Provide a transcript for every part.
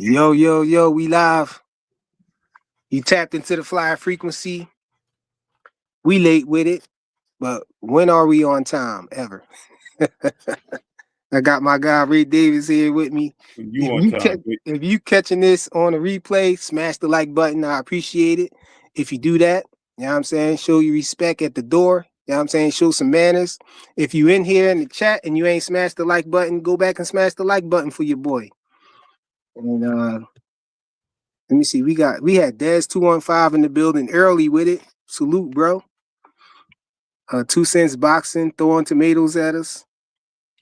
Yo, yo, yo, we live. You tapped into the flyer frequency. We late with it, but when are we on time ever? I got my guy Ray Davis here with me. You on time. If you catching this on a replay, smash the like button. I appreciate it. If you do that, you know what I'm saying? Show you respect at the door. You know what I'm saying? Show some manners. If you in here in the chat and you ain't smashed the like button, go back and smash the like button for your boy. And let me see. We had Dez 215 in the building early with it. Salute, bro. 2 cents boxing, throwing tomatoes at us.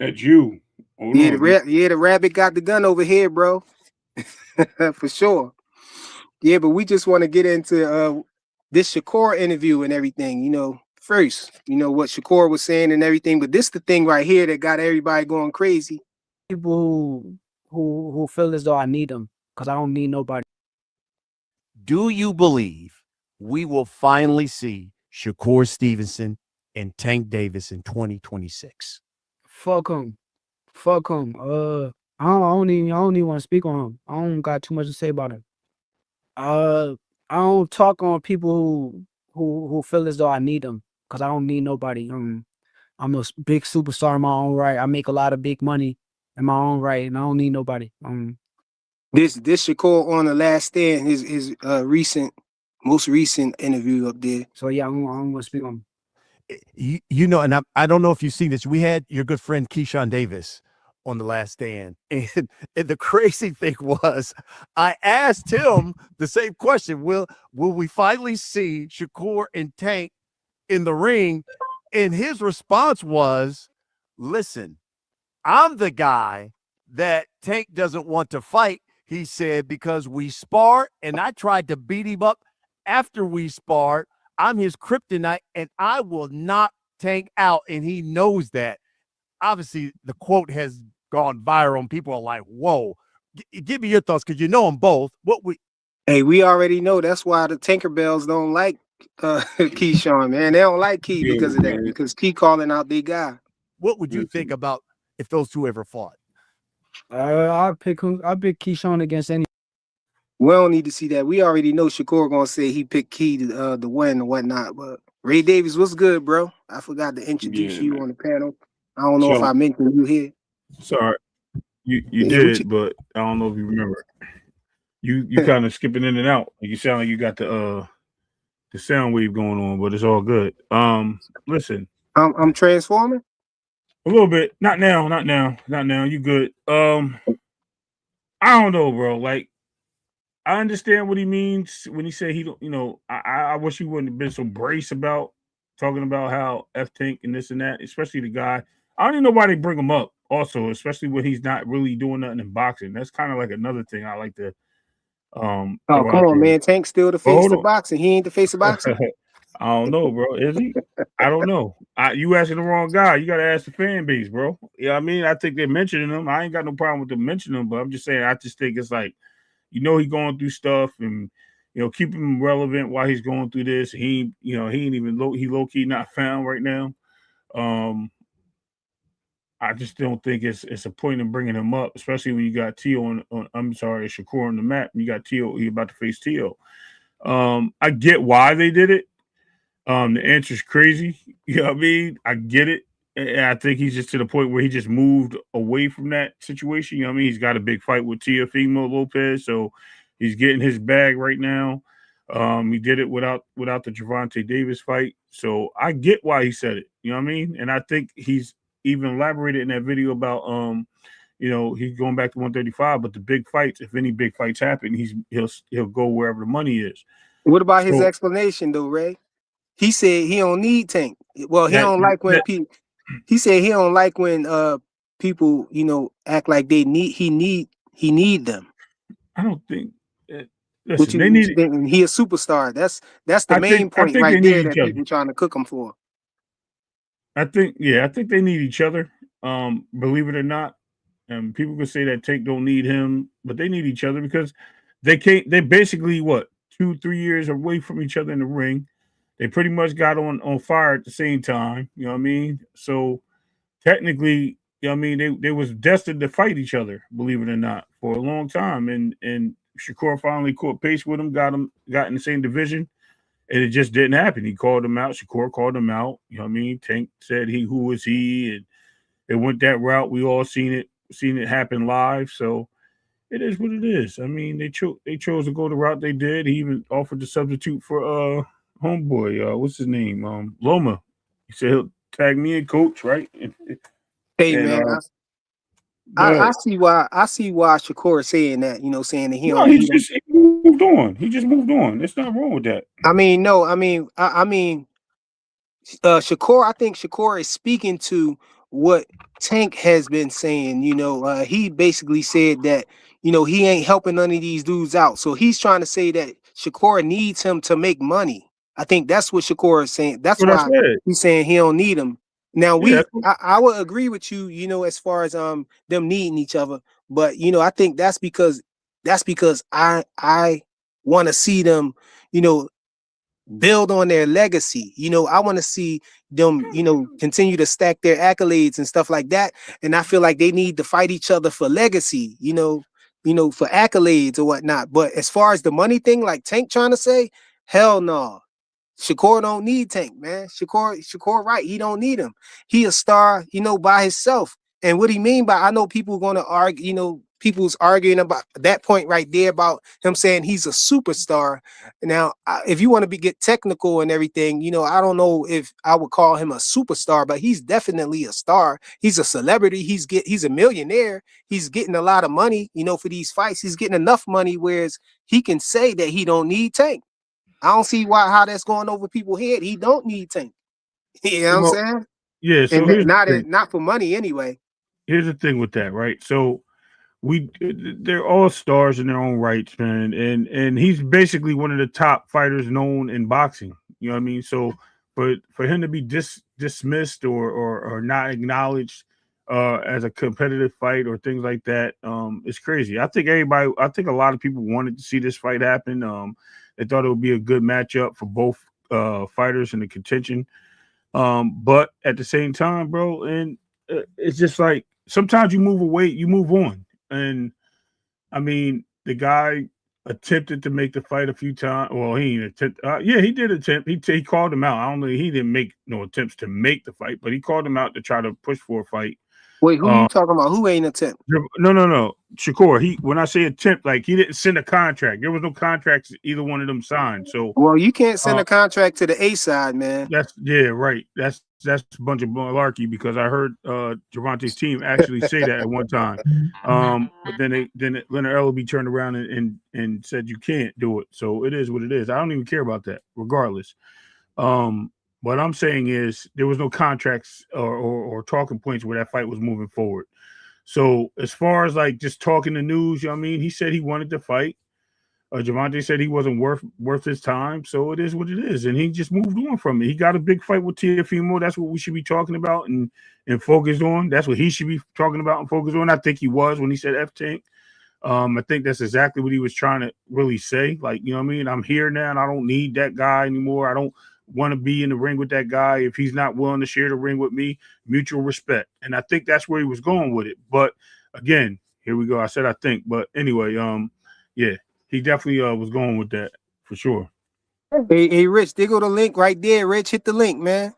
That's you. Hold Yeah, on. the rabbit got the gun over here, bro. For sure. Yeah, but we just want to get into this Shakur interview and everything, first, what Shakur was saying and everything. But this the thing right here that got everybody going crazy. People who feel as though I need them because I don't need nobody. Do you believe we will finally see Shakur Stevenson and Tank Davis in 2026? Fuck him. I don't even want to speak on him. I don't got too much to say about him. I don't talk on people who feel as though I need them because I don't need nobody. I'm a big superstar in my own right. I make a lot of big money in my own right, and I don't need nobody. This Shakur on the Last Stand, his most recent interview up there. So yeah, I'm gonna speak on him. And I don't know if you've seen this. We had your good friend Keyshawn Davis on The Last Stand, and the crazy thing was, I asked him the same question: Will we finally see Shakur and Tank in the ring? And his response was, "Listen, I'm the guy that Tank doesn't want to fight." He said, because we spar and I tried to beat him up after we sparred. I'm his kryptonite and I will knock Tank out. And he knows that. Obviously, the quote has gone viral and people are like, whoa. Give me your thoughts because you know them both. Hey, we already know that's why the TANKERBELLZ don't like Keyshawn, man. They don't like Key because of that, because Key calling out their guy. What would you think about if those two ever fought? I'll pick Keyshawn against any. We don't need to see that. We already know Shakur gonna say he picked Key to win and whatnot. But Ray Davis, what's good, bro? I forgot to introduce you on the panel. I don't know if I mentioned you here. Sorry, you did, but I don't know if you remember. You kind of skipping in and out. You sound like you got the sound wave going on, but it's all good. Listen, I'm transforming. A little bit. Not now. You good. I don't know, bro. Like, I understand what he means when he said he don't, I wish he wouldn't have been so brace about talking about how F Tank and this and that, especially the guy. I don't even know why they bring him up also, especially when he's not really doing nothing in boxing. That's kind of like another thing I like to oh, come on, man. Tank's still the face of boxing. He ain't the face of boxing. I don't know, bro. Is he? I don't know. You asking the wrong guy. You got to ask the fan base, bro. Yeah, I mean, I think they're mentioning him. I ain't got no problem with them mentioning him, but I'm just saying, I just think it's like, he's going through stuff, and keep him relevant while he's going through this. He ain't even low key not found right now. I just don't think it's a point in bringing him up, especially when you got Tio Shakur on the map. You got Tio. He about to face Tio. I get why they did it. The answer's crazy. You know what I mean? I get it. And I think he's just to the point where he just moved away from that situation. You know what I mean? He's got a big fight with Teofimo Lopez, so he's getting his bag right now. He did it without the Gervonta Davis fight. So I get why he said it. You know what I mean? And I think he's even elaborated in that video about he's going back to 135, but the big fights, if any big fights happen, he'll go wherever the money is. What about his explanation though, Ray? He said he don't need Tank. Well, he don't like when people. He said he don't like when people act like he need them. I don't think. Listen, he a superstar. That's the main point right there that people trying to cook him for. I think they need each other. Believe it or not, and people could say that Tank don't need him, but they need each other because they can't. They're basically 2-3 years away from each other in the ring. They pretty much got on fire at the same time. You know what I mean? So technically, You know what I mean? They was destined to fight each other, believe it or not, for a long time. And Shakur finally caught pace with him, got in the same division, and it just didn't happen. He called him out. Shakur called him out. You know what I mean? Tank said who was he, and it went that route. We all seen it happen live. So it is what it is. I mean, they chose to go the route they did. He even offered to substitute for homeboy. What's his name? Loma. He said he'll tag me and coach, right? Hey And man, I see why Shakur is saying that. You know, saying that he no, don't need him. he moved on. He just moved on. There's nothing wrong with that. I mean, no, I mean, Shakur, I think Shakur is speaking to what Tank has been saying. You know, he basically said that, you know, he ain't helping none of these dudes out. So he's trying to say that Shakur needs him to make money. I think that's what Shakur is saying. That's What I why said. he's saying he don't need him. Now Yeah. I would agree with you, you know, as far as them needing each other. But you know, I think that's because I want to see them, you know, build on their legacy. You know, I want to see them, you know, continue to stack their accolades and stuff like that. And I feel like they need to fight each other for legacy, you know, for accolades or whatnot. But as far as the money thing, like Tank trying to say, hell no. Shakur don't need Tank, man. Shakur, right? He don't need him. He a star, you know, by himself. And what he mean by, I know people going to argue, you know, people's arguing about that point right there about him saying he's a superstar. Now, if you want to get technical and everything, you know, I don't know if I would call him a superstar, but he's definitely a star. He's a celebrity. He's a millionaire. He's getting a lot of money, you know, for these fights. He's getting enough money, whereas he can say that he don't need Tank. I don't see how that's going over people's head. He don't need Tank. You know what I'm Well, saying? yeah. So And not for money anyway. here's the thing with that, right? So they're all stars in their own rights, man, and he's basically one of the top fighters known in boxing. You know what I mean? So for him to be dismissed or not acknowledged as a competitive fight or things like that, it's crazy. I think a lot of people wanted to see this fight happen. They thought it would be a good matchup for both fighters in the contention. But at the same time, bro, and it's just like sometimes you move away, you move on. And I mean, the guy attempted to make the fight a few times. Well, he didn't attempt. Yeah, he did attempt. He called him out. I don't know. He didn't make no attempts to make the fight, but he called him out to try to push for a fight. Wait, who you talking about? Who ain't attempt? No. Shakur. When I say attempt, like he didn't send a contract. There was no contracts either one of them signed. So well, you can't send a contract to the A side, man. That's right. That's a bunch of malarkey because I heard Gervonta's team actually say that at one time. But then Leonard Ellaby turned around and said you can't do it. So it is what it is. I don't even care about that, regardless. What I'm saying is there was no contracts or talking points where that fight was moving forward. So as far as like just talking the news, you know what I mean, he said he wanted to fight. Gervonta said he wasn't worth his time, so it is what it is, and he just moved on from it. He got a big fight with Teofimo. That's what we should be talking about and focused on. That's what he should be talking about and focused on. I think he was when he said F Tank. I think that's exactly what he was trying to really say. Like, you know what I mean? I'm here now, and I don't need that guy anymore. I don't want to be in the ring with that guy if he's not willing to share the ring with me. Mutual respect, and I think that's where he was going with it. But again, here we go. I said I think, but anyway, yeah. He definitely was going with that for sure. Hey, Rich, there go the link right there. Rich, hit the link, man.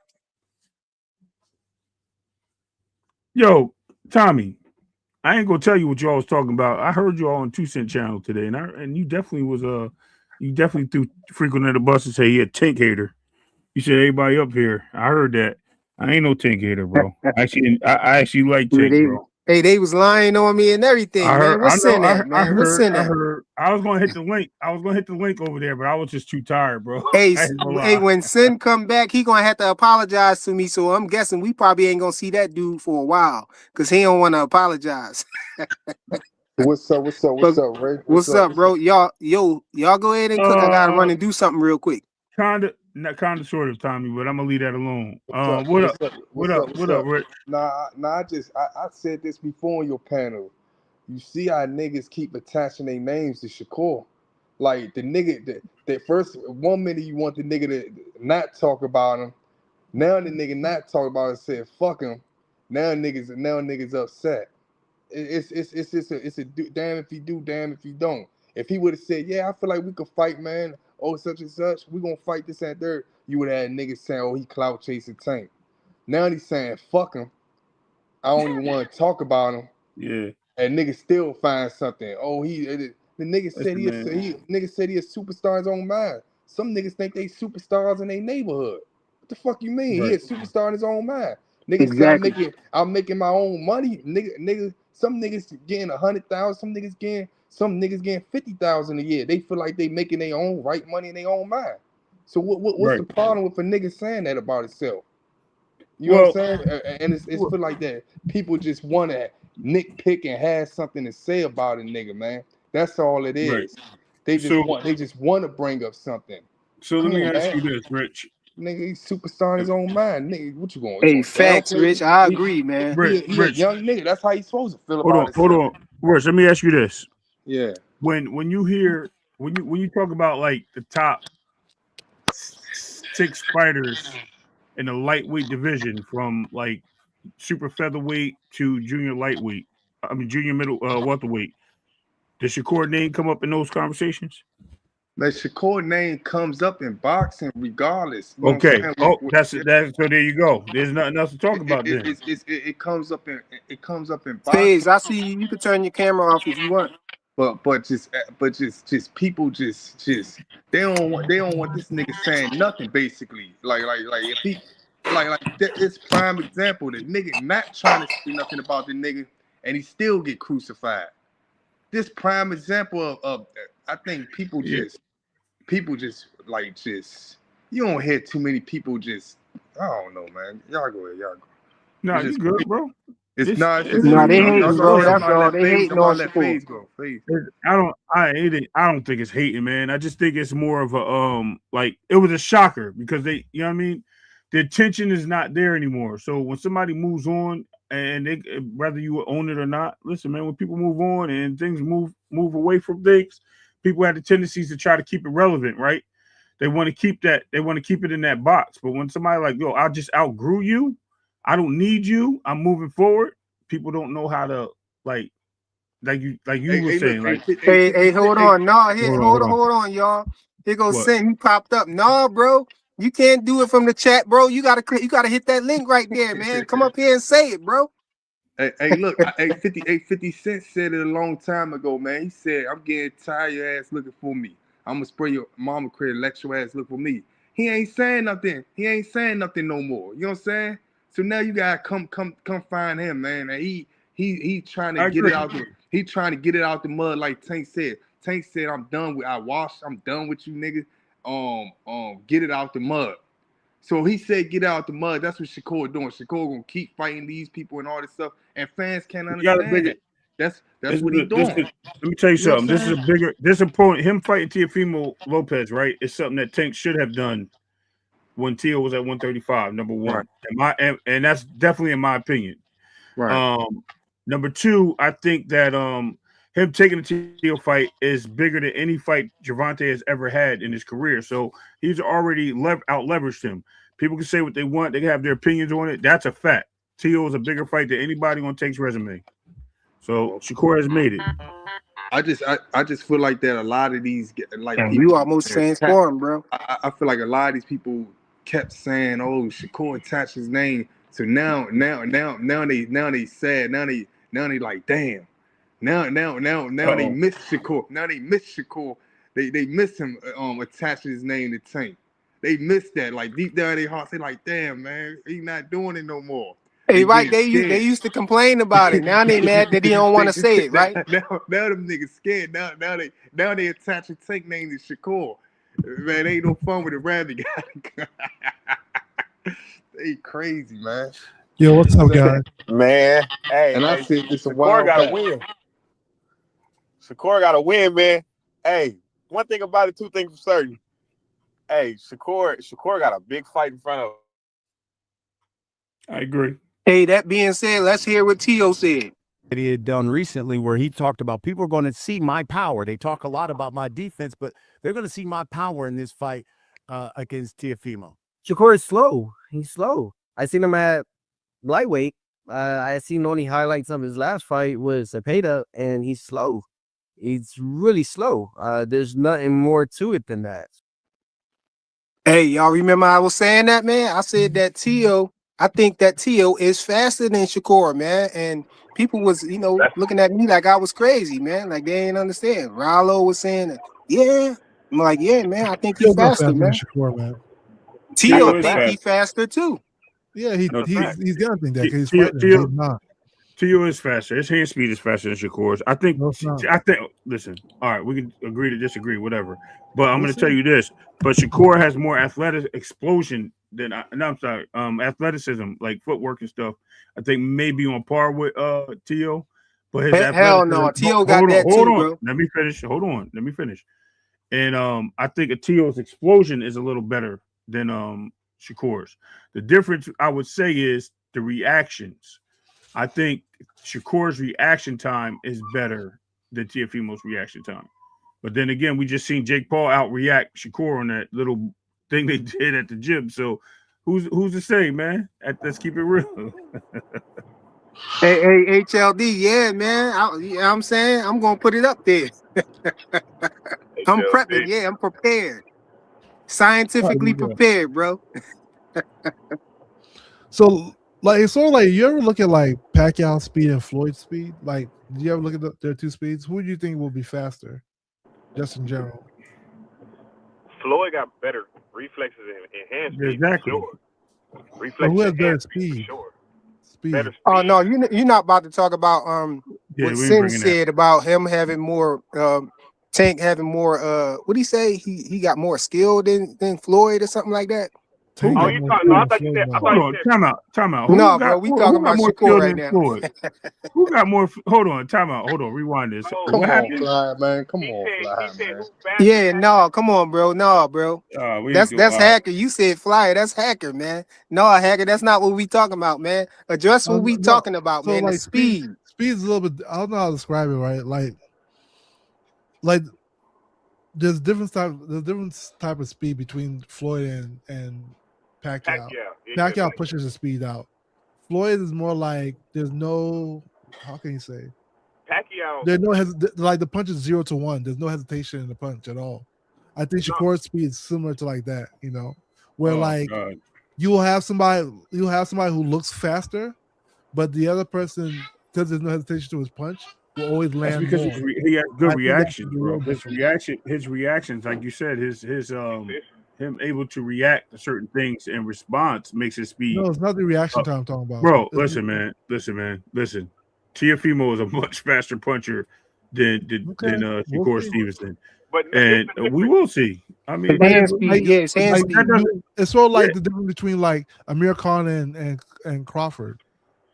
Yo, Tommy, I ain't gonna tell you what y'all was talking about. I heard you all on 2 Cent channel today, and you definitely was you definitely threw frequent the bus and say he a Tank hater. You said everybody up here. I heard that. I ain't no Tank hater, bro. I actually like Tank, bro. Hey, they was lying on me and everything, man. What's in that, man? What's in that? I was gonna hit the link. I was gonna hit the link over there, but I was just too tired, bro. Hey, when Sin come back, he gonna have to apologize to me. So I'm guessing we probably ain't gonna see that dude for a while because he don't want to apologize. What's up, Ray? What's up, bro? Y'all go ahead and cook. I gotta run and do something real quick. Kinda sort of, Tommy, but I'm gonna leave that alone. What up, Rick? I said this before on your panel. You see how niggas keep attaching their names to Shakur. Like the nigga that first 1 minute you want the nigga to not talk about him. Now the nigga not talk about it said fuck him. Now niggas upset. It's a damn if you do, damn if you don't. If he would have said, yeah, I feel like we could fight, man. Oh, such and such, we gonna fight this and that. You would have had niggas saying, oh, he clout chasing Tank. Now he's saying, fuck him. I don't even want to talk about him. Yeah. And niggas still find something. Oh, the nigga said nigga said he a superstar in his own mind. Some niggas think they superstars in their neighborhood. What the fuck you mean? He a superstar in his own mind. Niggas Exactly. say I'm making my own money. Nigga, some niggas getting 100,000, some niggas getting 50,000 a year. They feel like they making their own right money in their own mind. So what's the problem with a nigga saying that about himself? You know what I'm saying? And it's feel like that. People just want to nitpick and have something to say about a nigga, man. That's all it is. Right. They just want to bring up something. So let me ask you this, Rich. Nigga, he's superstar in his own mind. Nigga, what you going? Hey, facts, Rich. I agree, man. He a young nigga. That's how he's supposed to feel about it. Hold on. Rich, let me ask you this. Yeah. When you talk about like the top 6 fighters in the lightweight division, from like super featherweight to junior middle welterweight, does Shakur name come up in those conversations? Like Shakur name comes up in boxing regardless. Okay. That's so there you go. There's nothing else to talk about then. It comes up in boxing. Phase, I see you. You can turn your camera off if you want. But just people just they don't want this nigga saying nothing, basically. Like if he like it's prime example. The nigga not trying to say nothing about the nigga and he still get crucified. This prime example of I think people just you don't hear too many people just, I don't know, man. Y'all go ahead, y'all go. No, you good, bro. They hating, bro. That's all. They hating on Shakur. I don't think it's hating, man. I just think it's more of a like it was a shocker because they, you know what I mean? The attention is not there anymore. So when somebody moves on and they, whether you own it or not, listen, man, when people move on and things move away from things, people have the tendencies to try to keep it relevant, right? They want to keep that. They want to keep it in that box. But when somebody like, yo, I just outgrew you. I don't need you. I'm moving forward. People don't know how to like you were saying. Like, hey, hold on. Nah, hold on, y'all. Here goes Sin. He popped up. Nah, bro. You can't do it from the chat, bro. You gotta hit that link right there, man. Come up here and say it, bro. Hey, look, 50 Cent said it a long time ago, man. He said, I'm getting tired of your ass looking for me. I'm gonna spray your mama crib, let your ass look for me. He ain't saying nothing. He ain't saying nothing no more. You know what I'm saying? So now you gotta come find him, man. And he trying to get it out there. He trying to get it out the mud, like Tank said. Tank said, I'm done with you niggas. Get it out the mud. So he said, get out the mud. That's what Shakur doing. Shakur gonna keep fighting these people and all this stuff, and fans can't understand it. That's what he's doing. Let me tell you something. This is a bigger. This opponent, him fighting Teofimo Lopez, right? Is something that Tank should have done when Teo was at 135. Number one, and that's definitely in my opinion. Right. Number two, I think that him taking the Teo fight is bigger than any fight Gervonta has ever had in his career. So he's already out-leveraged him. People can say what they want. They can have their opinions on it. That's a fact. Teo is a bigger fight than anybody on Tank's resume. So Shakur has made it. I just feel like that a lot of these people, you almost transformed, bro. I feel like a lot of these people kept saying, "Oh, Shakur attached his name." So now they sad. Now they like, damn. Now they miss Shakur. Now they miss Shakur. They miss him attaching his name to Tank. They miss that. Like deep down in their hearts, they like, damn, man, he not doing it no more. Hey, right? They used to complain about it. Now they mad that he don't want to say it, right? Now them niggas scared. Now they attach a Tank name to Shakur. Man, ain't no fun with a rabbit guy. They crazy, man. Yo, what's up, guys? Man, hey, and I said this a while Shakur gotta win. Shakur gotta win, man. Hey, one thing about it, two things for certain. Hey, Shakur got a big fight in front of him. I agree. Hey, that being said, let's hear what Teo said. That he had done recently where he talked about people are going to see my power. They talk a lot about my defense, but they're going to see my power in this fight against Teofimo. Shakur is slow. He's slow. I seen him at lightweight. I seen only highlights of his last fight was Cepeda, and he's slow. He's really slow. There's nothing more to it than that. Hey, y'all remember I was saying that, man? I said that Tio, I think that Tio is faster than Shakur, man. And people was, looking at me like I was crazy, man. Like they didn't understand. Rallo was saying that, yeah. I'm like, yeah, man, I think he's Tio's not faster, faster than man. Shakur, man. Tio is think fast. he faster too. Yeah, No, he's gonna think that because he's Tio- fighting him. Tio- He's not. Tio is faster. His hand speed is faster than Shakur's. I think. No, it's not. Listen. All right, we can agree to disagree, whatever. But I'm We'll going to see. tell you this. But Shakur has more athletic explosion than athleticism, like footwork and stuff. I think maybe on par with Tio. But his Hell athleticism. no, Tio got that Hold too, on. bro. Let me finish. Hold on. Let me finish. And I think a Tio's explosion is a little better than Shakur's. The difference I would say is the reactions. I think Shakur's reaction time is better than Tiafimo's reaction time. But then again, we just seen Jake Paul out-react Shakur on that little thing they did at the gym. So who's to say, man? Let's keep it real. Hey, HLD, yeah, man. I'm saying I'm gonna put it up there. I'm prepping, yeah, I'm prepared. Scientifically prepared, bro. So, like, it's sort of like you ever look at like Pacquiao speed and Floyd's speed. Like, do you ever look at their two speeds? Who do you think will be faster, just in general? Floyd got better reflexes and hand speed. Exactly. For sure. But who has and better hand speed? For sure. Speed. Better speed. Oh no, you're not about to talk about Yeah, what we ain't Sin bringing that. said about him having more Tank having more what did he say? He got more skill than Floyd or something like that. Tank Oh, got you more talking? skill No, I than thought you Floyd said. I now. thought Hold you on, said. time out. No, bro, we talking about more Shakur skill right than now. Floyd? Who got more? Hold on, time out. Hold on, rewind this. Oh, Come What on, happened? Clyde, man. Come He on, said Clyde, man. who's faster. Yeah, no, come on, bro. No, bro. That's All Hacker. You said Flyer. That's Hacker, man. No, Hacker. That's not what we talking about, man. Address what we No, talking about, so man. The like speed. speed's a little bit. I don't know how to describe it, right? Like there's different type of speed between Floyd and Pacquiao. Pacquiao pushes the speed out. Floyd is more like there's no. How can you say? Pacquiao. There's no like the punch is 0 to 1. There's no hesitation in the punch at all. I think Shakur's speed is similar to like that, where God. you'll have somebody who looks faster, but the other person, because there's no hesitation to his punch, will always That's land because more. he has good I think that's reactions, the bro. real His reactions, like you said, his him able to react to certain things in response makes his speed. No, it's not the reaction time I'm talking about. Bro, listen, man. Tiafimo is a much faster puncher than Shakur Stevenson. But And we will see. I mean, His hand speed, yeah, his hand speed. It's sort of like the difference between like Amir Khan and Crawford.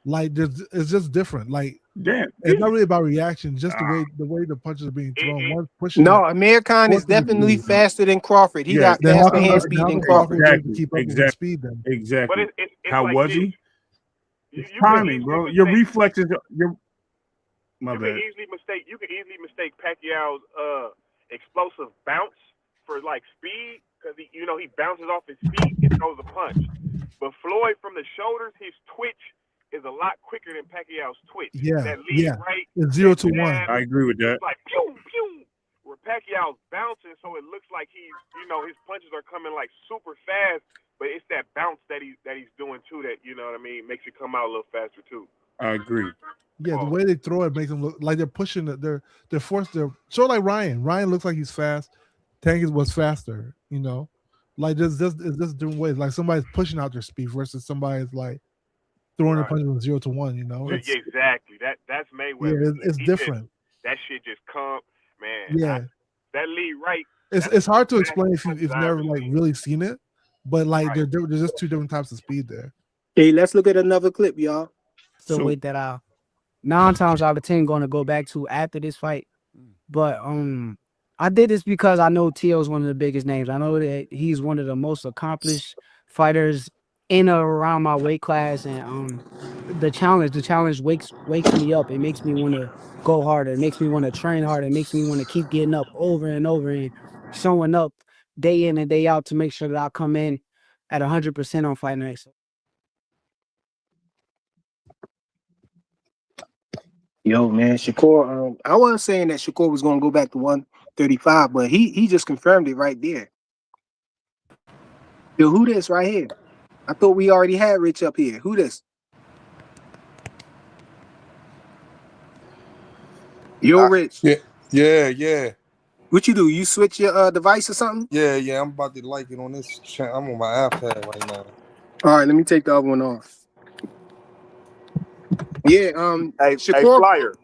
Like it's just different. Like it's not really about reaction, just the way the punches are being thrown. One's pushing. No, Amir Khan is definitely faster than Crawford. He got faster hand speed than Crawford. Keep up with the speed then. Exactly. But it's how like was this. he? It's timing, bro. Your reflexes. My bad. You can easily mistake Pacquiao's explosive bounce for like speed because he bounces off his feet and throws a punch. But Floyd from the shoulders, his twitch is a lot quicker than Pacquiao's twitch. Yeah, that lead right. It's 0 to 1. I agree with that. It's like pew pew. Where Pacquiao's bouncing, so it looks like he's his punches are coming like super fast, but it's that bounce that he's doing too that makes it come out a little faster too. I agree. Yeah, the way they throw it makes them look like they're pushing it. They're forced. They're sort of like Ryan. Ryan looks like he's fast. Tank was faster. Like it's just different ways. Like somebody's pushing out their speed versus somebody's like throwing the punches from 0 to 1. Exactly. That's Mayweather. Yeah, it's different. That shit just come, man. Yeah, that lead right. It's hard to explain if you've never like really seen it, but like there's just two different types of speed there. Hey, let's look at another clip, y'all. So wait that out. 9 times out of 10 going to go back to after this fight. But I did this because I know Tio's one of the biggest names. I know that he's one of the most accomplished fighters in or around my weight class, and the challenge wakes me up. It makes me want to go harder. It makes me want to train harder. It makes me want to keep getting up over and over and showing up day in and day out to make sure that I come in at 100% on Fight Night. Yo, man, Shakur. I wasn't saying that Shakur was gonna go back to 135, but he just confirmed it right there. Yo, who this right here? I thought we already had Rich up here. Who this? Yo, Rich. Yeah. What you do? You switch your device or something? Yeah. I'm about to like it on this channel. I'm on my iPad right now. All right, let me take the other one off. Yeah, Hey, Shakur. Flyer.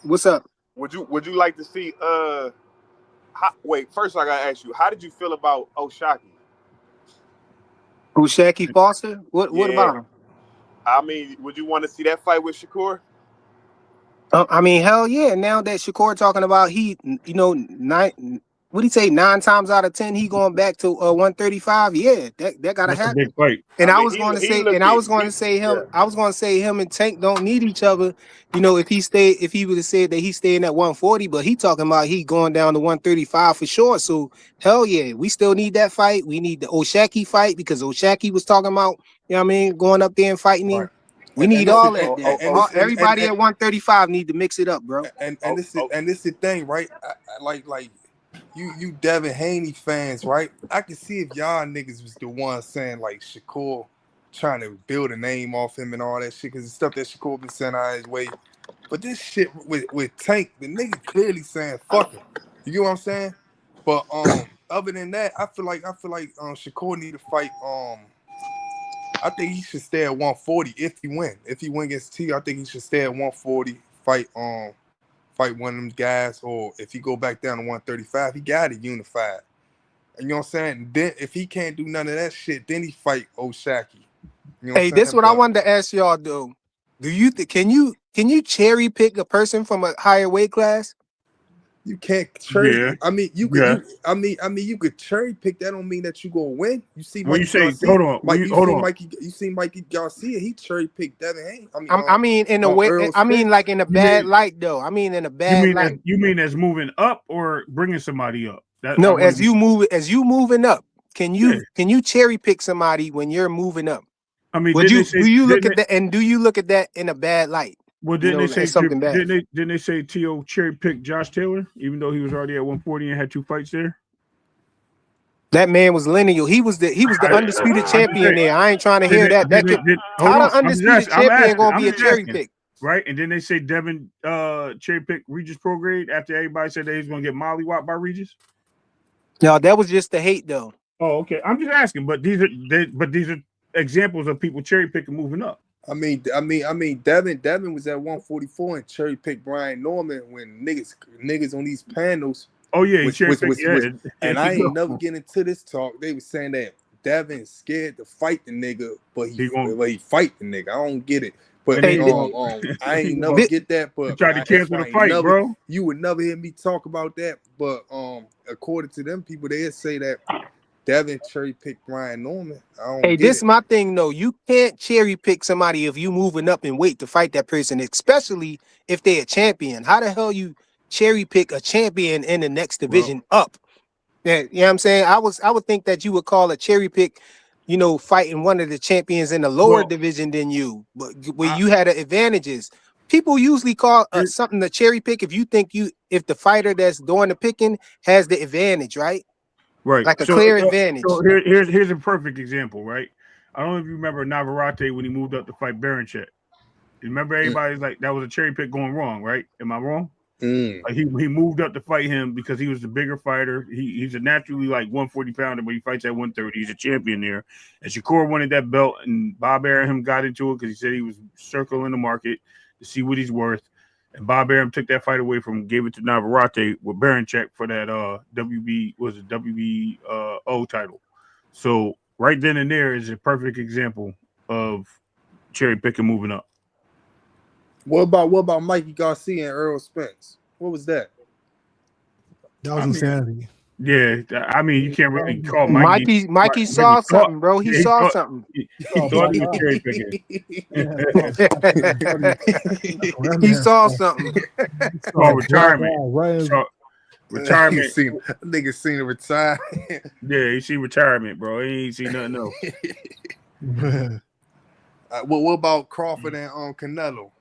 What's up? Would you like to see wait, first I gotta ask you, how did you feel about O'Shaquie? Shaqy Foster? What about him? I mean, would you want to see that fight with Shakur? I mean, hell yeah. Now that Shakur talking about what he say, 9 times out of 10 he going back to 135. Yeah, that gotta That's a happen. big fight. And I mean, was going to say him and Tank don't need each other. You know, if he would have said that he's staying at 140, but he talking about he going down to 135 for sure. So hell yeah, we still need that fight. We need the O'Shaquie fight because O'Shaquie was talking about, you know what I mean, going up there and fighting him. Right. We need all that. Everybody at 135 need to mix it up, bro. And this is the thing, right? Like you Devin Haney fans, right? I can see if y'all niggas was the ones saying like Shakur trying to build a name off him and all that shit, because the stuff that Shakur been sent out his way. But this shit with Tank, the nigga clearly saying fuck him. You get what I'm saying? But other than that, I feel like Shakur need to fight. I think he should stay at 140 if he win. If he win against T, I think he should stay at 140. Fight one of them guys, or if he go back down to 135, he got it unified. And you know what I'm saying? Then if he can't do none of that shit, then he fight O'Shaquie. You know Hey, this is what I wanted to ask y'all though. Do you can you cherry pick a person from a higher weight class? You can't cherry. Yeah. I mean, you could. You could cherry pick. That don't mean that you gonna win. You see, When you say, Garcia, hold on, you see Mikey Garcia. He cherry picked Devin Haney. I mean, in a way. I mean, like in a bad light though. I mean, in a bad light. You mean as moving up or bringing somebody up? No, as you moving up. Can you cherry pick somebody when you're moving up? I mean, do you look at that in a bad light? Well, didn't they say something bad? Didn't they say T.O. cherry picked Josh Taylor, even though he was already at 140 and had 2 fights there? That man was lineal. He was the undisputed champion there. I ain't trying to hear that. How the undisputed champion gonna be a cherry pick? Right, and then they say Devin cherry picked Regis Prograde after everybody said that he was gonna get mollywopped by Regis. No, that was just the hate though. Oh, okay. I'm just asking, but these are examples of people cherry picking moving up. I mean, Devin was at 144 and cherry picked Brian Norman when niggas on these panels. Oh yeah, and I ain't never get into this talk. They was saying that Devin's scared to fight the nigga, but he fight the nigga. I don't get it. But I ain't never get that. But tried to cancel the fight, bro. You would never hear me talk about that. But according to them people, they say that Devin cherry picked Brian Norman. This is my thing though. You can't cherry pick somebody if you moving up in weight to fight that person, especially if they're a champion. How the hell you cherry pick a champion in the next division up? Yeah, you know what I'm saying? I would think that you would call a cherry pick, fighting one of the champions in the lower division than you, but where you had advantages. People usually call something a cherry pick if you think if the fighter that's doing the picking has the advantage, right? Right, like a clear advantage. So here's a perfect example, right? I don't know if you remember Navarrete when he moved up to fight Baranchek. Remember, everybody's like that was a cherry pick going wrong, right? Am I wrong? Like he moved up to fight him because he was the bigger fighter. He's a naturally like 140 pounder, but he fights at 130. He's a champion there. And Shakur wanted that belt, and Bob Arum got into it because he said he was circling the market to see what he's worth. And Bob Arum took that fight away from him, gave it to Navarrete with Baranchek for that WBO title. So right then and there is a perfect example of cherry picking moving up. What about Mikey Garcia and Earl Spence? What was that? That was insanity. Yeah, I mean, you can't really call Mikey. Mikey saw something, bro. He saw something. He thought he was cherry picking. He saw something. Retirement. Retirement. Nigga seen a retire. Yeah, he seen retirement, bro. He ain't seen nothing else. What about Crawford and Canelo?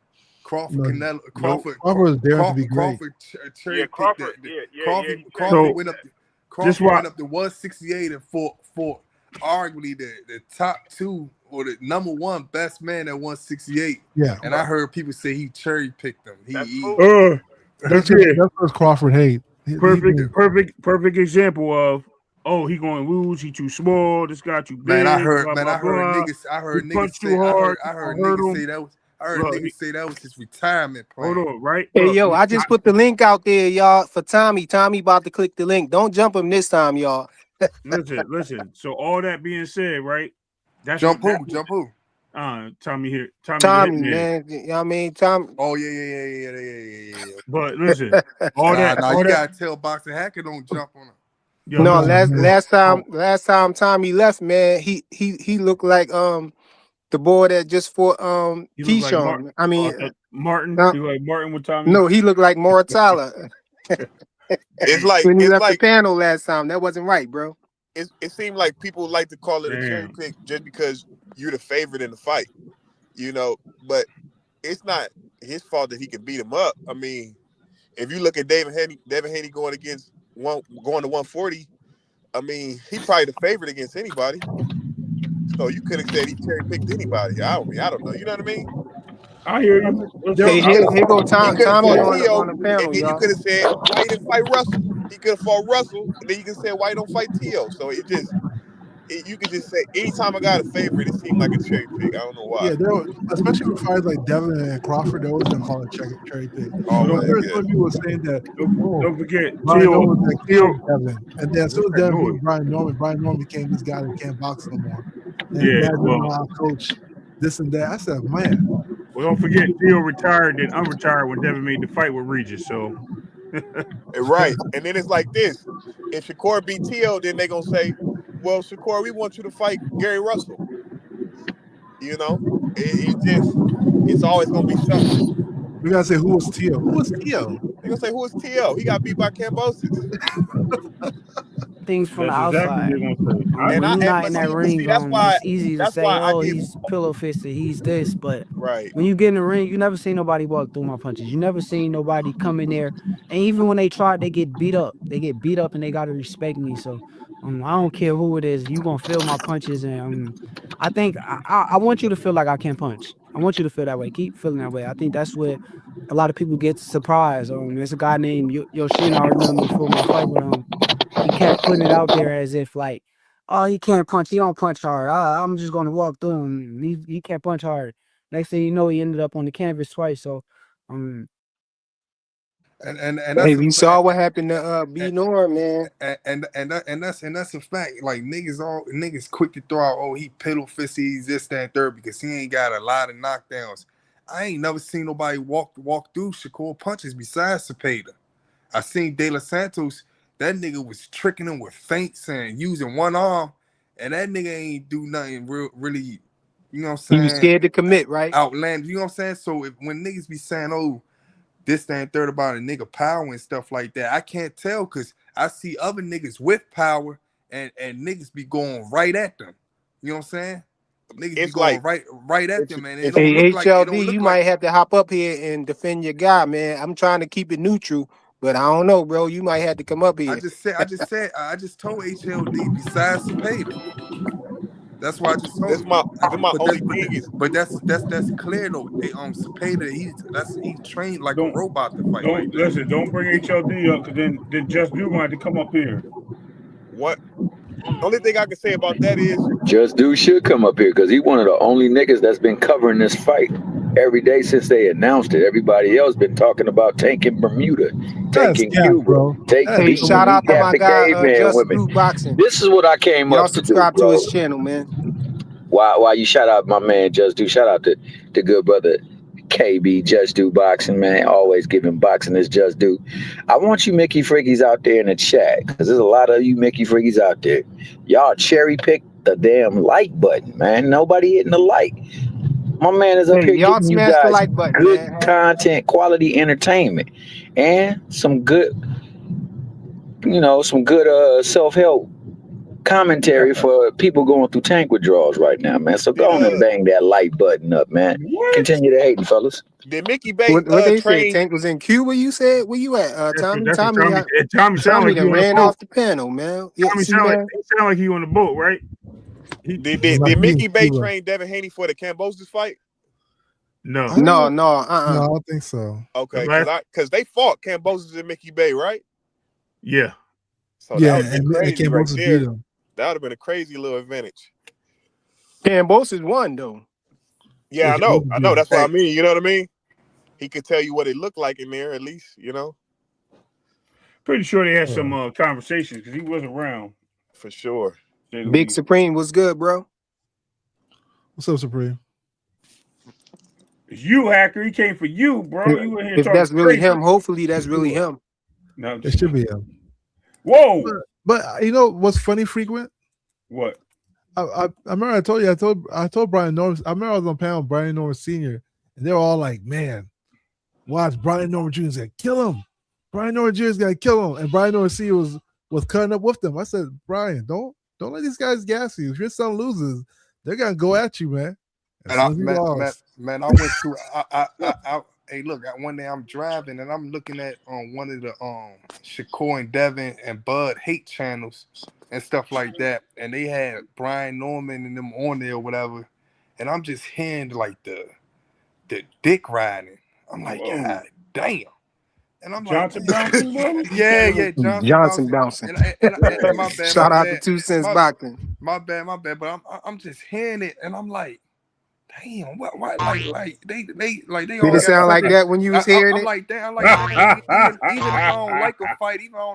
Crawford, No, Canelo, Crawford, Crawford was daring to be great. Crawford cherry picked Crawford. Crawford, he Crawford went up. This Crawford why- went up to 168 and fought arguably the top 2 or the number 1 best man at 168. Yeah, And I heard people say he cherry picked him. That's He cool. that's it. what Crawford hate. He Perfect example of, oh, he going to lose. He too small. This guy too big. man, I heard blah, man, blah, I heard blah. niggas, I heard He niggas punched say, too hard. I heard hurt niggas him. say that was, I heard Look, niggas say that was his retirement plan. Hold on, right? Hey, Look, yo, I just put the link out there, y'all, for Tommy. Tommy about to click the link. Don't jump him this time, y'all. listen. So all that being said, right? That's Jump what, who? Tommy here. Tommy Tommy, the hitman. man. You know what I mean? Tom. Oh yeah. But listen, all Nah, that. you gotta tell Boxing Hacker don't jump on him. Yo, No, listen, last time Tommy left, man, he looked like the boy that just fought he looked like Keyshawn. I mean, Martin. no, He like Martin with Tommy. no, he looked like Maura Tyler It's like when he it's left like the panel last time. That wasn't right, bro. it seemed like people like to call it a cherry Damn. pick just because you're the favorite in the fight, but it's not his fault that he can beat him up. I mean, if you look at Devin Haney going to 140, I mean, he's probably the favorite against anybody. So you could have said he cherry picked anybody. I don't know. You know what I mean? I hear you. Hey, here go He Tommy could have fought on Tio, the panel, and then you y'all. could have said why he didn't fight Russell. He could have fought Russell, and then you could say why he don't fight Tio. So you could just say anytime I got a favorite, it seemed like a cherry pick. I don't know why. Yeah, especially with fighters like Devin and Crawford, they're always gonna call it cherry pick. Oh my Some God. people were saying that. Don't forget Brian Tio. Norman was like Devin, and then as soon as I Devin know beat Brian Norman became this guy that can't box no more. And Yeah, Dad well- didn't allow coach this and that. I said, man, Well, don't forget Tio retired, then unretired when Devin made the fight with Regis. So Right. And then it's like this. If Shakur beat Tio, then they're going to say, well, Shakur, we want you to fight Gary Russell. It's always going to be something. we gotta say who was Tio? Who was Tio? They're going to say, who is Tio? He got beat by Cambosis. Things from the that's exactly outside. what they're gonna say. When you're not in that ring, see, that's why it's easy to say, I oh, give he's pillow fisted, he's this. But right. when you get in the ring, you never see nobody walk through my punches. You never see nobody come in there. And even when they try, they get beat up. They get beat up and they got to respect me. So I don't care who it is. You going to feel my punches. And I think I want you to feel like I can punch. I want you to feel that way. Keep feeling that way. I think that's where a lot of people get surprised. There's a guy named Yoshino. I remember before my fight with him. He kept putting it out there as if like, oh, he can't punch. He don't punch hard. I'm just going to walk through him. He can't punch hard. Next thing you know, he ended up on the canvas twice. So, and Hey, we saw what happened to B Norm, man. And that's a fact. Like niggas quick to throw out, oh, he pedal fisty, he's this, that, and third because he ain't got a lot of knockdowns. I ain't never seen nobody walk through Shakur punches besides Cepeda. I seen De Los Santos. That nigga was tricking him with feints and using one arm, and that nigga ain't do nothing really, you know what I'm saying? He was scared to commit, right? Outlandish, you know what I'm saying? So when niggas be saying, oh, this, that, and third about a nigga power and stuff like that, I can't tell because I see other niggas with power and niggas be going right at them. You know what I'm saying? Niggas be going right at them, man. It don't Hey, look like, it don't HLD, look you like, might have to hop up here and defend your guy, man. I'm trying to keep it neutral, but I don't know, bro. You might have to come up here. I just told HLD besides Cepeda. That's why I just told you. But that's clear though. Cepeda, he's trained like a robot to fight. Don't bring HLD up because then Just Do might have to come up here. What? Only thing I can say about that is Just Do should come up here because he's one of the only niggas that's been covering this fight every day since they announced it. Everybody else been talking about taking Bermuda, taking Cuba, Hey, shout out to my guy Just Do Boxing. This is what I came Y'all up to do, subscribe to bro. his channel, man. Why you shout out my man Just Do? Shout out to good brother KB Just Do Boxing, man. Always giving boxing is Just Do. I want you Mickey Frickies out there in the chat because there's a lot of you Mickey Frickies out there. Y'all cherry pick the damn like button, man. Nobody hitting the like. My man is up here y'all giving you smash the guys like button, good man. content, quality entertainment, and some good, some good self-help commentary for people going through tank withdrawals right now, man. So go on and bang that like button up, man. What? Continue to hating, fellas. Did Mickey Bay What they said? train? Tank was in Cuba. You said where you at? Tommy. That's what Tommy. Tommy sound Tommy like he done on ran the boat. off the panel, man. Yeah, Tommy see, sound man. like he on the boat, right? Did Mickey Bay train Devin Haney for the Kambosos fight? No. No, No, I don't think so. Okay, because they fought Kambosos and Mickey Bay, right? Yeah. So that would have been crazy right Kambosos there. beat him. That would have been a crazy little advantage. Kambosos won though. Yeah, I know. That's what I mean. You know what I mean? He could tell you what it looked like in there, at least. You know. Pretty sure they had some conversations because he wasn't around. For sure. Big Supreme was good, bro. What's up, Supreme? You hacker, he came for you, bro. You in here if talking that's really crazy. him, hopefully that's really him. No, It should be him. Whoa! But you know what's funny, Frequent? What? I remember I told Brian Norman. I remember I was on a panel with Brian Norman Sr. and they were all like, "Man, watch Brian Norman Jr. is gonna kill him. Brian Norman Jr. is gonna kill him." And Brian Norman Sr. was cutting up with them. I said, Brian, don't let these guys gas you. If your son loses, they're gonna go at you, man. Man, I went to hey, look, one day I'm driving and I'm looking at one of the Shakur and Devin and Bud hate channels and stuff like that, and they had Brian Norman and them on there or whatever, and I'm just hearing like the dick riding. I'm like, God damn. And I'm Johnson like, bouncing, bro? yeah, Johnson bouncing. And my bad, Shout out to 2 Cents Boxing. My bad. But I'm just hearing it, and I'm like, damn, what like they Did it sound like that when you was hearing it? I'm like, damn, even if I don't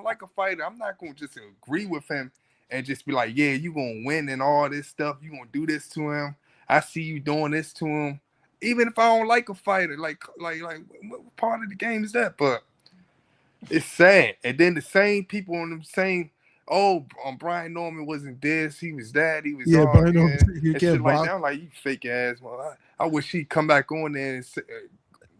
like a fighter, I'm not gonna just agree with him and just be like, yeah, you gonna win and all this stuff. You gonna do this to him. I see you doing this to him. Even if I don't like a fighter, like what part of the game is that? But it's sad. And then the same people on them saying, Brian Norman wasn't this, he was that, he was Brian Norman, and shit like that. I'm like, you fake ass. Well, I wish he'd come back on there and say,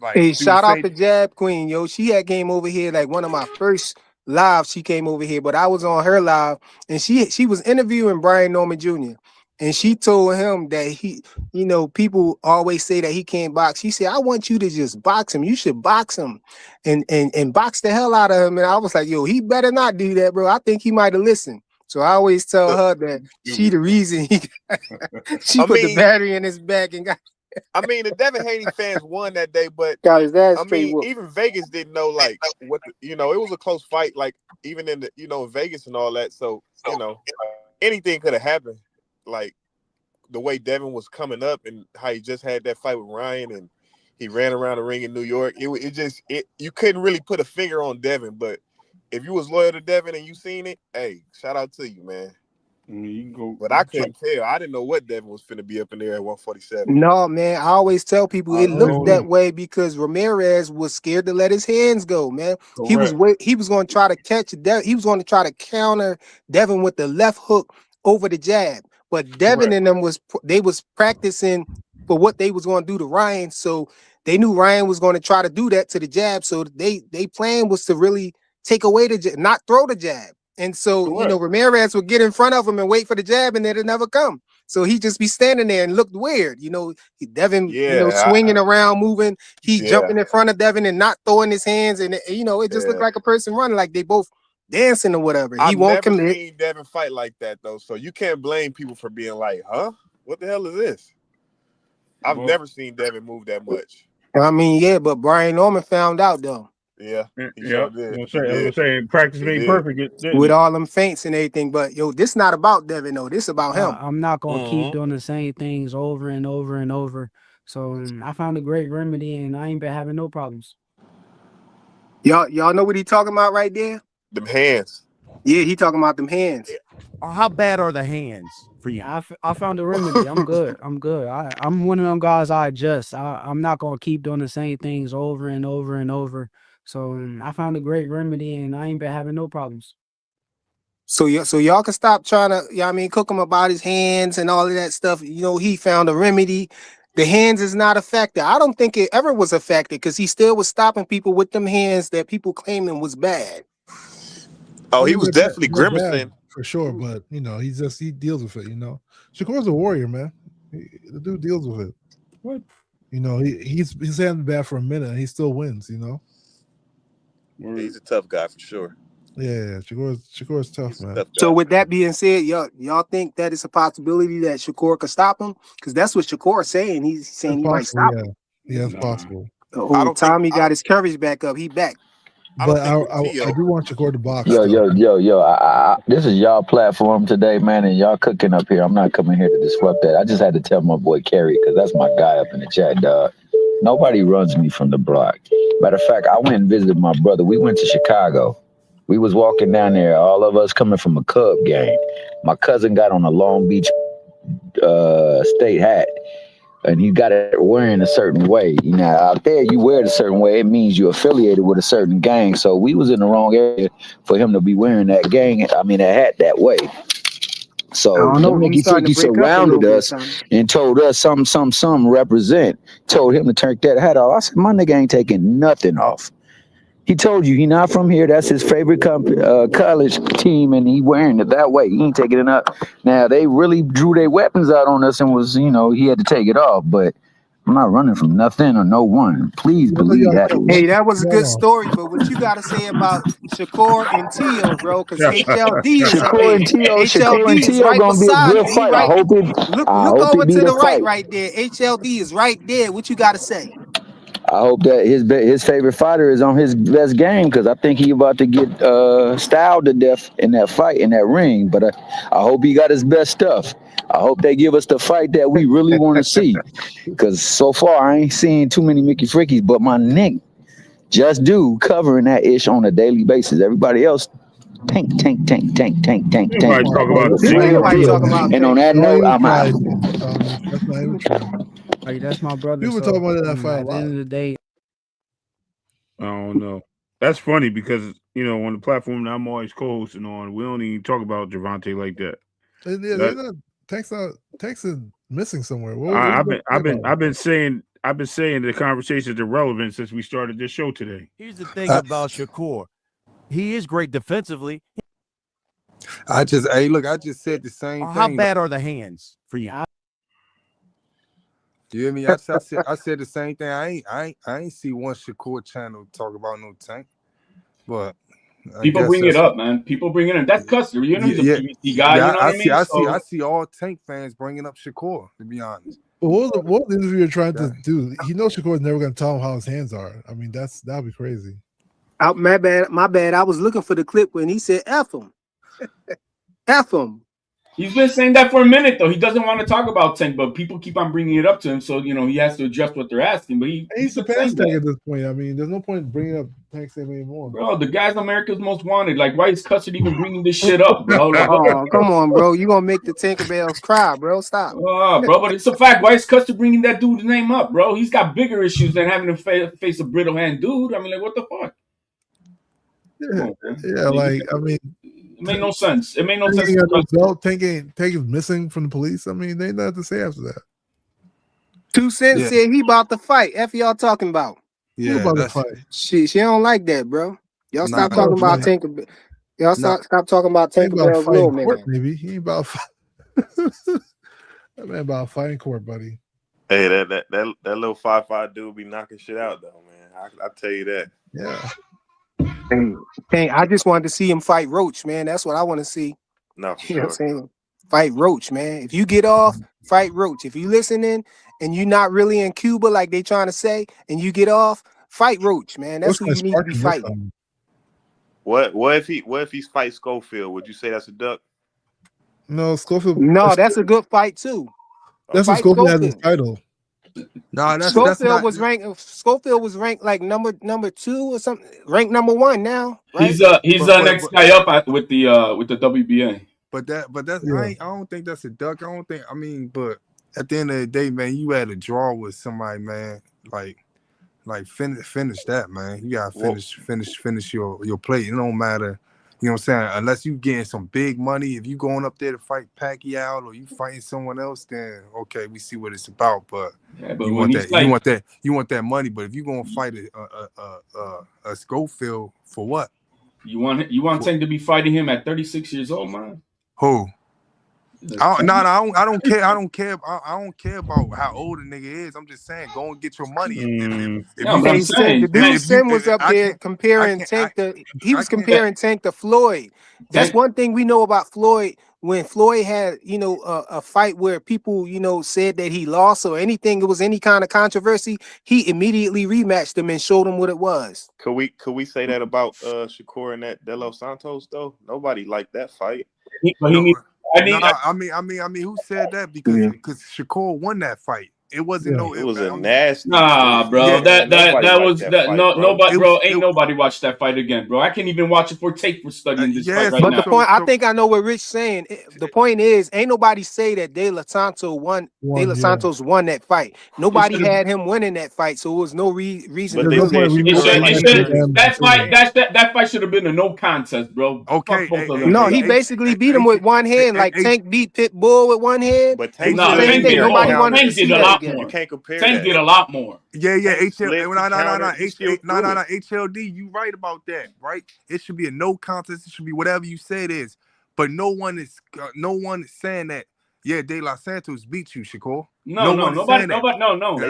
like, hey, shout out to Jab Queen, yo. She had came over here like one of my first lives. She came over here, but I was on her live, and she was interviewing Brian Norman Jr. And she told him that he, people always say that he can't box. She said, I want you to just box him. You should box him and box the hell out of him. And I was like, yo, he better not do that, bro. I think he might have listened. So I always tell her that she the reason she put the battery in his back and got. I mean, the Devin Haney fans won that day, but even Vegas didn't know like what it was a close fight, like even in the Vegas and all that. So anything could have happened. Like the way Devin was coming up and how he just had that fight with Ryan and he ran around the ring in New York. You couldn't really put a finger on Devin, but if you was loyal to Devin and you seen it, hey, shout out to you, man. You can go, but I couldn't tell. I didn't know what Devin was finna be up in there at 147. No, man. I always tell people it looked that way because Ramirez was scared to let his hands go, man. Correct. He was going to try to catch Devin. He was going to try to counter Devin with the left hook over the jab. But Devin and them was practicing for what they was going to do to Ryan. So they knew Ryan was going to try to do that to the jab. So they plan was to really take away the jab, not throw the jab. And so, Ramirez would get in front of him and wait for the jab, and it'd never come. So he'd just be standing there and looked weird. Devin, swinging around, moving. He's jumping in front of Devin and not throwing his hands. And, it just looked like a person running, like they both dancing or whatever. He won't commit. I've never seen Devin fight like that, though. So you can't blame people for being like, huh? What the hell is this? I've never seen Devin move that much. I mean, but Brian Norman found out, though. Yeah. Sure did. I was saying practice made perfect. With all them feints and everything. But, this not about Devin, though. This about him. I'm not going to keep doing the same things over and over and over. So I found a great remedy, and I ain't been having no problems. Y'all know what he talking about right there? Them hands. Yeah, he talking about them hands. How bad are the hands for you? I found a remedy. I'm good. I'm one of them guys. I adjust. I'm not going to keep doing the same things over and over and over. So I found a great remedy, and I ain't been having no problems. So y'all can stop trying to, cook him about his hands and all of that stuff. He found a remedy. The hands is not a factor. I don't think it ever was a factor because he still was stopping people with them hands that people claiming was bad. Oh, he was definitely grimacing. for sure, but you know, he deals with it. You know, Shakur's a warrior, man. The dude deals with it. What? You know, he's had bad for a minute, and he still wins. You know. He's a tough guy for sure. Yeah, Shakur's tough, man. Tough So with that being said, y'all think that it's a possibility that Shakur could stop him? Because that's what Shakur's saying. He's saying he might stop him. Yeah, it's possible. Oh, Tommy got his courage back up. He back. But I do want Shakur to box. Yo. This is y'all platform today, man, and y'all cooking up here. I'm not coming here to disrupt that. I just had to tell my boy Kerry, because that's my guy up in the chat, dog. Nobody runs me from the block. Matter of fact, I went and visited my brother. We went to Chicago. We was walking down there, all of us coming from a Cub game. My cousin got on a Long Beach state hat, and he got it wearing a certain way. You know, out there, you wear it a certain way, it means you're affiliated with a certain gang. So we was in the wrong area for him to be wearing that hat that way. So Mickey Freaky surrounded us and told us some represent. Told him to turn that hat off. I said, my nigga ain't taking nothing off. He told you he not from here. That's his favorite college team, and he wearing it that way. He ain't taking it up. Now, they really drew their weapons out on us and was, he had to take it off. But I'm not running from nothing or no one. Please believe that. Hey, that was a good story, but what you got to say about Shakur and Tio, bro? Because HLD is right gonna be a good fight. I hope it. Look over to the right there. HLD is right there. What you got to say? I hope that his favorite fighter is on his best game, because I think he about to get styled to death in that fight, in that ring. But I hope he got his best stuff. I hope they give us the fight that we really want to see, because so far I ain't seeing too many Mickey Frickies, but my Nick just do covering that ish on a daily basis. Everybody else tank. Everybody talk about Tank. And on that note, I'm out. That's not even true. Hey, that's my brother. We were talking about that fight. At the end of the day, I don't know. That's funny because on the platform that I'm always co-hosting on, we don't even talk about Gervonta like that. Tank's missing somewhere. I've been saying the conversation is irrelevant since we started this show today. Here's the thing about Shakur. He is great defensively. I just said the same thing. How bad are the hands for you? You hear me? I said the same thing. I ain't see one Shakur channel talk about no Tank, but people bring it up, man. People bring it in. That's Custer. He's a PVC guy. You know what I mean? I see all Tank fans bringing up Shakur. To be honest, what was the interview you're trying to do? He knows Shakur's never going to tell him how his hands are. I mean, that'd be crazy. My bad. I was looking for the clip when he said F him. F him. He's been saying that for a minute, though. He doesn't want to talk about Tank, but people keep on bringing it up to him, so he has to adjust what they're asking. But he's the past Tank at this point. I mean, there's no point bringing up Tank's name anymore. Bro, the guy's America's most wanted. Like, why is Custer even bringing this shit up, bro? Like, oh, come on, bro. You gonna make the Tinkerbells cry, bro? Stop. Bro, but it's a fact. Why is Custer bringing that dude's name up, bro? He's got bigger issues than having to face a brittle hand dude. I mean, like, what the fuck? It made no sense. It made no sense. Tank is missing from the police. I mean, they nothing to say after that. 2 Cents said he about to fight. F y'all talking about? Yeah, about to fight. She don't like that, bro. Y'all stop talking about Tinkerbell. Y'all stop talking about Tinkerbell's little man. Maybe he ain't about that man about fighting court, buddy. Hey, that little 5'5" dude be knocking shit out though, man. I tell you that. Yeah. Hey, I just wanted to see him fight Roach, man. That's what I want to see. No, for you know sure. what I'm saying? Fight Roach, man. If you get off, fight Roach. If you listening and you're not really in Cuba like they trying to say, and you get off, fight Roach, man. That's who you need to be fighting. What if he fights Schofield? Would you say that's a duck? No, Schofield. No, that's a good fight too. That's what Schofield has his title. No, Schofield was ranked like number 2 or something. Ranked number 1 now. Right? He's the next guy up with the WBA. But that's I don't think that's a duck. I mean, but at the end of the day, man, you had a draw with somebody, man. Like finish that, man. You gotta finish your play. It don't matter. You know what I'm saying? Unless you getting some big money, if you going up there to fight Pacquiao or you fighting someone else, then okay, we see what it's about. But you want that money. But if you gonna fight a Schofield for what? You want Tank to be fighting him at 36 years old, man? Who? I don't care. I don't care about how old a nigga is. I'm just saying, go and get your money. If No, you but I'm can't say, saying, The dude Sim was up I there can't, comparing Tank Tank to Floyd. That's one thing we know about Floyd. When Floyd had, a fight where people, said that he lost or anything, it was any kind of controversy, he immediately rematched him and showed them what it was. Could we say that about Shakur and that De Los Santos though? Nobody liked that fight. I mean, who said that? Because Shakur won that fight. It wasn't It was a nasty. Nah, bro. Yeah, that was that that. fight, No, bro. nobody, bro. Ain't nobody watched that fight again, bro. I can't even watch it for tape for studying this fight right But now. the point, I think I know what Rich saying. The point is, ain't nobody say that De La Santos won. De La Santos won that fight. Nobody had him winning that fight, so it was no reason But to they do said it. That fight should have been a no contest, bro. Okay, Fuck both of them. No, he basically beat him with one hand, like Tank beat Pitbull with one hand. But Tank Nah, the same Tank thing. did Nobody more. wanted to Tank see did a that lot again. more. You can't compare Tank that. did a lot more. Yeah, Tank slipped, he countered, he still threw it. HLD, you right about that, right? It should be a no contest. It should be whatever you say it is. But no one is saying that. Yeah, De La Santos beat you, Shakur. Nobody.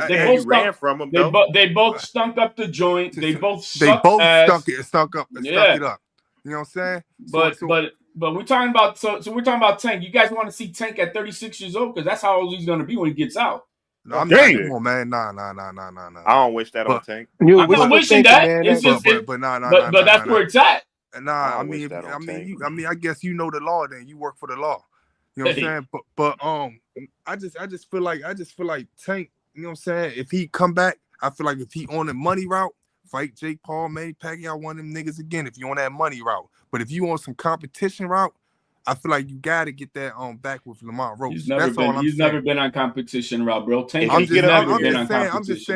They ran from him though. They both stunk up the joint. They both stunk up. Yeah. Stuck it up. You know what I'm saying? But we're talking about so we're talking about Tank. You guys want to see Tank at 36 years old because that's how old he's going to be when he gets out. No, I'm not. Come on, man. Nah. I don't wish that on Tank. I'm not wishing that. It's just, but that's where it's at. Nah, I mean, I guess you know the law. Then you work for the law. You know what I'm saying? But I just feel like Tank. You know what I'm saying? If he come back, I feel like if he on the money route, fight Jake Paul, Manny Pacquiao, one of them niggas again. If you on that money route, but if you on some competition route, I feel like you got to get that back with Lamont Roach. He's never been on competition route, bro. Tank I'm just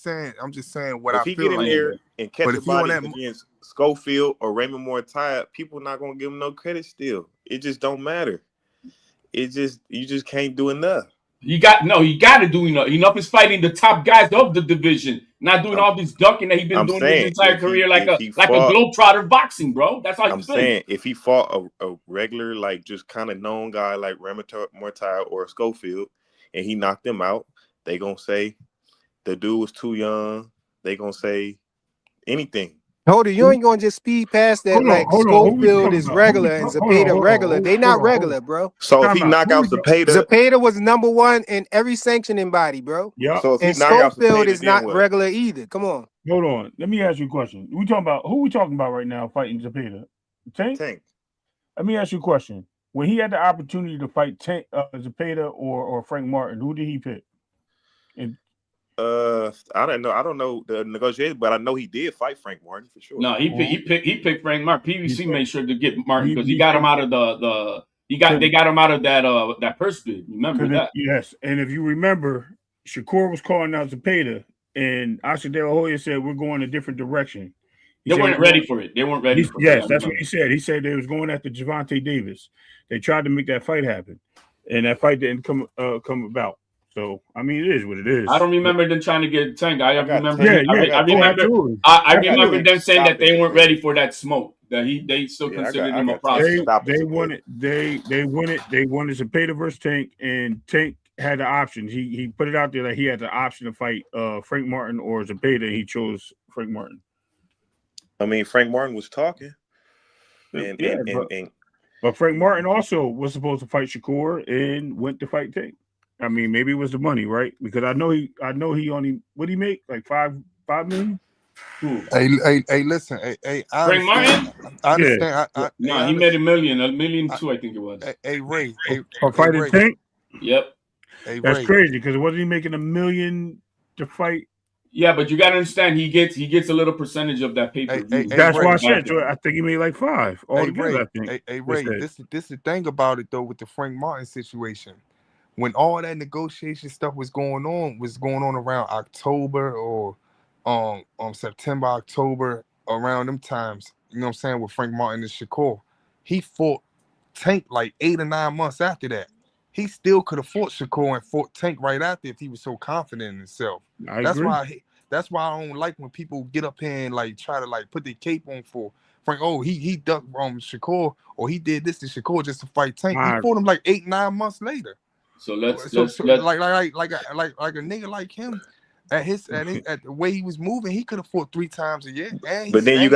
saying what I feel. If he get in there and catch a body against Schofield or Raymond Mortier, people not gonna give him no credit. Still, it just don't matter. You just can't do enough. You got to do enough. Enough is fighting the top guys of the division, not doing all this ducking that he's been doing his entire career like a globetrotter boxing, bro. That's how you think. I'm saying if he fought a regular, like just kind of known guy like Raymond Mortier or Schofield, and he knocked them out, they gonna say the dude was too young. They gonna say anything. Hold it, you ain't gonna just speed past that Schofield is regular and Zepeda regular. They not regular, bro. So if he knock out Zepeda was number one in every sanctioning body, bro. Yeah. So if and he knock out Schofield Zepeda, is not regular either. Come on. Hold on. Let me ask you a question. Who we talking about right now fighting Zepeda? Tank? Let me ask you a question. When he had the opportunity to fight Zepeda or Frank Martin, who did he pick? I don't know the negotiation, but I know he did fight Frank Martin for sure. No, he picked Frank Martin. PBC made sure to get Martin because he got him out of they got him out of that purse bid. Remember that? Yes, and if you remember, Shakur was calling out Zepeda, and Oscar De La Hoya said we're going a different direction. They weren't ready for it. They weren't ready for it. Yes, that's what he said. He said they was going after Gervonta Davis. They tried to make that fight happen, and that fight didn't come about. So I mean, it is what it is. I don't remember them trying to get Tank. I remember them saying that they weren't ready for that smoke. That they still considered him a prospect. They wanted Zepeda versus Tank, and Tank had the option. He put it out there that he had the option to fight Frank Martin or Zepeda. He chose Frank Martin. I mean, Frank Martin was talking, but Frank Martin also was supposed to fight Shakur and went to fight Tank. I mean, maybe it was the money, right? Because I know he only what he make like $5 million. Hey, listen, Frank Martin. I understand. No, he made $1 million, $1.2 million, I think it was. Hey, Ray, for fighting Tank. Yep. That's crazy because wasn't he making $1 million to fight? Yeah, but you gotta understand he gets a little percentage of that pay-per-view. That's why I said I think he made like $5 altogether. Hey, Ray, this is the thing about it though with the Frank Martin situation. When all that negotiation stuff was going on around October or September, October, around them times, you know what I'm saying, with Frank Martin and Shakur, he fought Tank like 8 or 9 months after that. He still could have fought Shakur and fought Tank right after if he was so confident in himself. That's why I don't like when people get up here and like try to like put their cape on for Frank, oh, he ducked Shakur, or he did this to Shakur just to fight Tank. He fought him like 8-9 months later. So let's like a nigga like him, at the way he was moving, he could have fought 3 times a year. And but then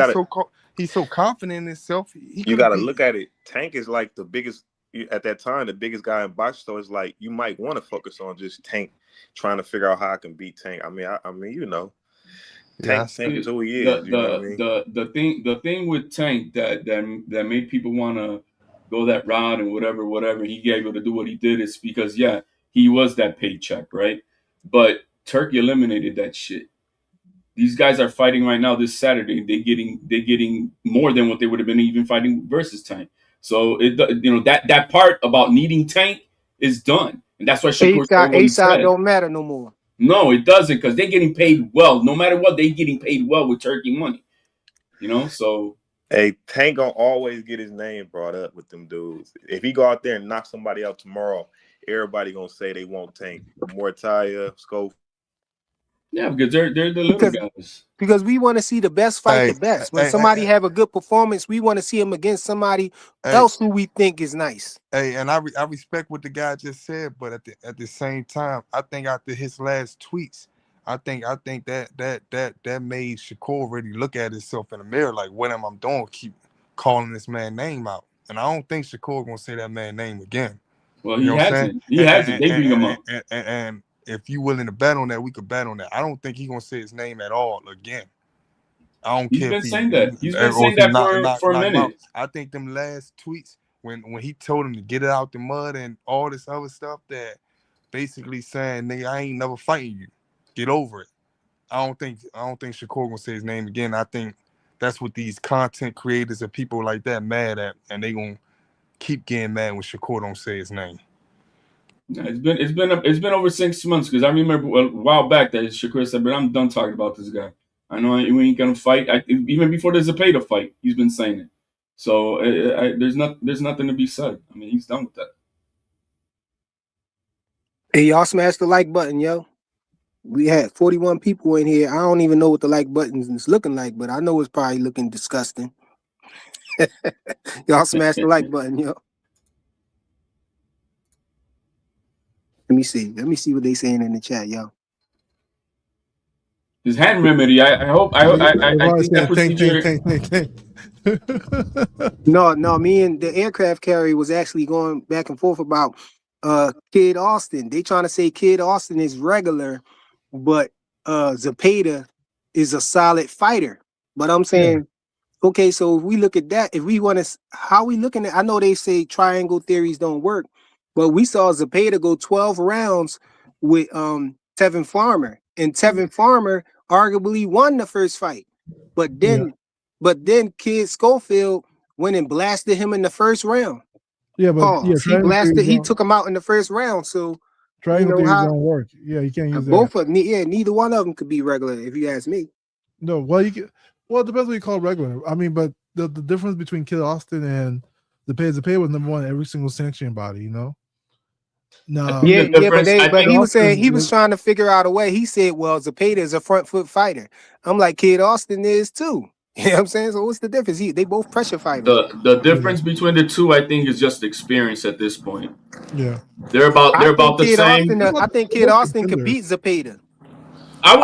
he's so confident in himself. You got to look at it. Tank is like the biggest at that time, the biggest guy in boxing. So it's like you might want to focus on just Tank, trying to figure out how I can beat Tank. I mean, you know, Tank is who he is. You know what I mean? The thing with Tank that made people want to go that route and whatever he gave able to do what he did is because he was that paycheck, right? But Turk eliminated that shit. These guys are fighting right now this Saturday. They're getting more than what they would have been even fighting versus Tank. So that part about needing Tank is done, and that's why Shakur said what he said. Don't matter no more. No, it doesn't, because they're getting paid well. No matter what, they're getting paid well with Turkey money. So hey, Tank gonna always get his name brought up with them dudes. If he go out there and knock somebody out tomorrow, everybody gonna say they want Tank. Mortaia, Scope. Yeah, because they're the little guys. Because we want to see the best fight the best. When somebody have a good performance, we want to see him against somebody else who we think is nice. Hey, and I respect what the guy just said, but at the same time, I think after his last tweets, I think that made Shakur really look at himself in the mirror, like, what am I doing? Keep calling this man's name out, and I don't think Shakur gonna say that man's name again. Well, he hasn't. He hasn't. They bring him up. And if you willing to bet on that, we could bet on that. I don't think he's gonna say his name at all again. I don't care. He's been saying that for a minute. I think them last tweets when he told him to get it out the mud and all this other stuff, that basically saying, nigga, I ain't never fighting you. Get over it. I don't think Shakur gonna say his name again. I think that's what these content creators and people like that mad at, and they gonna keep getting mad when Shakur don't say his name. Yeah, it's been over 6 months, because I remember a while back that Shakur said, "But I'm done talking about this guy. I know we ain't gonna fight." Even before the Zepeda fight, he's been saying it. So there's nothing to be said. I mean, he's done with that. Hey, y'all smash the like button, yo. We had 41 people in here. I don't even know what the like button is looking like, but I know it's probably looking disgusting. Y'all smash the like button, yo. Let me see what they saying in the chat, yo. His hand remedy. I think that procedure. No, me and the aircraft carrier was actually going back and forth about Kid Austin. They trying to say Kid Austin is regular, but Zepeda is a solid fighter. But I'm saying, okay, so if we look at that, if we want to, how we looking at, I know they say triangle theories don't work, but we saw Zepeda go 12 rounds with Tevin Farmer, and Tevin Farmer arguably won the first fight. But then Kid Schofield went and blasted him in the first round. Yeah, but he took him out in the first round. So triangle theories don't work. Yeah, you can't use both of them. Yeah, neither one of them could be regular, if you ask me. No, well, it depends what you call regular. I mean, but the difference between Kid Austin and Zepeda was number one in every single sanctioning body, you know. No, but he was saying he was trying to figure out a way. He said, "Well, Zepeda is a front foot fighter." I'm like, Kid Austin is too. You know what I'm saying? So what's the difference? They both pressure fighters. The difference between the two, I think, is just experience at this point. Yeah, they're about the same. I think Kid Austin could beat Zepeda. I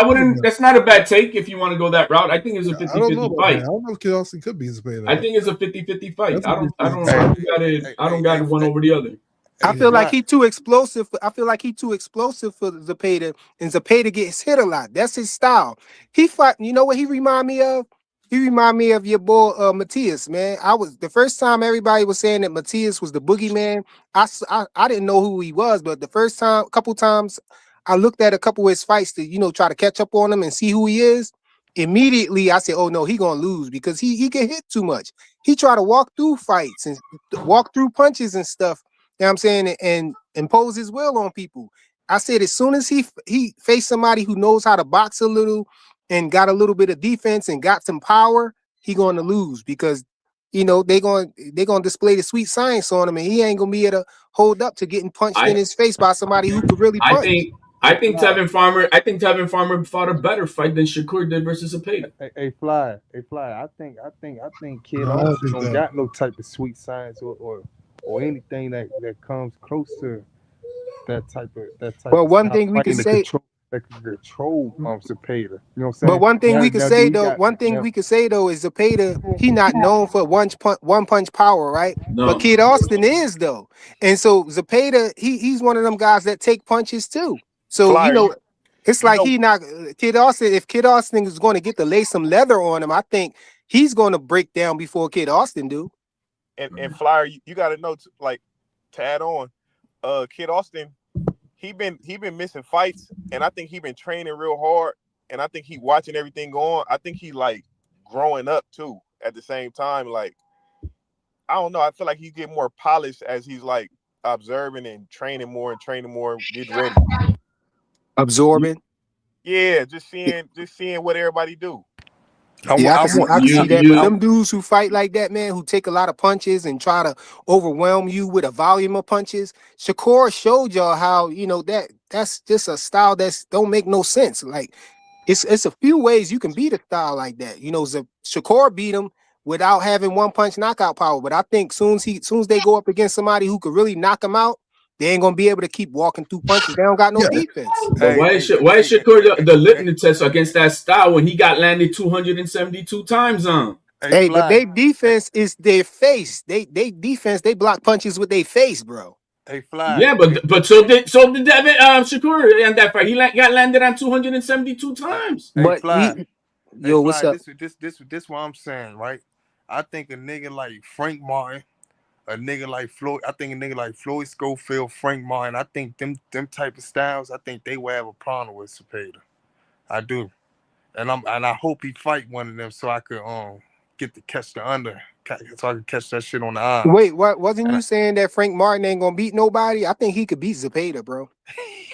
wouldn't. That's not a bad take if you want to go that route. I think it's a 50-50 fight. I don't know if Kid Austin could beat Zepeda. I think it's a 50-50 fight. I don't got one over the other. I feel like he too explosive. I feel like he too explosive for Zepeda, and Zepeda gets hit a lot. That's his style. He fight. You know what he remind me of? He remind me of your boy Matias, man. The first time everybody was saying that Matias was the boogeyman. I didn't know who he was, but the first time, couple times, I looked at a couple of his fights to try to catch up on him and see who he is. Immediately, I said, "Oh no, he gonna lose because he get hit too much. He try to walk through fights and walk through punches and stuff. You know what I'm saying, and impose his will on people." I said as soon as he faced somebody who knows how to box a little and got a little bit of defense and got some power, he going to lose because they going to display the sweet science on him, and he ain't going to be able to hold up to getting punched in his face by somebody who could really punch. I think Tevin Farmer fought a better fight than Shakur did versus Zepeda. Hey, Fly. I think Kid No, I don't Austin think don't that. got no type of sweet science or anything that comes close to that type Well, of one style thing we could fighting to say, control Zepeda. You know what I'm but saying? one thing we could Now do say he though, got one thing now? we could say though is Zepeda, he not known for one punch power, right? But No. Kid Austin is though, and so Zepeda, he's one of them guys that take punches too. So Flyer, it's you like know, he not Kid Austin. If Kid Austin is going to get to lay some leather on him, I think he's going to break down before Kid Austin do. and Flyer, you got to know, like, to add on, Kid Austin, he been missing fights, and I think he been training real hard, and I think he watching everything go on. I think he like growing up too at the same time. Like, I don't know, I feel like he get more polished as he's like observing and training more, getting ready. Absorbing. Yeah, just seeing what everybody do. Yeah, I can see that. But you them dudes who fight like that, man, who take a lot of punches and try to overwhelm you with a volume of punches. Shakur showed y'all how, that's just a style that's don't make no sense. Like it's a few ways you can beat a style like that. Shakur beat him without having one punch knockout power. But I think soon as they go up against somebody who could really knock him out, they ain't gonna be able to keep walking through punches. They don't got no defense. But why is Shakur the litmus test against that style when he got landed 272 times on? Hey, but their defense is their face. They defense, they block punches with their face, bro. Hey, Fly. Yeah, but so did Devin Shakur in that fight. He got landed on 272 times. But Fly. what's up? This what I'm saying, right? I think a nigga like Frank Martin, a nigga like Floyd. I think a nigga like Floyd Schofield, Frank Martin. I think them type of styles. I think they will have a problem with Zepeda. I do, and I hope he fight one of them so I could get to catch the under, so I can catch that shit on the eyes. Wait, what wasn't you saying that Frank Martin ain't gonna beat nobody? I think he could beat Zepeda, bro.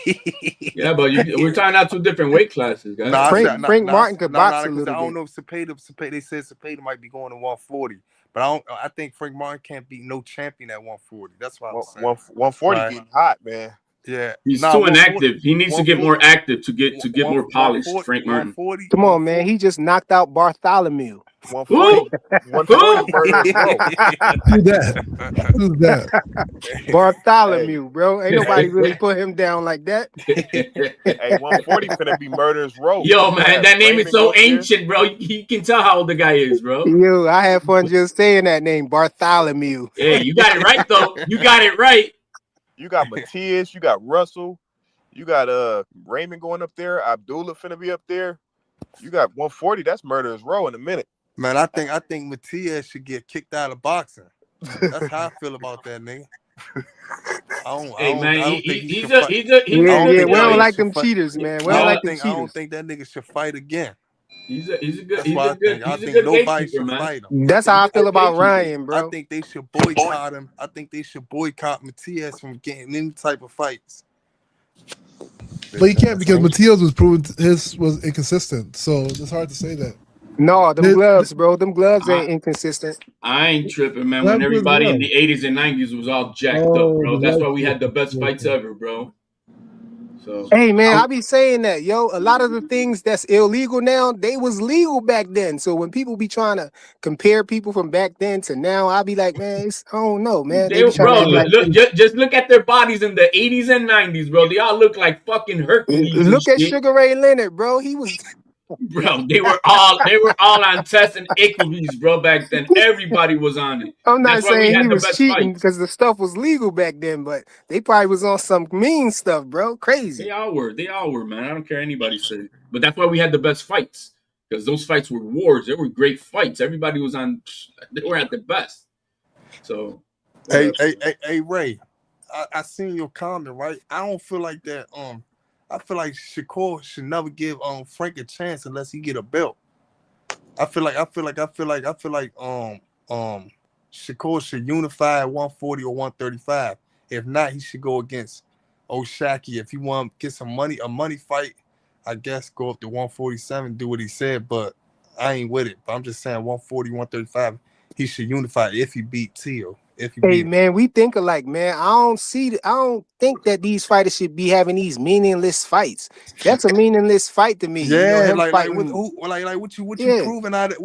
Yeah, but we're talking out 2 different weight classes, guys. Frank Martin could box a because little I don't bit. know if Zepeda. They said Zepeda might be going to 140, but I think Frank Martin can't beat no champion at 140. That's why I'm saying 140 getting hot, man. Yeah, he's too inactive. He needs to get more active to get more polished. Frank Martin. Come on, man. He just knocked out Bartholomew. 140 murderous row. Who's that? Bartholomew, bro. Ain't nobody really put him down like that. Hey, 140 finna be murderous row. Yo, man, that name is so ancient, bro. You can tell how old the guy is, bro. Yo, I had fun just saying that name, Bartholomew. Hey, you got it right though. You got it right. You got Matias, you got Russell, you got Raymond going up there, Abdullah finna be up there. You got 140, that's murderous row in a minute. Man, I think Matias should get kicked out of boxing. That's how I feel about that nigga. We don't like them cheaters, man. We don't like them cheaters. I don't think that nigga should fight again. He's a good. I think nobody should fight him. That's how I feel about Ryan, bro. I think they should boycott him. I think they should boycott Matias from getting any type of fights. But you can't because Matias was proven his was inconsistent, so it's hard to say that. No, them gloves, bro. Them gloves ain't inconsistent. I ain't tripping, man. When everybody in the 80s and 90s was all jacked up, bro. That's why we had the best fights ever, bro. So hey, man, I be saying that, yo. A lot of the things that's illegal now, they was legal back then. So when people be trying to compare people from back then to now, I be like, man, I don't know, man. Just look at their bodies in the 80s and 90s, bro. They all look like fucking Hercules. Look at Sugar Ray Leonard, bro. He was. Bro, they were all on Tess and Aquavits, bro, back then. Everybody was on it. I'm not saying he was cheating because the stuff was legal back then, but they probably was on some mean stuff, bro. Crazy. They all were, man. I don't care anybody say it. But that's why we had the best fights. Because those fights were wars. They were great fights. Everybody was on, they were at the best. So Hey, Ray, I seen your comment, right? I don't feel like that. I feel like Shakur should never give Frank a chance unless he get a belt. I feel like Shakur should unify at 140 or 135. If not, he should go against O'Shaquie. If he want to get a money fight, I guess go up to 147, do what he said, but I ain't with it. But I'm just saying 140, 135, he should unify if he beat Tio. if you Hey beat him. man, we think alike, man. I don't think that these fighters should be having these meaningless fights. That's a meaningless fight to me. Yeah, Him like fighting. what you Yeah, proving out of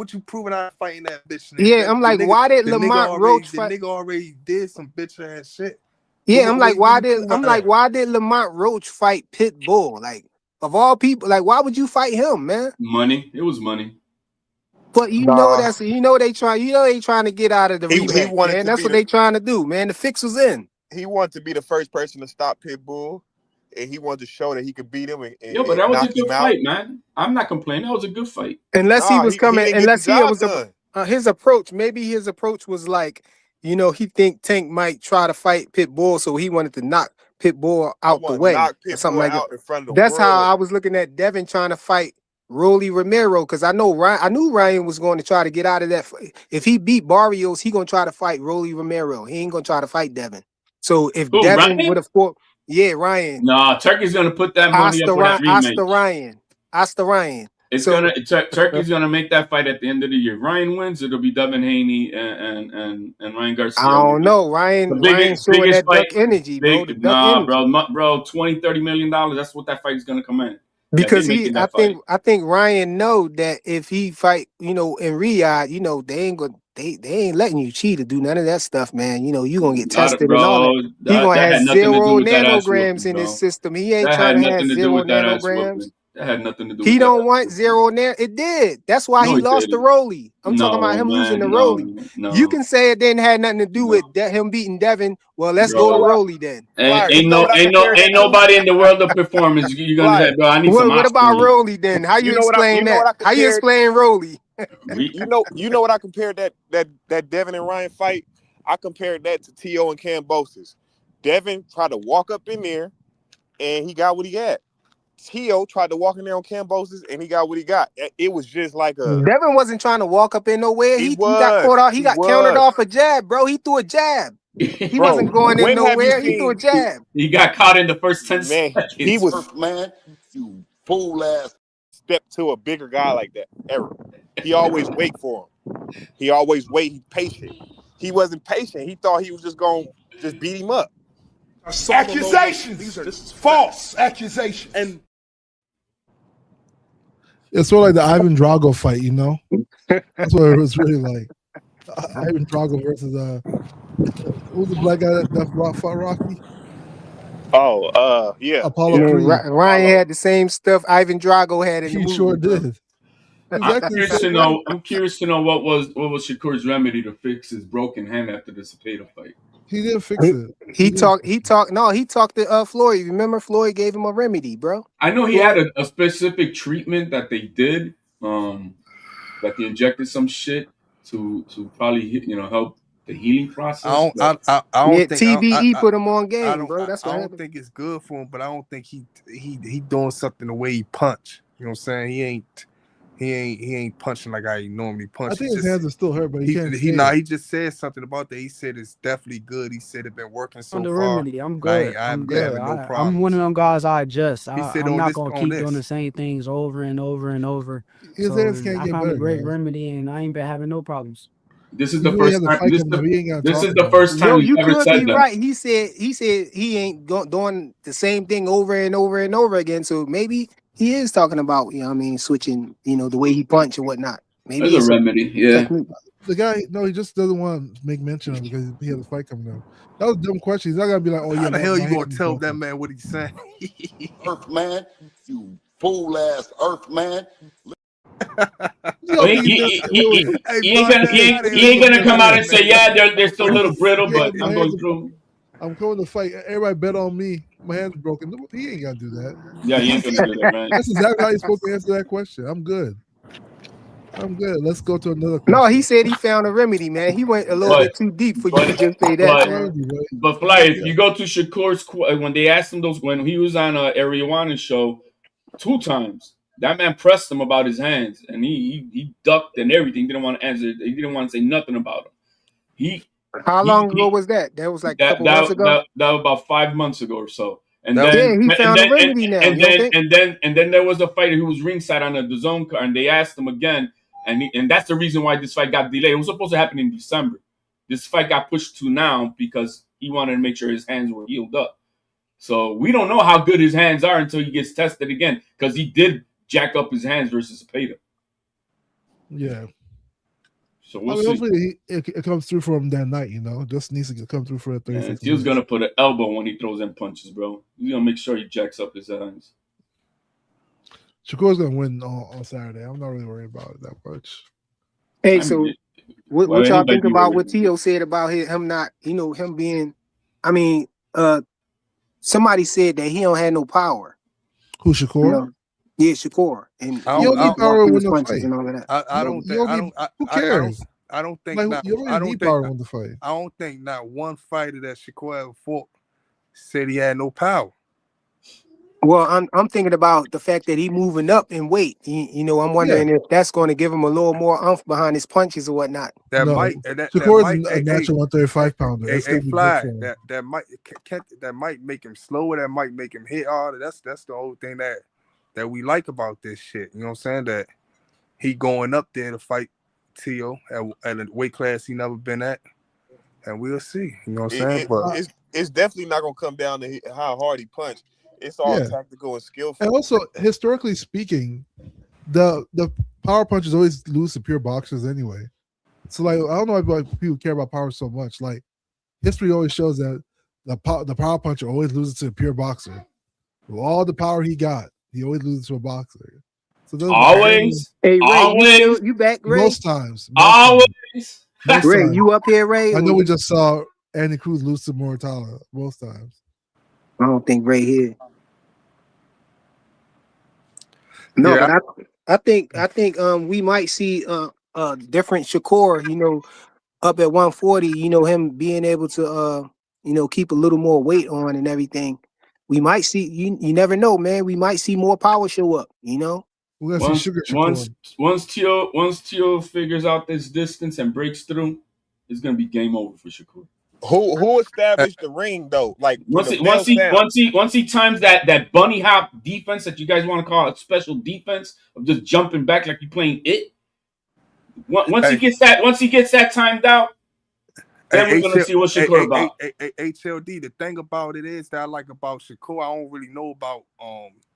fighting that bitch nigga. yeah. I'm like, why did Lamont Roach The fight? nigga already did some bitch ass shit. Yeah, I'm like, what you prove out of that? why did Lamont Roach fight Pitbull? Like, of all people, like, why would you fight him, man? Money. It was money. But they trying to get out of the He rematch, wanted man. to That's be what they trying to do, man. The fix was in. he wanted to be the first person to stop Pitbull, and he wanted to show that he could beat him and But that was a knock him good out. fight, man. I'm not complaining. That was a good fight. Unless he was coming, didn't get the job done. his approach. Maybe his approach was like, he think Tank might try to fight Pitbull, so he wanted to knock Pitbull out the way knock or something Pitbull like that. out in front of the That's how world. I was looking at Devin trying to fight Rolly Romero, because I knew Ryan was going to try to get out of that. If he beat Barrios, he gonna try to fight Rolly Romero. He ain't gonna try to fight Devin. So if Devin Ryan? would have fought, yeah, Ryan. Nah, Turkey's gonna put that money up for that rematch. Asta Ryan. It's Turkey's gonna make that fight at the end of the year. Ryan wins, it'll be Devin Haney and Ryan Garcia. I don't know. Ryan's showing that fight, duck energy, bro. The duck energy. bro, $20-30 million. That's what that fight is gonna come in. Because I think Ryan know that if he fight, in Riyadh, they ain't letting you cheat or do none of that stuff, man. You gonna get tested and all that. He gonna have 0 nanograms in his system. He ain't trying to have 0 nanograms. That had nothing to do. He don't want 0 there. It did. That's why he lost the Rolly. I'm talking about him losing the Rolly. You can say it didn't have nothing to do with him beating Devin. Well, let's go to Rolly then. Ain't nobody in the world of performance. You're gonna say, bro, I need some. What about Rolly then? How you explain that? How you explain Rolly? You know what I compared that Devin and Ryan fight? I compared that to T.O. and Kambosos. Devin tried to walk up in there, and he got what he got. T.O. tried to walk in there on Kambosos, and he got what he got. It was just like a... Devin wasn't trying to walk up in nowhere. He got caught out. He got countered off a jab, bro. He threw a jab. He wasn't going in nowhere. He threw a jab. He got caught in the first 10 seconds. He was... Man, you fool-ass. Step to a bigger guy like that, ever. He always wait for him. He always wait. He's patient. He wasn't patient. He thought he was just going to just beat him up. Accusations. These are false accusations. And it's sort of like the Ivan Drago fight, That's what it was really like. Ivan Drago versus who's the black guy that fought Rocky? Oh, yeah. Apollo Creed. Ryan had the same stuff Ivan Drago had in the movie. He sure did. I'm curious to know what was Shakur's remedy to fix his broken hand after the Cepeda fight. He didn't fix it. He talked to Floyd. Remember, Floyd gave him a remedy, bro. I know he had a specific treatment that they did, that they injected some shit to probably help the healing process. I don't think TBE put him on game, bro. That's what I don't think it's good for him, but I don't think he doing something the way he punch. You know what I'm saying? He ain't punching like I normally punch. I think his hands are still hurt, but he can't. He just said something about that. He said it's definitely good. He said it's been working so on the far. remedy, I'm good. I'm good. I'm one of them guys. I adjust. I'm not gonna keep doing the same things over and over and over. His hands can't get better. I found a great remedy, and I ain't been having no problems. This is the first time. This is the first time you ever could said be that. right. He said he ain't doing the same thing over and over and over again. So maybe he is talking about switching the way he punch and whatnot. Maybe there's a remedy. Yeah. The guy, he just doesn't want to make mention of it because he has a fight coming up. That was a dumb question. He's not gonna be like, how the hell you gonna tell that man what he's saying? Earth man, you fool ass Earth man. He ain't gonna come out and say, they're still a little brittle, but I'm going through. I'm going to fight. Everybody bet on me. My hand's broken. He ain't gonna do that. Yeah, he ain't gonna do that, man. That's exactly how you're supposed to answer that question. I'm good. Let's go to another question. No, he said he found a remedy, man. He went a little bit too deep for you to just say that. But Fly, if you go to Shakur's, when they asked him when he was on Ariana's show 2 times, that man pressed him about his hands, and he ducked and everything. Didn't want to answer. He didn't want to say nothing about him. How long ago was that? That was like a couple months ago. That was about 5 months ago or so. And he found a remedy now. And then there was a fighter who was ringside on the zone car, and they asked him again, and that's the reason why this fight got delayed. It was supposed to happen in December. This fight got pushed to now because he wanted to make sure his hands were healed up. So we don't know how good his hands are until he gets tested again, because he did jack up his hands versus Cepeda. Yeah. So we'll see. Hopefully it comes through for him that night, you know. Just needs to come through for a 36. He was going to put an elbow when he throws in punches, bro. He's going to make sure he jacks up his hands. Shakur's going to win on Saturday. I'm not really worried about it that much. Hey, so what y'all think about what Tio said about him not, you know, him being, I mean, somebody said that he don't have no power. Who, Shakur? You know? Yeah, Shakur. And you don't need power when the fight. And all of that. Who cares? I don't think like, not, you don't I don't need think power not, when the fight. I don't think not one fighter that Shakur ever fought said he had no power. Well, I'm thinking about the fact that he moving up in weight. You know, I'm wondering if that's going to give him a little more oomph behind his punches or whatnot. Shakur is a natural 135 pounder. That's gonna be Fly, good for him. that might make him slower. That might make him hit harder. That's the whole thing that we like about this shit. You know what I'm saying? That he going up there to fight Tio at a weight class he never been at, and we'll see. You know what I'm saying? But it's definitely not gonna come down to how hard he punched. It's all tactical and skillful. And also, historically speaking, the power punches always lose to pure boxers anyway. So, like, I don't know why people care about power so much. Like, history always shows that the power puncher always loses to a pure boxer. With all the power he got, he always loses to a boxer. So always. Hey, Ray, you back, Ray? Most times. Always. Ray, you up here, Ray? I know we just saw Andy Cruz lose to Mortala most times. I don't think Ray here. No, Yeah. but I think we might see different Shakur, you know, up at 140, you know, him being able to you know, keep a little more weight on and everything. We might see, you never know, man. We might see more power show up, you know. We're gonna see Sugar Shakur. Once Tio figures out this distance and breaks through, it's gonna be game over for Shakur. Who established the ring though? Like once he times that bunny hop defense that you guys want to call it, special defense of just jumping back like you're playing it. Once he gets that timed out, then we're gonna see what Shakur about. HLD. The thing about it is that I like about Shakur, I don't really know about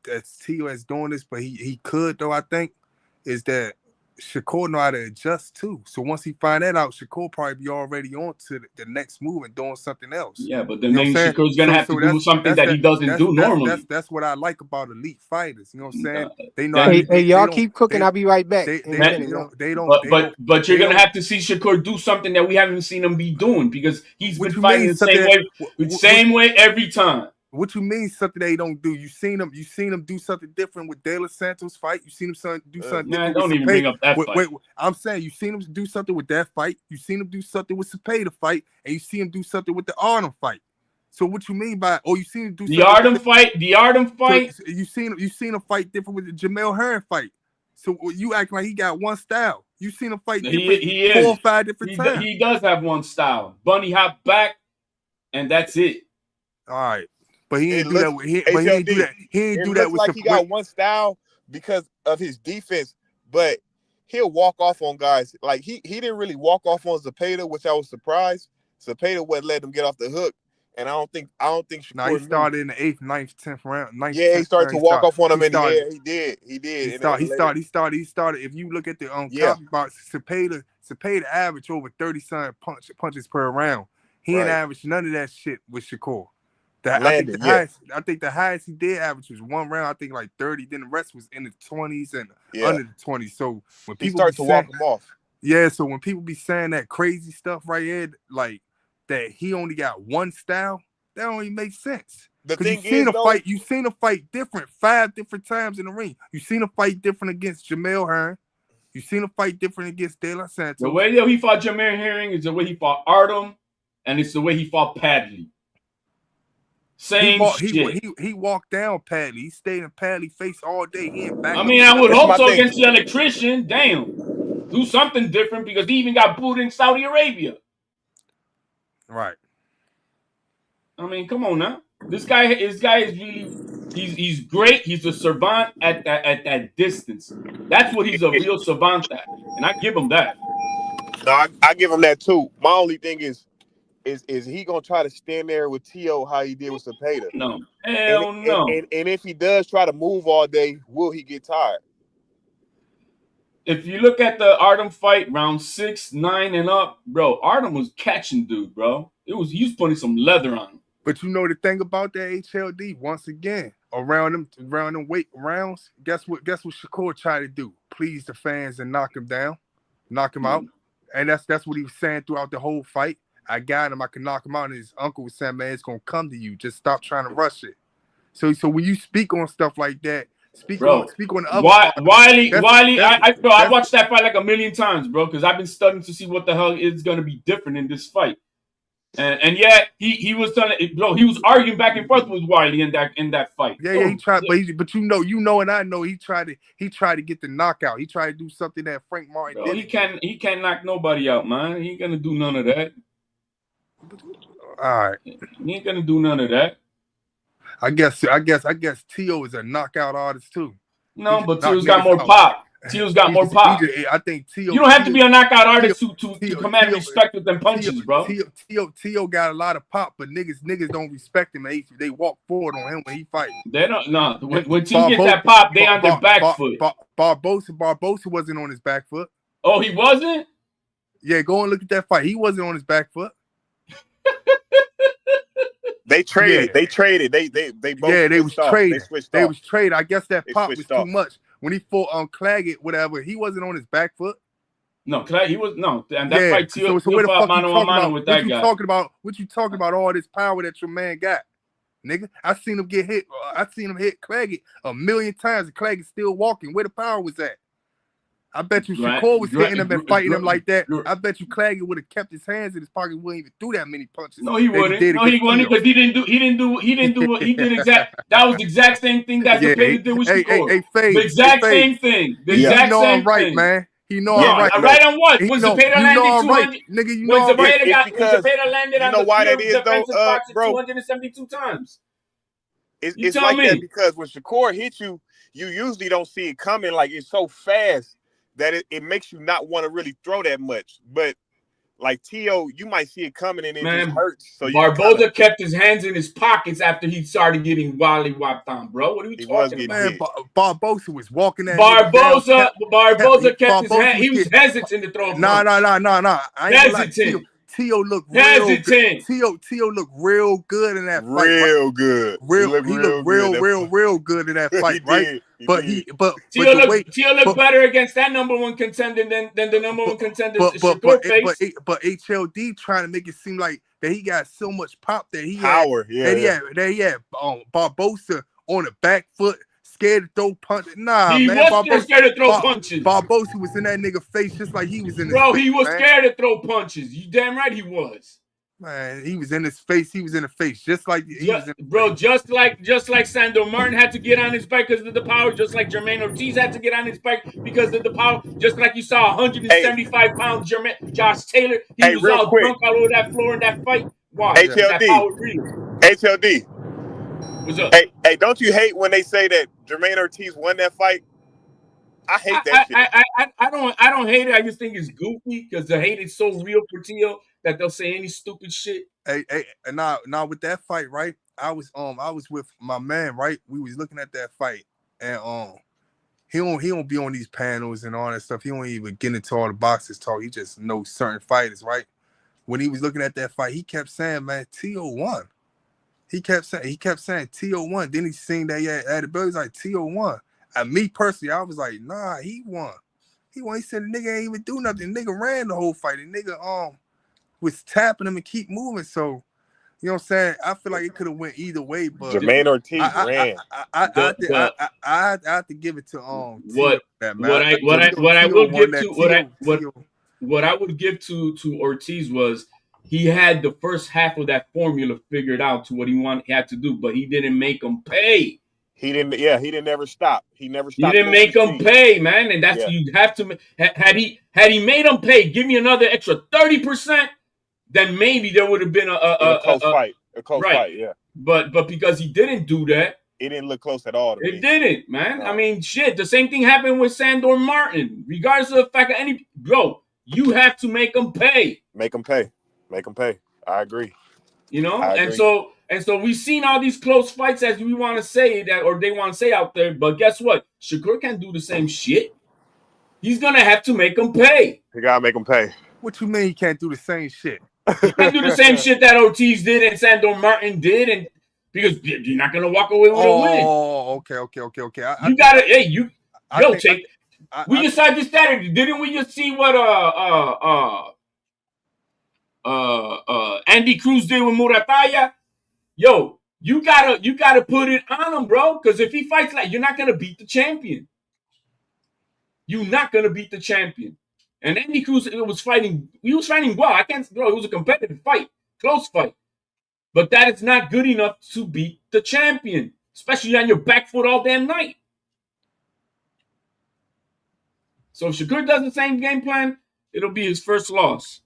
that Tio is doing this, but he could though. I think is that Shakur know how to adjust too. So once he find that out, Shakur probably be already on to the next move and doing something else. Yeah, but then maybe Shakur's gonna have to do something that he doesn't do normally. That's what I like about elite fighters. You know what I'm saying? They know. Hey, y'all keep cooking. I'll be right back. But you're gonna have to see Shakur do something that we haven't seen him be doing because he's been fighting the same way every time. What you mean something they don't do? You seen him do something different with De La Santos fight. You seen him do something different. Don't even bring up that fight. Wait, I'm saying you seen him do something with that fight. You seen him do something with Cepeda fight, and you see him do something with the Artem fight. So what you mean by you seen him do the Artem fight? The Artem fight. So you seen him fight different with the Jamel Hearn fight. So you act like he got one style. You seen him fight different 4 or 5 different times. He does have one style. Bunny hop back, and that's it. All right. But he didn't do that with He didn't do that with he got one style because of his defense, but he'll walk off on guys. Like he didn't really walk off on Cepeda, which I was surprised. Cepeda wouldn't let him get off the hook. And I don't think Shakur he started in the 8th, 9th, 10th round. He started to walk off on him in the air. He did. He started. If you look at the copy box, Cepeda averaged over 30-some punches per round. He ain't averaged none of that shit with Shakur. I think the highest he did average was 1 round. I think like 30. Then the rest was in the 20s and under the 20s. So when people start to walk him off, so when people be saying that crazy stuff right here, like that he only got one style, that don't even make sense. The thing you seen a fight different 5 different times in the ring. You seen a fight different against Jamel Hearn. You seen a fight different against De La Santos. The way that he fought Jamel Hearn is the way he fought Artem, and it's the way he fought Padley. Same shit. He walked down Padley. He stayed in Padley face all day. He ain't back. I mean, I would hope so against the electrician. Damn. Do something different because he even got booed in Saudi Arabia. Right. I mean, come on now. This guy is really he's great. He's a savant at that distance. That's what he's a real savant at. And I give him that. No, I give him that too. My only thing is he gonna try to stand there with T.O. how he did with Cepeda? No, hell no. And if he does try to move all day, will he get tired? If you look at the Artem fight, round 6, 9, and up, bro, Artem was catching dude, bro. He was putting some leather on him. But you know the thing about that HLD, once again, around them weight rounds, guess what Shakur tried to do? Please the fans and knock him down, knock him out. And that's what he was saying throughout the whole fight. I got him, I can knock him out. And his uncle was saying, man, it's gonna come to you. Just stop trying to rush it. So when you speak on stuff like that, speak on the other part. Wiley, I watched that fight like a million times, bro, because I've been studying to see what the hell is gonna be different in this fight. And yeah, he was telling bro, he was arguing back and forth with Wiley in that fight. Yeah, he tried, but you know, and I know he tried to get the knockout. He tried to do something that Frank Martin did. He can't knock nobody out, man. He ain't gonna do none of that. All right, he ain't gonna do none of that. I guess T.O. is a knockout artist too. No, but T.O.'s got more pop. T.O.'s got more pop. I think T.O. You don't have to be a knockout artist to command respect with them punches, bro. T.O. got a lot of pop, but niggas don't respect him. They walk forward on him when he fight. They don't. No, when T gets that pop, they on their back foot. Barbosa wasn't on his back foot. Oh, he wasn't? Yeah, go and look at that fight. He wasn't on his back foot. They traded. Yeah. They traded. They both. Yeah, they was traded. They was traded. I guess that pop was too much. When he fought on Claggett, whatever, he wasn't on his back foot. No, he was no. And that fight, so where the fuck mano a mano with that guy. What you talking about? All this power that your man got, nigga. I seen him get hit. I seen him hit Claggett a million times, and Claggett still walking. Where the power was at? I bet you Shakur was hitting him and fighting him like that. I bet you Claggett would have kept his hands in his pocket, wouldn't even do that many punches. No, he wouldn't. No, he wouldn't, because he didn't do what he did exact. That was the exact same thing that the Cepeda did with Shakur. The exact same thing. The exact same thing. Man. He know I'm right. Right on what? When Cepeda landed 200, nigga, you know when Cepeda landed on the defensive box 272 times. It's like that because when Shakur hits you, you usually don't see it coming. Like, it's so fast that it makes you not want to really throw that much. But like T.O., you might see it coming and it just hurts. So Barbosa kept his hands in his pockets after he started getting wildly whopped on, bro. What are you talking about? Man, Barbosa was walking that. Barbosa kept his hand. He was hesitant to throw a punch. Nah. Hesitant. T.O. looked real good. T.O. looked real good in that fight. Real good. He looked real good in that fight, right? T.O. looked better against that #1 contender than the #1 contender Shakur faced. But HLD trying to make it seem like that he got so much pop that he power, that he had Barbosa on the back foot, scared to throw punches. Nah, he man, was scared to throw punches. Barbosa was in that nigga face just like he was in his face. Bro, he was scared to throw punches. You damn right he was. Man, he was in his face. He was in the face, just like just like Sandor Martin had to get on his bike because of the power, just like Jermaine Ortiz had to get on his bike because of the power, just like you saw 175-pound Josh Taylor. He was all drunk all over that floor in that fight. Why? HLD. What's up? Hey, don't you hate when they say that Jermaine Ortiz won that fight? I hate that shit. I don't hate it. I just think it's goofy because the hate is so real for T.O. that they'll say any stupid shit. Hey, now with that fight, right? I was with my man, right? We was looking at that fight, and he don't be on these panels and all that stuff. He don't even get into all the boxers talk. He just knows certain fighters, right? When he was looking at that fight, he kept saying, "Man, T.O. won." He kept saying T.O. won. Then he seen that at the bell. He's like T.O. won. And me personally, I was like, nah, he won. He said the nigga ain't even do nothing. The nigga ran the whole fight. The nigga was tapping him and keep moving. So, you know what I'm saying? I feel like it could have went either way. But Jermaine Ortiz ran. I have to give it to what I would give to Ortiz was he had the first half of that formula figured out to what he had to do, but he didn't make him pay. He didn't never stop. He never stopped. He didn't make them pay, man, and that's you have to. Had he made them pay, give me another extra 30%, then maybe there would have been a close fight. A close fight, yeah. But because he didn't do that, it didn't look close at all. It didn't, man. No. I mean, shit. The same thing happened with Sandor Martin. Regardless of the fact of You have to make him pay. Make him pay. Make him pay. I agree. You know, I and agree. so we've seen all these close fights as we want to say that, or they want to say out there. But guess what? Shakur can't do the same shit. He's gonna have to make him pay. You gotta make him pay. What you mean he can't do the same shit? He can't do the same shit that Ortiz did and Sandor Martin did, and because you're not gonna walk away with a win. Oh, okay. You gotta, we just saw this Saturday, didn't we? Just see what Andy Cruz did with Murataya. Yo, you gotta put it on him, bro. Because if he fights like, you're not gonna beat the champion. You're not gonna beat the champion. And Andy Cruz was fighting. He was fighting well. I can't, bro. It was a competitive fight, close fight. But that is not good enough to beat the champion, especially on your back foot all damn night. So if Shakur does the same game plan, it'll be his first loss.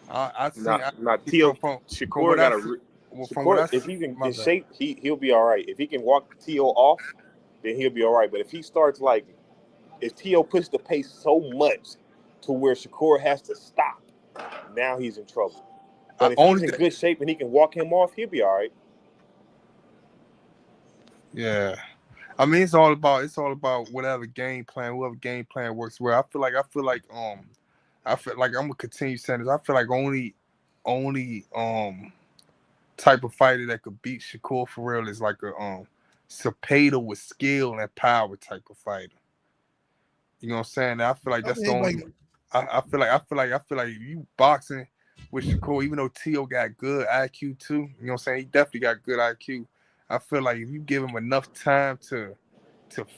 Shakur got a. If he's in shape, he'll be all right. If he can walk T.O. off, then he'll be all right. But if he starts if T.O. pushes the pace so much to where Shakur has to stop, now he's in trouble. But if he's in good shape and he can walk him off, he'll be all right. Yeah. I mean, it's all about whatever game plan works well. I feel like I'm gonna continue saying this. I feel like only type of fighter that could beat Shakur for real is like a Cepeda with skill and power type of fighter. You know what I'm saying? I feel like that's the only. I feel like if you boxing with Shakur, even though T.O. got good IQ too, you know what I'm saying? He definitely got good IQ. I feel like if you give him enough time to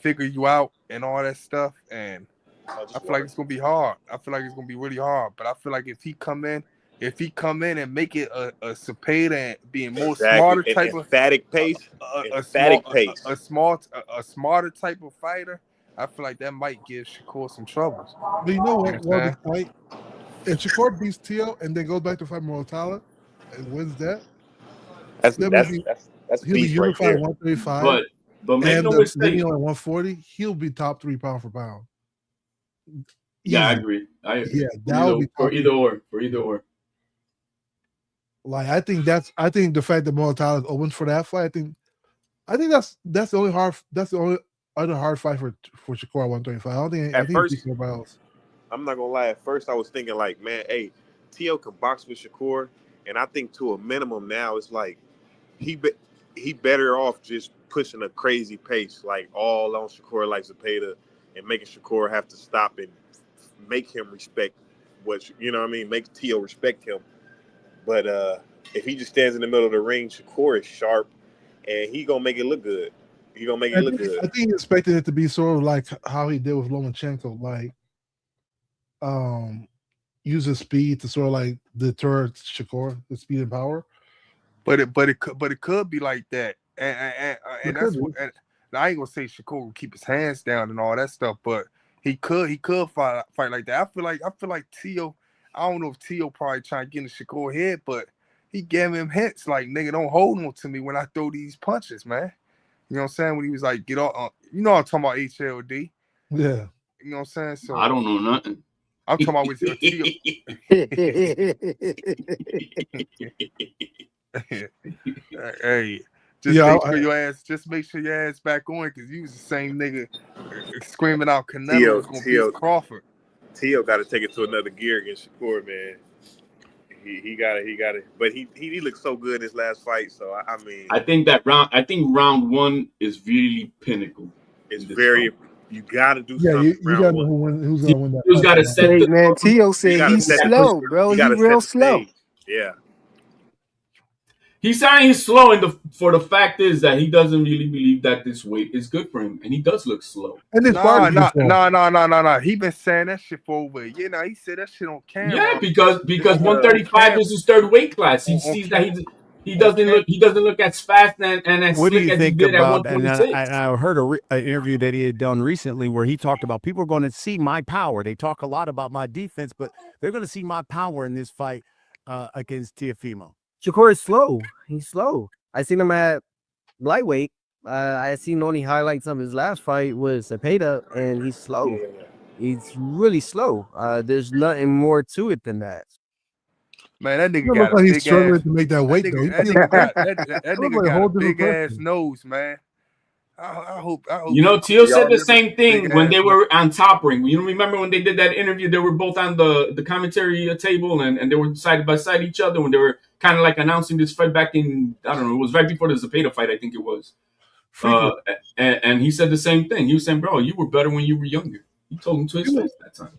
figure you out and all that stuff, and I feel like it's gonna be hard. I feel like it's gonna be really hard. But I feel like if he come in and make it a Cepeda and being more smarter type of emphatic pace, a smarter type of fighter, I feel like that might give Shakur some troubles. But you know what? Well, fight, if Shakur beats Tio and then goes back to fight Mortala and wins that, that's he'll be beast right unified there. 135. But make no mistake, at 140, he'll be top 3 pound for pound. Yeah, I agree. That would be for either or. Like I think the fact that Mortala is open for that fight. I think that's the only other hard fight for Shakur at 135. I think First, nobody else. I'm not gonna lie. At first, I was thinking like, man, hey, T.O. can box with Shakur, and I think to a minimum now it's like he better off just pushing a crazy pace, like all on Shakur like Cepeda, and making Shakur have to stop and make him respect what you know what I mean. Make T.O. respect him. But if he just stands in the middle of the ring, Shakur is sharp, and he gonna make it look good. He gonna make it look good. I think he expected it to be sort of like how he did with Lomachenko, like use his speed to sort of like deter Shakur, the speed and power. But it could be like that, and that's what. And I ain't gonna say Shakur will keep his hands down and all that stuff, but he could fight like that. I feel like T.O. I don't know if T.O. probably trying to get in Shakur head, but he gave him hints like, nigga, don't hold on to me when I throw these punches, man. You know what I'm saying? When he was like, get off, you know I'm talking about HLD. Yeah. You know what I'm saying? So I don't know nothing. I'm talking about with T.O. Hey, just make sure your ass back on, because you was the same nigga screaming out Canelo was gonna beat Crawford. T.O. got to take it to another gear against Shakur, man. He got it. But he looked so good in his last fight. So I mean, I think round 1 is really pinnacle. It's very fight. You got to do something. You got to know who's gonna win that. Who's got to set man? T.O. said he's slow, bro. He's real slow. Yeah. He's saying he's slow, for the fact is that he doesn't really believe that this weight is good for him, and he does look slow. And this no. He been saying that shit for over a year now. He said that shit on camera. Yeah, because 135 is his third weight class. He sees that he doesn't look as fast and as slick as he did at 126. And I heard an interview that he had done recently where he talked about people are going to see my power. They talk a lot about my defense, but they're going to see my power in this fight against Teofimo. Shakur is slow. He's slow. I seen him at lightweight. I seen only highlights of his last fight with Cepeda, and he's slow. It's really slow. There's nothing more to it than that. Man, that It nigga look got a like he's big struggling ass. to make that weight though. That nigga got that That look nigga like a got whole a different big ass person. nose, man. I hope You know, y'all Teal said the remember same big thing when ass they nose. were on Top Ring. You remember when they did that interview? They were both on the commentary table and they were side by side each other when they were kind of like announcing this fight back in, I don't know, it was right before the Zepeda fight, I think it was. And he said the same thing. He was saying, bro, you were better when you were younger. He told him to his face that time.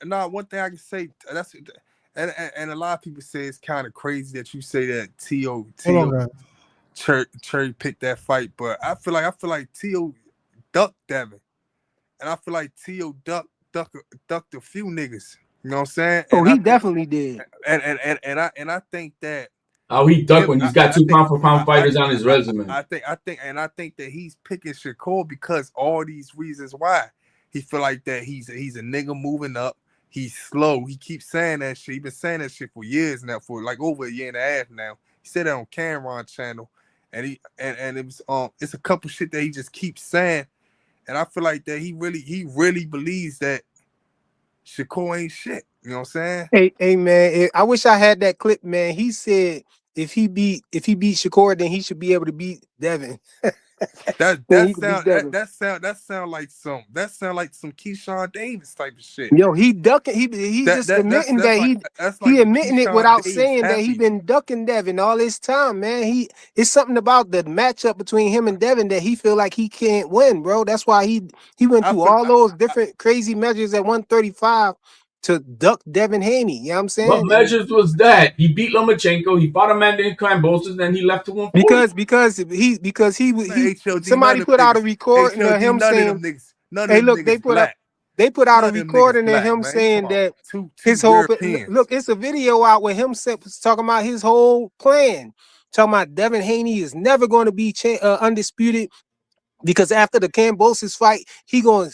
Nah. One thing I can say that's and a lot of people say it's kind of crazy that you say that T.O. cherry picked that fight, but I feel like T.O. ducked Devin, and I feel like T.O. ducked a few niggas. You know what I'm saying? Oh, he definitely did. And I think that. Oh, he ducked when he's got two pound for pound fighters on his resume. I think that he's picking Shakur because all these reasons why. He feel like that he's a nigga moving up. He's slow. He keeps saying that shit. He been saying that shit for years now, for like over a year and a half now. He said that on Cameron channel, and it was it's a couple shit that he just keeps saying, and I feel like that he really believes that Shakur ain't shit. You know what I'm saying? Hey man, I wish I had that clip, man. He said if he beat Shakur, then he should be able to beat Devin. That sound like some Keyshawn Davis type of shit. Yo, he ducking. He just admitting that he admitting it without saying that he been ducking Devin all this time, man. It's something about the matchup between him and Devin that he feel like he can't win, bro. That's why he went through all those different crazy measures at 135 to duck Devin Haney. You know what I'm saying? What measures was that? He beat Lomachenko, he fought Amanda in Kambosos, then he left to 140. Because somebody put out a recording of him saying, "Hey, look, they put out a recording of him saying that his whole look, it's a video out with him talking about his whole plan, talking about Devin Haney is never going to be undisputed." Because after the Kambosos fight, he gonna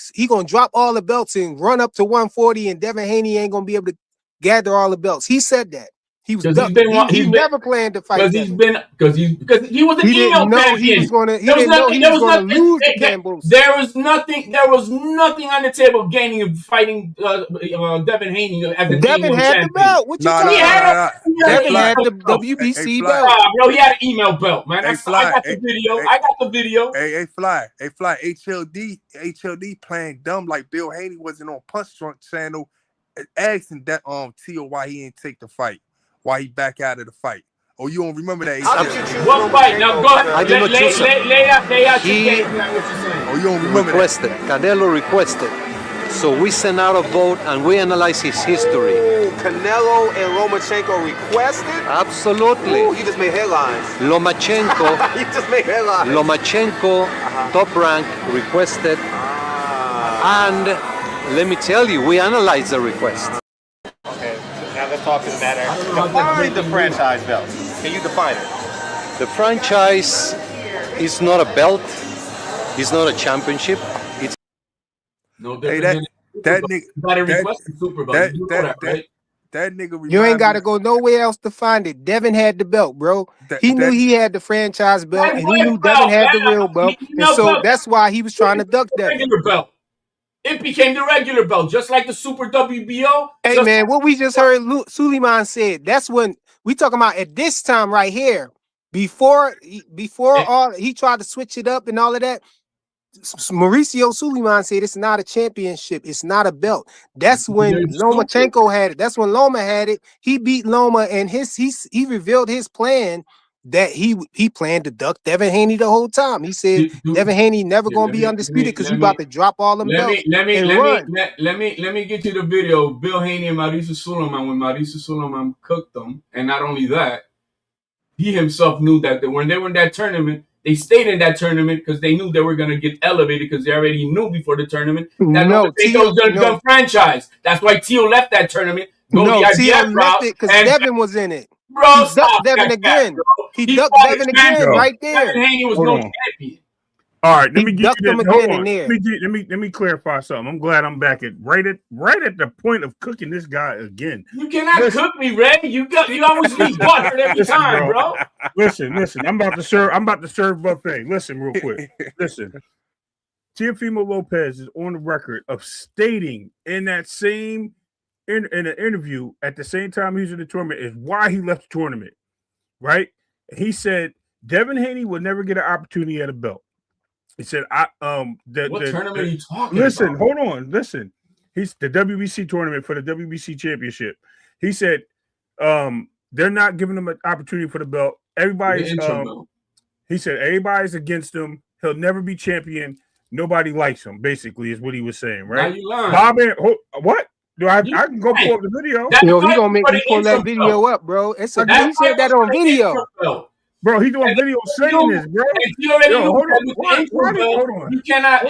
drop all the belts and run up to 140, and Devin Haney ain't gonna be able to gather all the belts. He said that. He was he never planned to fight because he was an email champion. He didn't know he was gonna lose to Kambosos. There was nothing on the table gaining of fighting Devin Haney as an Devin email had champion. the belt. What you talking about? Devin had the WBC belt. Bro, he had an email belt, man. I got the video. Hey, Fly. HLD playing dumb like Bill Haney wasn't on Punch Drunk channel, asking that Tio why he didn't take the fight, why he back out of the fight. Oh, you don't remember that? What fight? Now go ahead. I do not choose him. Lay out He your game, man, what you're saying. Oh, you don't remember requested. Canelo requested. So we sent out a vote and we analyze his history. Canelo and Lomachenko requested? Absolutely. Ooh, you just made headlines. Lomachenko. You just made headlines. Lomachenko, top rank, requested. And let me tell you, we analyzed the request. Okay, now let's talk to the matter. Define the franchise belt. Can you define it? The franchise is not a belt. It's not a championship. It's no. Hey, that nigga. You ain't got to go nowhere else to find it. Devin had the belt, bro. He knew he had the franchise belt, and he knew Devin had the real belt, and so that's why he was trying to duck Devin. Regular belt. It became the regular belt, just like the Super WBO. Hey man, what we just heard Suleiman said. That's when we talking about at this time right here. Before all he tried to switch it up and all of that. Mauricio Suleiman said it's not a championship, it's not a belt. That's when Lomachenko had it. That's when Loma had it. He beat Loma, and he revealed his plan that he planned to duck Devin Haney the whole time. He said Devin Haney never gonna be undisputed because he about to drop all them belts. Let me get you the video of Bill Haney and Mauricio Suleiman when Mauricio Suleiman cooked them, and not only that, he himself knew that when they were in that tournament. They stayed in that tournament because they knew they were going to get elevated because they already knew before the tournament that Lomachenko was going to become franchise. That's why Tio left that tournament. Tio left it because Devin was in it. Bro, he ducked Devin again. He ducked Devin again right there. Devin Haney was no champion. All right, let me get you that. Hold on. There. Let me clarify something. I'm glad I'm back at right at the point of cooking this guy again. You cannot cook me, Ray. You always leave buttered every time, bro. Listen. I'm about to serve buffet. Listen, real quick. Listen. Teofimo Lopez is on the record of stating in that same in an interview at the same time he was in the tournament is why he left the tournament, right? He said Devin Haney would never get an opportunity at a belt. He said, what tournament are you talking listen, about? hold on, listen. He's the WBC tournament for the WBC championship. He said, they're not giving him an opportunity for the belt. Everybody's belt. He said everybody's against him. He'll never be champion. Nobody likes him, basically, is what he was saying, right? Now you learn. Bob Arum, what? Do I can go pull up the video. Yo, he gonna make me pull that video up, bro. He said that on video. Bro, he doing video saying this, bro. You already knew hold on. You cannot.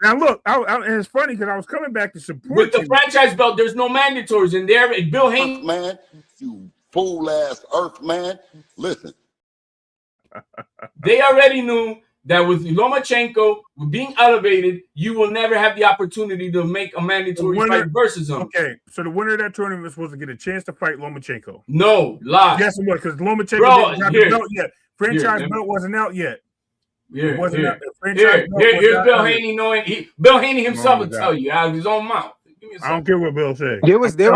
Now look, and it's funny because I was coming back to support with the franchise belt. There's no mandatories in there. Bill Haney, man, you fool ass Earth man. Listen, they already knew that with Lomachenko being elevated, you will never have the opportunity to make a mandatory fight versus him. Okay, so the winner of that tournament was supposed to get a chance to fight Lomachenko. No, lie. Yes, it was because Lomachenko didn't have the belt yet. Franchise belt wasn't out yet. Here's Bill Haney knowing Bill Haney himself will tell you out of his own mouth. I don't care what Bill said. There was no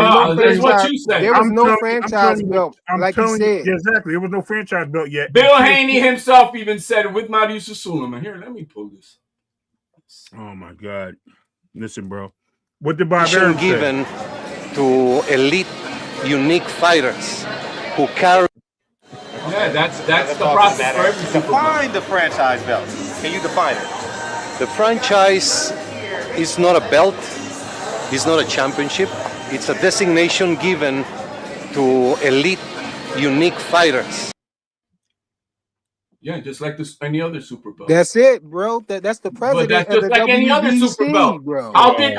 franchise belt. Like you said, exactly. There was no franchise belt yet. Bill Haney himself even said it with Mariusz Suleiman. Here, let me pull this. Oh my God! Listen, bro. What did Bob Arum say? Given to elite, unique fighters who carry. Yeah, that's the process for every Define the franchise belt. Can you define it? The franchise is not a belt. It's not a championship. It's a designation given to elite, unique fighters. Yeah, just like any other super belt. That's it, bro. That's the president. But that's just of the like WBC, any other super belt, bro. How did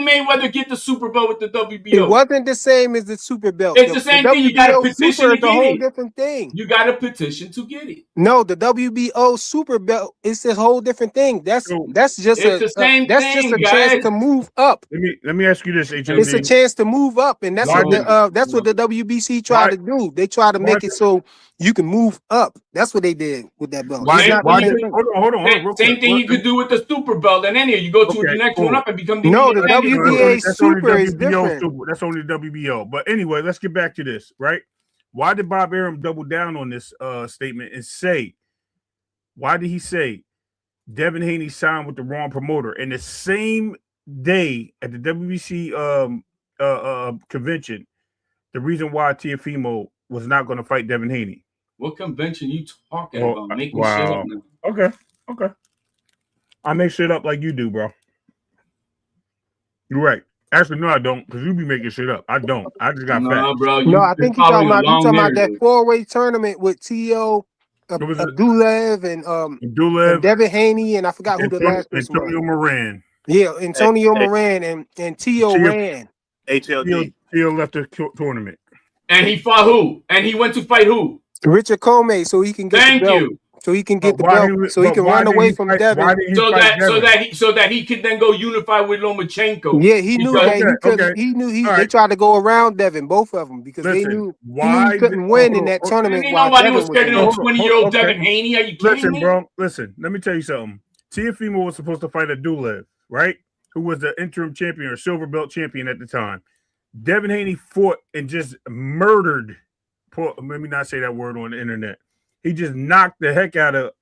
Mayweather get the super belt with the WBO? It wasn't the same as the super belt. It's the same thing. You got to petition to get it. A whole different thing. You got to petition to get it. No, the WBO super belt is a whole different thing. That's just the same that's thing, just a guys. chance to move up. Let me ask you this, HMD. It's a chance to move up, and that's what the WBC tried to do. They try to make it so you can move up. That's what they did with that belt. Hold on. Same thing you could do with the super belt, and then you go to the next one up and become the the WBA super is different. That's only the WBO. But anyway, let's get back to this, right? Why did Bob Arum double down on this statement and say? Why did he say Devin Haney signed with the wrong promoter? And the same day at the WBC convention, the reason why Teofimo was not going to fight Devin Haney. What convention you talking about? Making shit up now. Okay. I make shit up like you do, bro. You're right. Actually, no, I don't, because you be making shit up. I don't. I just got facts. Bro. I think you're talking about that 4-way tournament with T.O., Abdulaev, and Devin Haney, and I forgot who the last person was. Antonio Moran. Yeah, Antonio Moran and T.O. ran. HLD. T.O. left the tournament. And he fought who? And he went to fight who? Richard Comey, so he can get the belt. So he can get the belt. So he can run away from Devin. So that he could then go unify with Lomachenko. Yeah, he knew that. He knew they tried to go around Devin, both of them, because they knew he couldn't win in that tournament. Nobody was scared of 20-year-old Devin Haney. Are you kidding me? Bro. Listen, let me tell you something. Teofimo was supposed to fight Abdulaev, right? Who was the interim champion or silver belt champion at the time. Devin Haney fought and just murdered. Let me not say that word on the internet. He just knocked the heck out of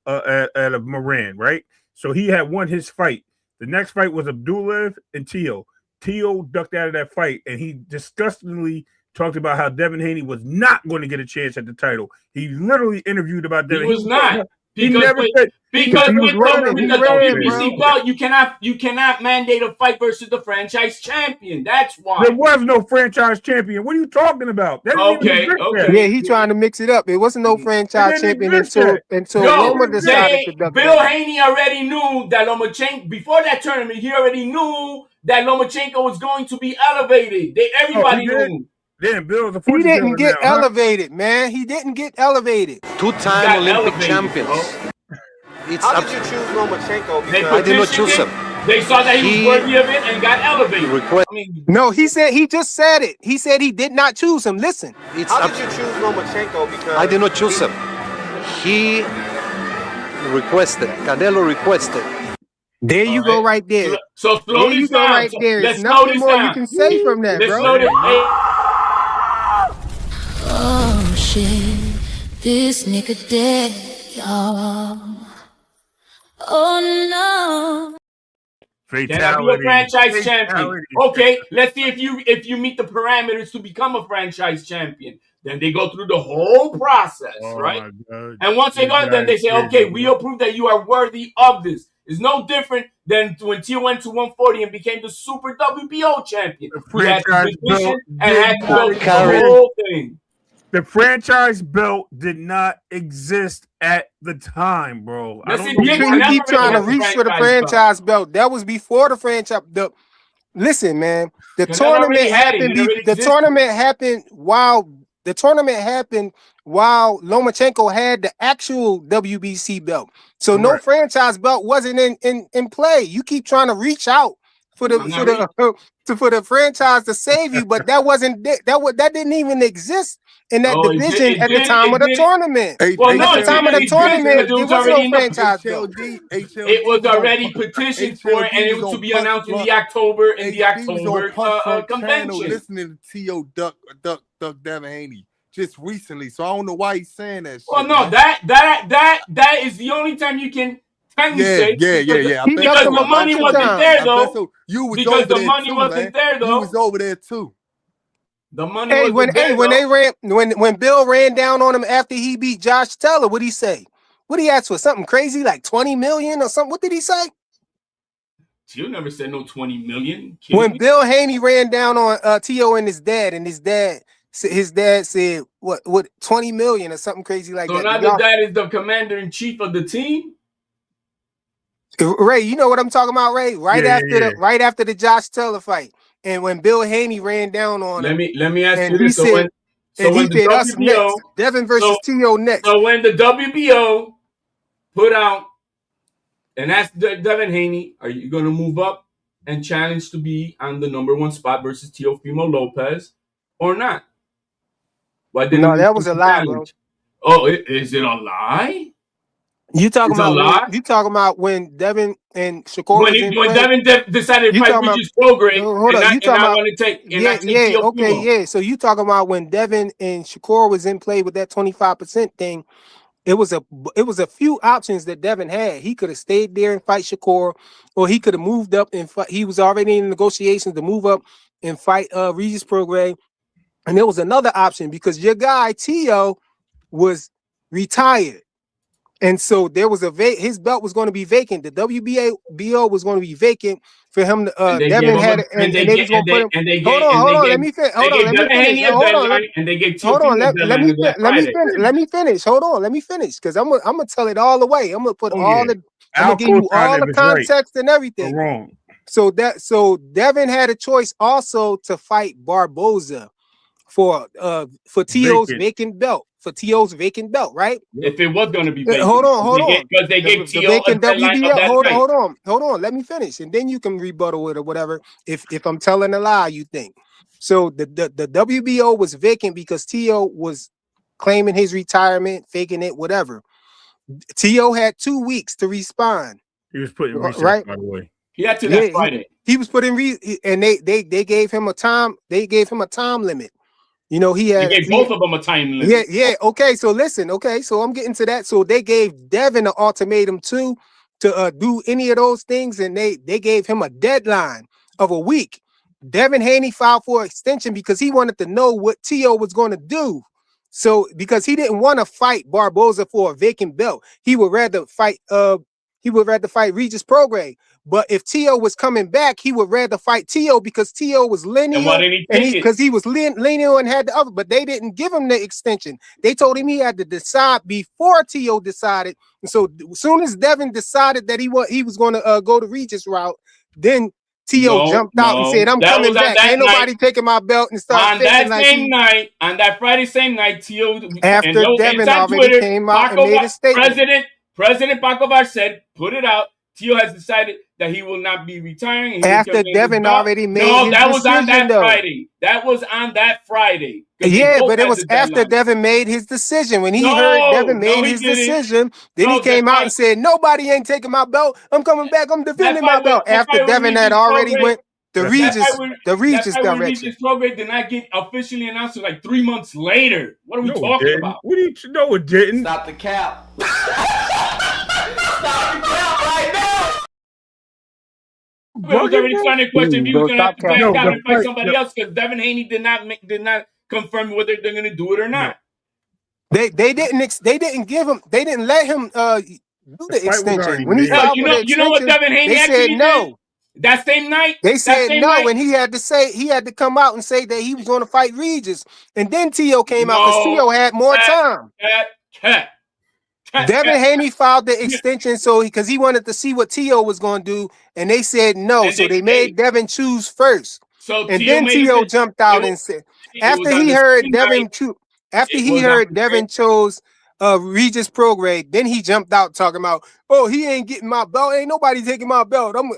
Moran, right? So he had won his fight. The next fight was Abdulaev and T.O. T.O. ducked out of that fight, and he disgustingly talked about how Devin Haney was not going to get a chance at the title. He literally interviewed about Devin. He was not. Because with the WBC belt, you cannot mandate a fight versus the franchise champion. That's why there was no franchise champion. What are you talking about? Okay. Yeah, he trying to mix it up. It wasn't no franchise champion until Loma decided to duck. Bill Haney already knew that Lomachenko before that tournament. He already knew that Lomachenko was going to be elevated. Everybody knew. Damn, Bill, he didn't get elevated, man. He didn't get elevated. Two-time Olympic champions. How did you choose Lomachenko? I did not choose him. They saw that he was worthy of it and got elevated. No, he just said it. He said he did not choose him. Listen. How did you choose Lomachenko? Because I did not choose him. He requested. Canelo requested There you go, right there. So slow There this you go, down. right So there. It's let's slow nothing this more you down. can say from that, Let's bro. slow this. Oh shit, this nigga dead, y'all. Oh no. Can I be a franchise champion? Fatality. Okay, let's see if you meet the parameters to become a franchise champion. Then they go through the whole process, Oh right? my God. And once they This go, then they guy's say, crazy, okay, bro. we approve that you are worthy of this. It's no different than when Tio went to 140 and became the Super WBO champion. The He had to franchise petition belt and did had to not go through the exist. whole thing. The franchise belt did not exist at the time, bro. I Yes, don't it know did. You why. keep trying to Canelo reach for the franchise belt. That was before the franchise. Listen, man. The tournament already had it. happened. It already The existed. tournament happened while Lomachenko had the actual WBC belt. So no Correct. franchise belt wasn't in play. You keep trying to reach out for the for the franchise to save you, but that wasn't that didn't even exist in that division at the time of the tournament. Well, no, At the it time of didn't the exist because tournament, it there was was no already in the franchise belt. It was already petitioned for, and it was to be announced in the October was on Punch Drunk Channel convention. listening to T.O. Duck Devin Haney just recently, so I don't know why he's saying that shit. Well, no, man. that is the only time you can say. Yeah. Because the money wasn't there, though. So you was because over the there money too, wasn't man. there, though. You was over there too. The money wasn't there, when Bill ran down on him after he beat Josh Taylor, what'd he say? What'd he ask for? Something crazy like 20 million or something? What did he say? You never said no 20 million. When Bill Haney ran down on T.O. and his dad said what 20 million or something crazy like So that. now the dad is the commander in chief of the team. Ray, you know what I'm talking about, Ray? Right after the Josh Taylor fight, and when Bill Haney ran down on him, let me ask and you he this: said, us next, Devin versus T.O. next. So when the WBO put out and asked Devin Haney, are you going to move up and challenge to be on the #1 spot versus Teofimo Lopez or not? Why didn't No, that was a lie, bro. Oh, is it a lie? You talking about when Devin and Shakur when Devin decided to fight Regis Prograis, So you talking about when Devin and Shakur was in play with that 25% thing? It was a few options that Devin had. He could have stayed there and fight Shakur, or he could have moved up and fight. He was already in negotiations to move up and fight Regis Prograis. And there was another option because your guy T.O. was retired. And so there was his belt was going to be vacant. The WBO was going to be vacant for him to Devin had it, and they was going to put him. Hold on, let me finish. Hold on, let me finish. Hold on, let me finish because I'm gonna tell it all the way. I'm gonna give you all the context and everything. Wrong. So Devin had a choice also to fight Barboza for T.O.'s vacant belt. For T.O.'s vacant belt, right? If it was going to be vacant. Hold on. Because they gave T.O. vacant WBO. Hold on. Let me finish. And then you can rebuttal it or whatever. If I'm telling a lie, you think. So the WBO was vacant because T.O. was claiming his retirement, faking it, whatever. T.O. had 2 weeks to respond. He was put in recess, by the way. He had to that Friday. He was put in and they gave him a time. They gave him a time limit. You know, he gave both of them a time limit. Yeah. Okay, so listen. Okay, so I'm getting to that. So they gave Devin an ultimatum too to do any of those things, and they gave him a deadline of a week. Devin Haney filed for extension because he wanted to know what T.O. was going to do. So because he didn't want to fight Barboza for a vacant belt, he would rather fight Regis Prograis. But if T.O. was coming back, he would rather fight T.O. because T.O. was lineal and because he was lineal and had the other, but they didn't give him the extension. They told him he had to decide before T.O. decided. And so as soon as Devin decided that he was going to go the Regis route, then T.O. jumped out and said, I'm coming back. Ain't nobody taking my belt and started on that Friday same night, T.O. after Devin already came out and made a statement. President Pacovar said, put it out. T.O. has decided that he will not be retiring. And he will After command his Devin belt. already made No, his that was on decision, that though. Friday. That was on that Friday. 'Cause they Yeah, both but it had was the after deadline. Devin made his decision. When he heard Devin made he his didn't. decision, then No, he came out and said, "Nobody ain't taking my belt. I'm coming back. I'm defending my belt." After Devin had already went, the Regis got Regis Prograde did not get officially announced until like 3 months later. What are we No, it talking didn't. about? What do you know? It didn't. Stop the cap. Stop the cap right now. It was already starting to question if he was going to have to back out and fight somebody else because Devin Haney did not confirm whether they're going to do it or not. They didn't give him. They didn't let him do the extension. When he No, filed for the you know what extension, Devin Haney they actually said no. did? That same night? They That said same no, night? and he had to come out and say that he was going to fight Regis. And then T.O. came out because No, T.O. had more time. Devin Haney filed the extension because he wanted to see what T.O. was going to do, and they said no. And So they made Devin choose first. So And T.O. then made T.O. it. jumped out It and said, was after on he the heard same Devin night. Devin chose Regis Prograde, then he jumped out talking about, "Oh, he ain't getting my belt. Ain't nobody taking my belt." Come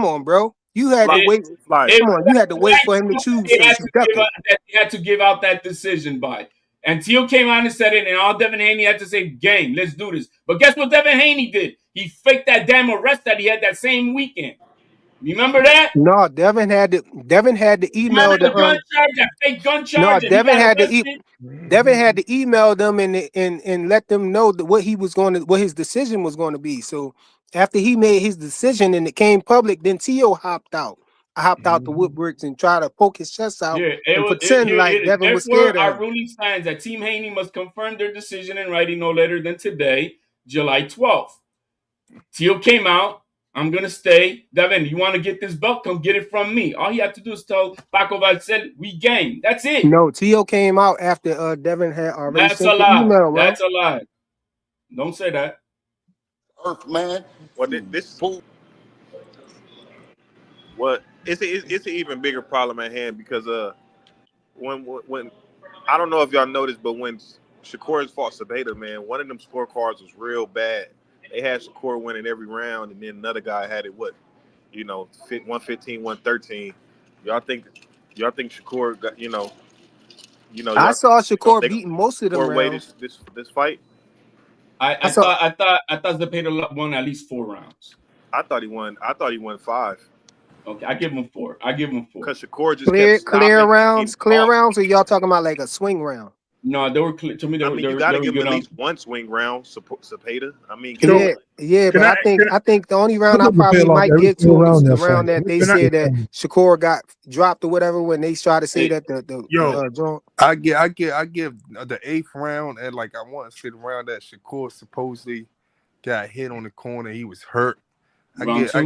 on, bro. You had to wait. Come on, you had to wait for him to choose first. You ducked it. He had to give out that decision by. And Teal came out and said it, and all Devin Haney had to say, "Gang, let's do this." But guess what Devin Haney did? He faked that damn arrest that he had that same weekend. Remember that? No, Devin had to email Remember the gun charge, that fake gun charge? No, and Devin he got had arrested? Devin had to email them and let them know that what his decision was going to be. So after he made his decision and it came public, then T.O. hopped out. I hopped out the woodworks and tried to poke his chest out and pretend like Devin was Therefore, scared of our him. ruling stands that Team Haney must confirm their decision in writing no later than today, July 12th. Teal came out. I'm going to stay. Devin, you want to get this belt? Come get it from me. All he had to do is tell Paco Valcel, we gang. That's it. No, T.O. came out after Devin had already That's sent a the lie. email, bro. That's a lie. Don't say that. Earth man. Well, it's an even bigger problem at hand because when I don't know if y'all noticed, but when Shakur fought Sabata, man, one of them scorecards was real bad. They had Shakur winning every round, and then another guy had it 115, 113. Y'all think Shakur got I saw Shakur they beating most of them Shakur rounds. this fight? I thought Zepeda won at least 4 rounds. I thought he won 5. Okay, I give him 4. Because Shakur just Clear kept stopping. rounds, or y'all talking about like a swing round? No, they were clear. To me, they were. You got to give him at least one swing round, Zepeda. I mean, but I think the only round I probably might get to is the round that they said that Shakur got dropped or whatever when they tried to say that I give the 8th round and I want to say the round that Shakur supposedly got hit on the corner. He was hurt. I gave that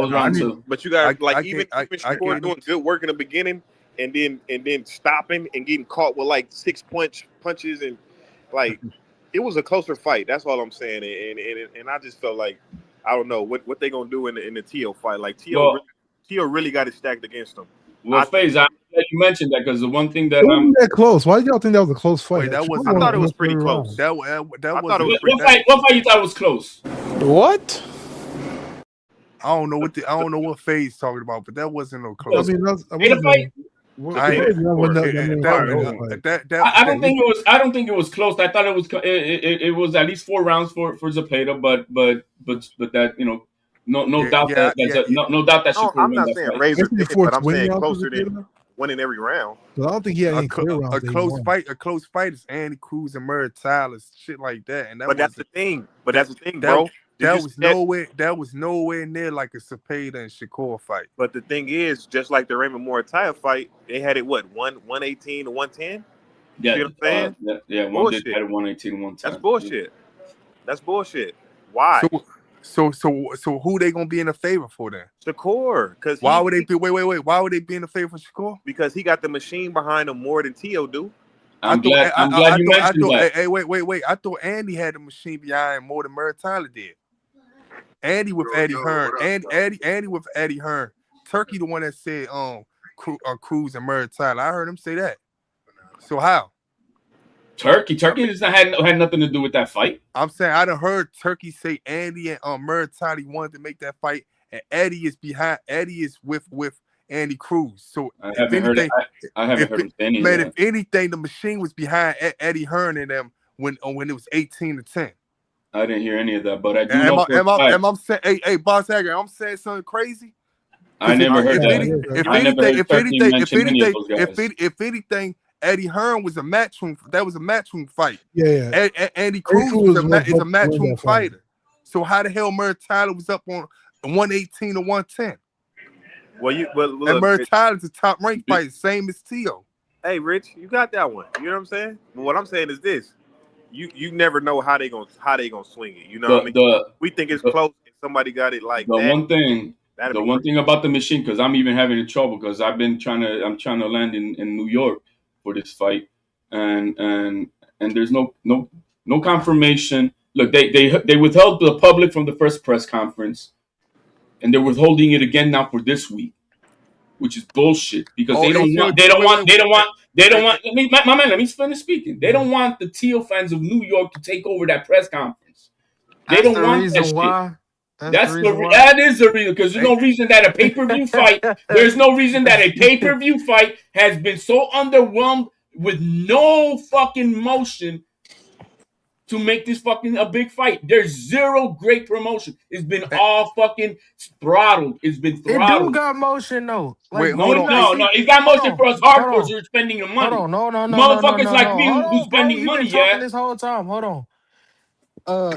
was round 2. But you got even Shakur doing good work in the beginning. And then stopping and getting caught with 6 punches and it was a closer fight. That's all I'm saying. And I just felt like I don't know what they gonna do in the T.O. fight. T.O. really got it stacked against him. Well, FaZe, I'm glad you mentioned that because the one thing that it wasn't that close. Why did y'all think that was a close fight? I thought it was pretty close. What fight you thought was close? What? I don't know what FaZe talking about, but that wasn't no close. I mean, I don't think it was close. I thought it was at least 4 rounds for Zepeda, but that no doubt that Shakur I'm win not that saying fight. razor thin, but I'm saying closer than winning every round. I don't think he had any clear rounds. A close fight is Andy Cruz and Murray Tyler, shit like that. And that's the thing, bro. That was nowhere near like a Zepeda and Shakur fight. But the thing is, just like the Raymond Morataya fight, they had it 118 to 110. Yeah, you know what I'm saying? One did at 118 and 110. That's bullshit. That's bullshit. Why? So who they gonna be in a favor for then? Shakur, because why would they be? Wait. Why would they be in a favor for Shakur? Because he got the machine behind him more than T.O. do. I'm glad you mentioned that. Hey, wait. I thought Andy had the machine behind more than Murray Tyler did. Andy with Eddie Hearn. Andy with Eddie Hearn. Turkey the one that said Cruz and Murray Tyler. I heard him say that. So how? Turkey does not had nothing to do with that fight. I'm saying I done heard Turkey say Andy and Muratali wanted to make that fight, and Eddie is behind. Eddie is with Andy Cruz. So I if haven't heard. anything, I haven't heard him say any of man, that. if anything, the machine was behind Eddie Hearn and them when it was 18-10. I didn't hear any of that, but I do Am know for a fact. I saying, hey, Boss Hager, I'm saying something crazy? I never heard If Turkey mention any of those guys. if anything, Eddie Hearn was a matchroom. That was a matchroom fight. Yeah. Andy Cruz is a matchroom fighter. So how the hell Tyler was up on 118 to 110? Well, look, and Murray Tyler's a top ranked fighter, same as Tio. Hey, Rich, you got that one. You know what I'm saying? But what I'm saying is this: you never know how they gonna swing it. You know what I mean? We think it's close. If somebody got it like the that. One thing about the machine, because I'm even having trouble because I'm trying to land in New York for this fight, and there's no confirmation. Look, they withheld the public from the first press conference, and they're withholding it again now for this week, which is bullshit because they don't want. My man, let me finish speaking. They don't want the Teal fans of New York to take over that press conference. They don't want that shit. That is the reason, because there's no reason that a pay-per-view fight. There's no reason that a pay-per-view fight has been so underwhelmed with no fucking motion to make this fucking a big fight. There's zero great promotion. It's been all fucking throttled. It's been throttled. It do got motion though. Like, no. It got motion for us hardcores who are spending the money. No. Motherfuckers like me who's spending money. You've been talking this whole time. Hold on.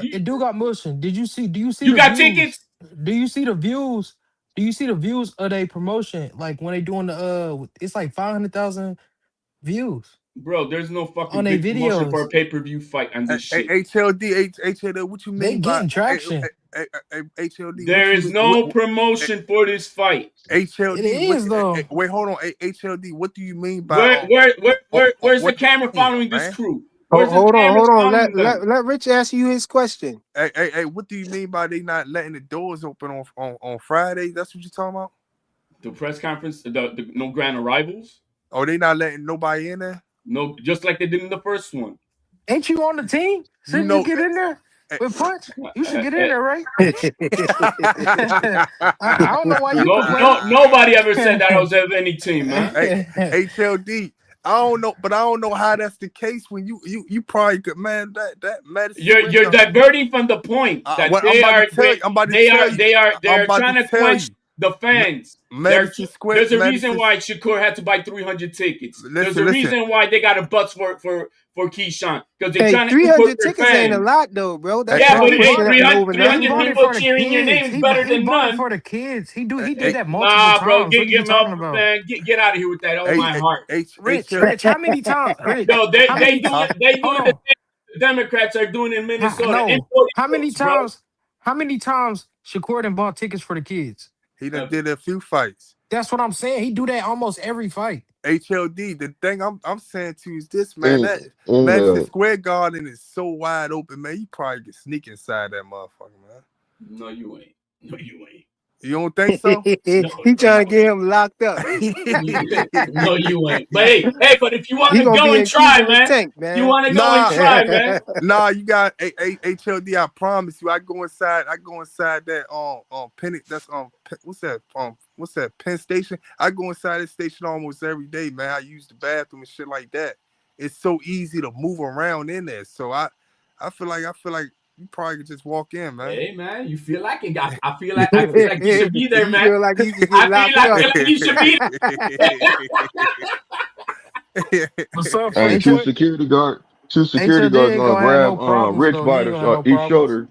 It do got motion. Do you see? You got tickets? Do you see the views? Do you see the views of their promotion? Like when they doing the it's like 500,000 views. Bro, there's no fucking on big their promotion videos for a pay-per-view fight on this shit. HLD, what you mean they getting traction? HLD, there is no promotion for this fight. HLD, it is though. Wait, hold on, HLD. What do you mean by where's the camera following this crew? Hold on. Let Rich ask you his question. Hey, what do you mean by they not letting the doors open on Friday? That's what you talking about? The press conference, the no grand arrivals. Oh, they not letting nobody in there? No, just like they did in the first one. Ain't you on the team? Shouldn't you get in there with Punch? You should get in there, right? I don't know why you. Nobody ever said that I was of any team, man. HLD. I don't know how that's the case when you probably could, man. That medicine. You're diverting from the point that they are trying to quench the fans. There's a reason why Shakur had to buy 300 tickets. There's a reason why they got a butts for Keyshawn, because they're trying to 300 tickets fans. Ain't a lot though, bro. That's but 300 people cheering your name is better than none. For the kids, he did that multiple times. Bro, get out of here with that. Oh my heart, Rich, how many times? Rich, no, they doing the Democrats are doing in Minnesota. How many times? How many times Shakur done bought tickets for the kids? He done did a few fights. That's what I'm saying. He do that almost every fight. HLD, the thing I'm saying to you is this, man. Madison Square Garden is so wide open, man. You probably can sneak inside that motherfucker, man. No, you ain't. You don't think so? He trying to get him locked up. No, you ain't. But but if you want to go and try, man, you want to go and try, man. Nah, you got HLD. I promise you. I go inside that Penn. That's what's that Penn Station? I go inside that station almost every day, man. I use the bathroom and shit like that. It's so easy to move around in there. So I feel like you probably could just walk in, man. Hey, man, you feel like it. I feel like you should be there, man. You feel like you could get locked up. I feel like you should be there. What's up, hey, two security guards gonna grab Rich by each shoulder.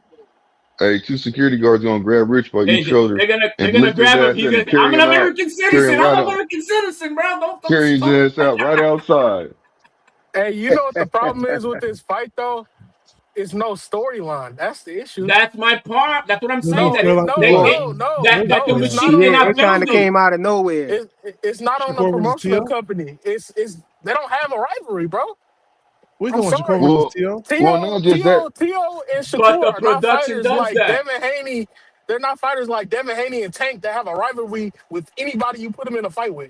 Hey, two security guards gonna grab Rich by each shoulder. They're gonna grab him. I'm an American citizen. I'm an American citizen, bro. Don't carry his ass out right outside. Hey, you know what the problem is with this fight, though? It's no storyline. That's the issue. That's my part. That's what I'm saying. No. The machine cannot kind of came out of nowhere. It's not on the promotional company. It's they don't have a rivalry, bro. We're going to Shakur Tio and Shakur are not fighters like Devin Haney. They're not fighters like Devin Haney and Tank that have a rivalry with anybody you put them in a fight with.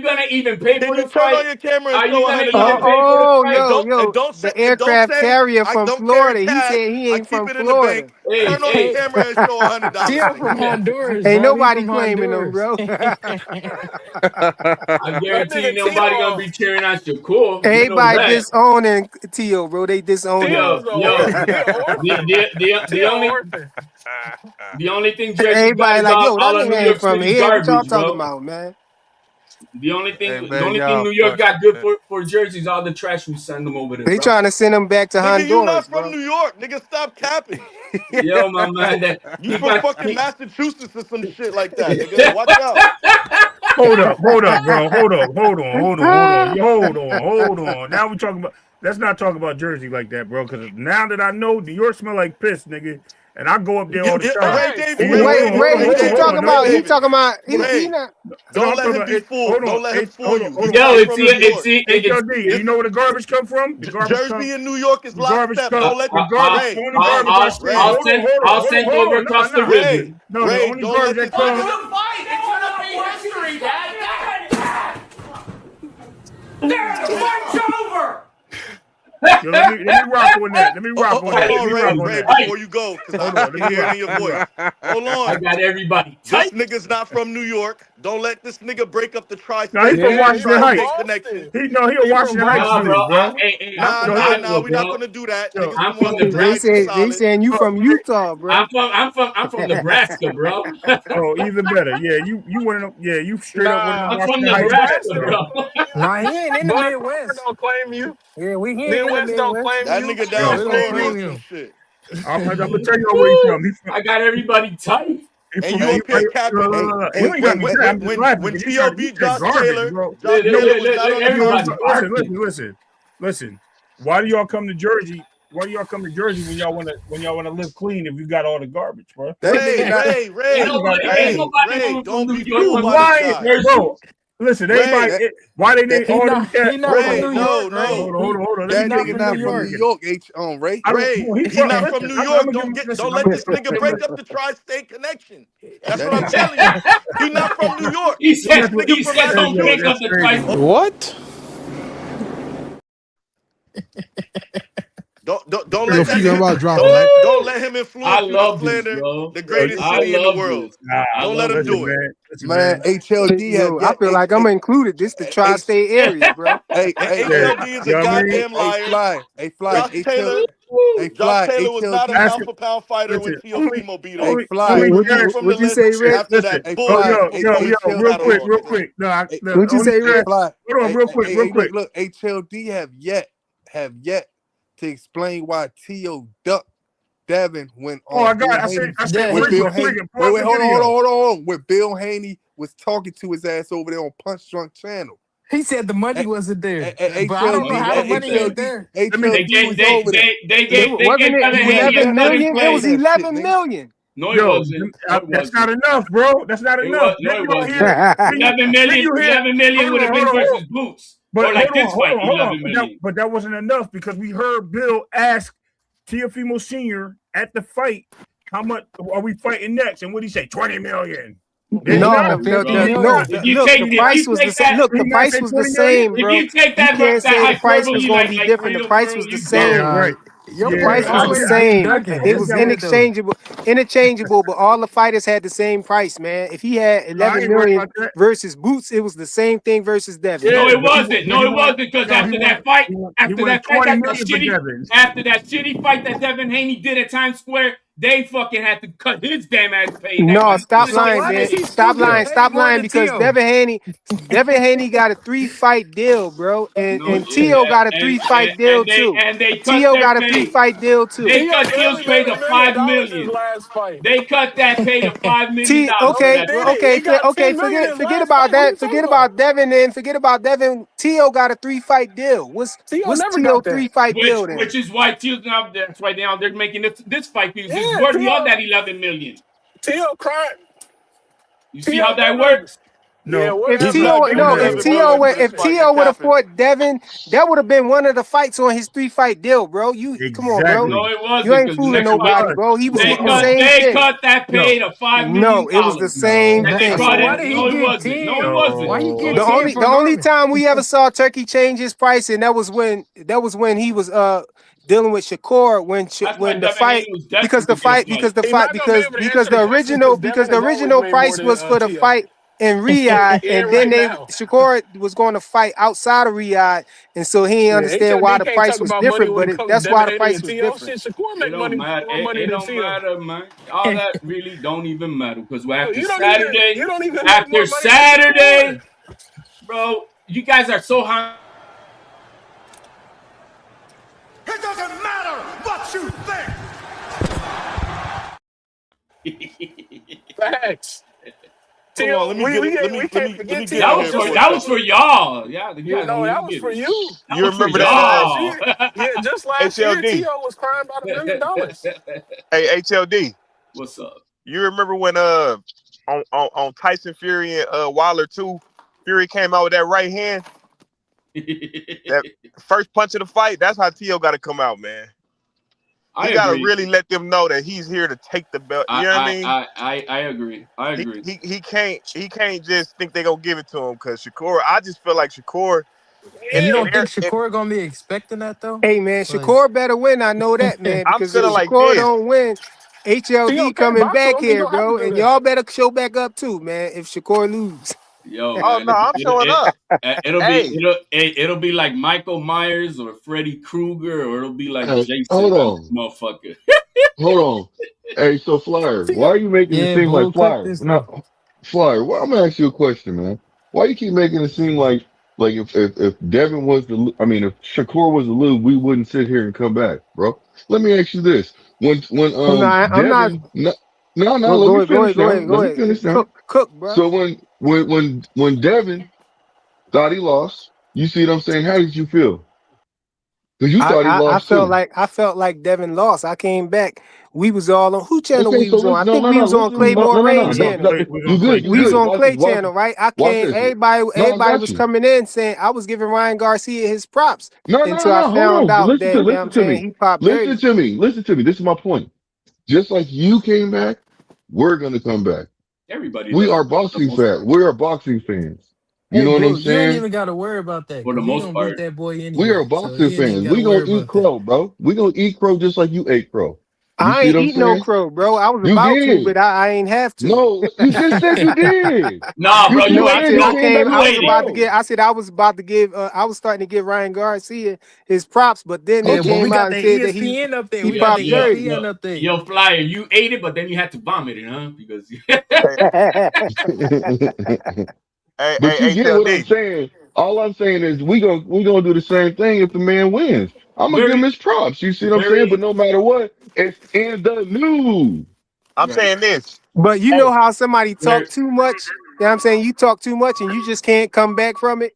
you gonna even pay Can for you the turn on fight? your camera and Are show you gonna $100? even pay for the Oh, fight? yo, the aircraft say carrier I from don't carry Florida. He cash. said he I ain't keep from it in the Florida. bank. Hey, Turn on the hey, camera and show $100, Still from nigga. Honduras, Ain't bro. He nobody from claiming them, Honduras. bro. I That guarantee you nigga nobody gonna Tio. be cheering on Shakur. You know Everybody that. disowning Tio, bro. They disowning him. Tio's he an orphan. Tio orphan. The only thing Jersey got Everybody is like, yo, that all of New nigga ain't York from City's here. What y'all garbage, talking bro. about, man? The only Hey, thing man, y'all New York funny, got good man. for Jersey is all the trash we send them over there, They bro. trying to send him back to Nigga, you Honduras, not from bro. New York. Nigga, stop capping. Yo, my man, that You keep from on fucking keep, Massachusetts or some shit like that, nigga. Watch out. Hold up, bro. Hold on. Now we talking about. Let's not talk about Jersey like that, bro. Because now that I know New York smell like piss, nigga, and I go up there all the time. Ray Davis. Wait, what you talking about? He talking about he Ray, not. don't let him be fooled. Hold on. Don't let him fool you. He's Yo, not from New York. HLD, you know where the garbage come from? The garbage Jersey and New York is the garbage lockstep. come. Don't let The garbage. The only garbage I see. I'll send over across the river. No, the only garbage that comes. It's gonna be history, Dad. Dad, the fight's over. Yo, let me rock on that. Let me rock on that. Hold on, Ray, before you go, because I can hear it in your voice. Hold on. I got everybody This nigga's not from New York. Don't let this nigga break up the Nah, he tri-state from Washington Heights. connection. He a Washington Heights Nah, dude, bro. bro. Nah, we're not gonna do that. Niggas I'm from from Washington Heights is They solid. saying you from Utah, bro. I'm from Nebraska, bro. Oh, even better. Yeah, you one of them. Yeah, you straight up one of them I'm from Washington Heights Nebraska, cats, bro. Nah, he ain't in the But Midwest. don't claim you. Yeah, he ain't in the Midwest don't Midwest. claim That you. nigga Yo, down We gonna Florida claim or you. some shit. I'm gonna tell you where he from. He from. I got everybody tight. And you up here capping. You ain't got me tight. I'm just laughing. When You T.O. said beat garbage, Josh Taylor, bro. Josh You know Taylor was not on the everybody card. Listen. Why do y'all come to Jersey? Why do y'all come to Jersey when y'all wanna live clean if you got all the garbage, bro? Ray, don't be fooled by this guy. Bro. Listen, everybody. Why they name all them cats? He not from New York, Ray. Hold on. He not from New York. Ray. Ray, he's not from New York. Don't let this nigga break up the tri-state connection. That's what I'm telling you. He's not from New York. He said This nigga from don't break up Massachusetts. the tri-state. What? Don't let that nigga. don't let him influence you to slander the greatest city in the world. Don't let him do it. Man, HLD Yo, I have feel like I'm included. This the tri-state area, bro. HLD is a goddamn liar. Josh Taylor was not a pound for pound fighter when Teofimo beat him. Remove from the What'd you say, list Rick? after that Yo, bullshit. real quick. No, What'd you say, Rick? Hold on, real quick. Look, HLD have yet to explain why T.O. ducked Devin when I said Bill Haney. Wait, hold on. When Bill Haney was talking to his ass over there on Punch Drunk Channel. He said the money wasn't there. But I don't know how the money ain't there. They gave 11 million. It was 11 million. No, it wasn't. That's not enough, bro. That's not enough. No, it wasn't. 11 million would have been versus Boots. But or this fight, 11 million. But that wasn't enough because we heard Bill ask Teofimo Sr. at the fight, how much are we fighting next? And what did he say? 20 million. Look, the price was the same. Look, the price was the same, bro. If you take You that, can't say the price was going to be like different. The price was the same. Right. The price was the same. It was interchangeable, but all the fighters had the same price, man. If he had 11 million versus Boots, it was the same thing versus Devin. No, it wasn't. No, it wasn't because after that fight, after that shitty fight that Devin Haney did at Times Square, they fucking had to cut his damn ass pay. No, stop lying, man. Stop lying because Devin Haney got a 3-fight deal, bro. And T.O. got a 3-fight deal too. T.O. got a 3-fight deal too. They cut Tio's pay to $5 million. They cut that pay to $5 million. Okay. Forget about that. Forget about Devin and forget about Devin. T.O. got a 3-fight deal. What's T.O. 3-fight deal then? Which is why Tio's now. That's why now they're making this fight because it's worthy of that 11 million. T.O. cried. You see how that works? No. If T.O. would have fought Devin, that would have been one of the fights on his 3-fight deal, bro. Come on, bro. No, it wasn't. You ain't fooling nobody, bro. He was getting the same thing. They cut that pay to $5 million. No, it was the same thing. No, it wasn't. No, it wasn't. The only time we ever saw Turkey change his price, and that was when he was dealing with Shakur when the fight because the original price was for the fight in Riyadh, and then Shakur was going to fight outside of Riyadh, and so he didn't understand why the price was different. But that's why the price was different. Shakur make money more money than T.O. matter, man. All that really don't even matter because after Saturday, bro, you guys are so high. It doesn't matter what you think. Facts. Hold on. Let me get it. Let me get in here for a that was second. for y'all. Yeah, Yeah, no, that was get for it. you. That You was for remember that? Last y'all. year, yeah, just last year, HLD. T.O. was crying about $1 million. Hey, HLD. What's up? You remember when on Tyson Fury and Wilder 2, Fury came out with that right hand? That first punch of the fight, that's how T.O. got to come out, man. I He got to agree. really let them know that he's here to take the belt. You know what I mean? I agree. I agree. He can't just think they gonna give it to him because Shakur. I just feel like Shakur. And you don't think Shakur gonna be expecting that though? Hey man, Like, Shakur better win. I know that, man. I'm Because if feeling like Shakur this. don't win, he HLD okay, coming box with back him. He here, gonna have to bro. do And that. y'all better show back up too, man. If Shakur lose. Yo, Oh man, no, I'm showing up. Hey, it'll be like Michael Myers or Freddy Krueger, or it'll be like Hey, hold Jason, on. motherfucker. Hold on. Hey, so Flyer, why are you making it Yeah, seem like bull cut Flyer? this though. No, Flyer. Well, I'm gonna ask you a question, man. Why you keep making it seem like if Devin was the, I mean, if Shakur was the lose, we wouldn't sit here and come back, bro. Let me ask you this: when I'm not. I'm not. Devin, no, let Go me ahead. Go finish ahead. Go now. ahead. Go Let me ahead. finish now. Cook, bro. So when Devin thought he lost, you see what I'm saying? How did you feel? Because you thought he I lost felt too. like Devin lost. I came back. We was all on who channel Okay, we so was on. I listen, think we was on listen, no, Claymore no, no, Rain no, We're no, gonna channel. play. no. We're You gonna play. good, you We was good. on Watch Clay this, channel, right? I watch came. this. No, I Everybody got was you. coming in saying I was giving Ryan Garcia his props No, no, until no, I no. Hold found on. out that, you know what Listen I'm to saying, me. he popped Listen 30. to me. Listen to me. This is my point. Just like you came back, we're gonna come back. Everybody We does, are for the boxing most fans. part. We are boxing fans. You Hey, know what I'm Blue, you ain't saying? even got to worry about that For the because he most gonna beat part. that boy We are anyway. So boxing you ain't even fans. got to We worry gonna eat about that. crow, bro. We gonna eat crow just like you ate crow. You I see ain't what I'm eat no saying? crow, bro. I was You about to, did. but I ain't have to. No, you just said you did. Nah, bro, You No, you just I ate. said said he I No, came came. back I you like was ate it. about to crow. get. I said I was about to give. I was starting to give Ryan Garcia his props, but then they Yeah, but Okay. we came out got and that said that he ESPN update. he We got popped the dirty. ESPN update. Yo, Flyer, you ate it, but then you had to vomit it, huh? Because hey, But you get what I'm HLD. saying. All I'm saying is we gonna do the same thing if the man wins. I'm gonna give him very, his props. You see what I'm saying? But very no matter what, it's in the news. I'm right. saying this. But you know Hey, how somebody Very, talk too much. You know what I'm saying? You talk too much and you just can't come back from it.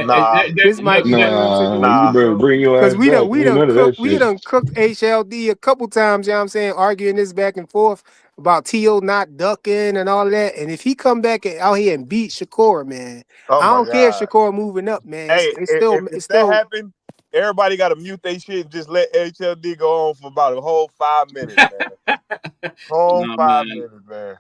nah, This might look, be one of them Nah, you situations, nah. better bro. bring your Cause ass back. Ain't none of that we shit. done cooked HLD a couple times, you know what I'm saying, arguing this back and forth about T.O. not ducking and all that. And if he come back out here and beat Shakur, man, Oh I my don't care if God. Shakur moving up, man. Hey, It's if that still happened, everybody got to mute their shit and just let HLD go on for about a whole 5 minutes, man. Whole nah, 5 minutes, man.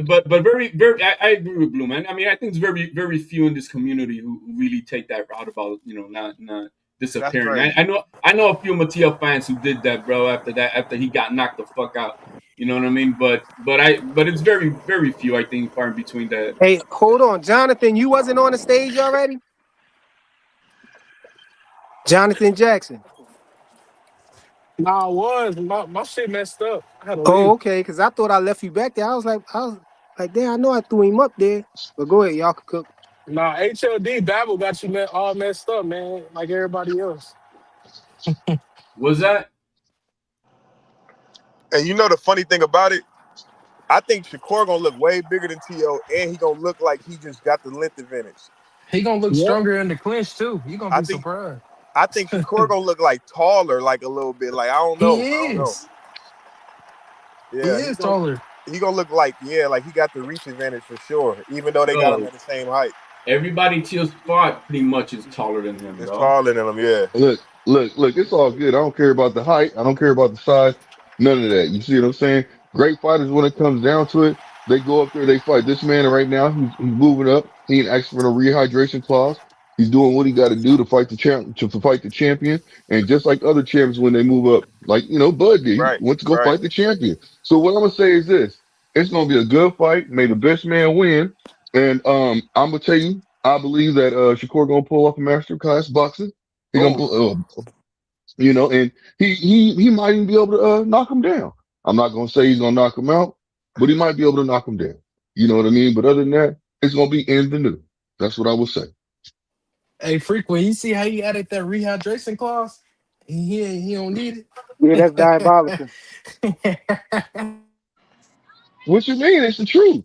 but very, I agree with Blue, man. I mean, I think it's very few in this community who really take that route about not That's disappearing. crazy. I know a few Mateo fans who did that, bro. After he got knocked the fuck out, you know what I mean. But it's very few. I think far in between that. Hey, hold on, Jonathan. You wasn't on the stage already? Jonathan Jackson. Nah, I was. My shit messed up. I had to Oh, leave. okay, because I thought I left you back there. I was like, damn, I know I threw him up there. But go ahead, y'all can cook. Nah, HLD Babel got you all messed up, man, like everybody else. Was that? And you know the funny thing about it? I think Shakur gonna look way bigger than T.O. and he gonna look like he just got the length advantage. He gonna look Yep. stronger in the clinch too. You gonna I be think surprised. I think Shakur gonna look like taller, like a little bit. Like I don't He know. I don't know. is. He Yeah, is taller. he gonna look like like he got the reach advantage for sure. Even though they got him Yo, at the same height, everybody Teal's spot pretty much is taller than him, it's dog. taller than him. Yeah. Look, it's all good. I don't care about the height. I don't care about the size. None of that. You see what I'm saying? Great fighters, when it comes down to it, they go up there, they fight. This man right now, he's moving up. He ain't asking for no rehydration clause. He's doing what he got to do to fight the champ, to fight the champion. And just like other champions, when they move up, like, Bud did, he Right. went to go Right. fight the champion. So what I'm going to say is this. It's going to be a good fight. May the best man win. And, I'm going to tell you, I believe that, Shakur going to pull off a master class boxing. He gonna Oh. pull, and he might even be able to knock him down. I'm not gonna say he's gonna knock him out, but he might be able to knock him down. You know what I mean? But other than that, it's gonna be in the news. That's what I would say. Hey, Frequent, you see how he added that rehydration clause? He don't need Yeah, that's it. diabolical. What you mean? It's the truth.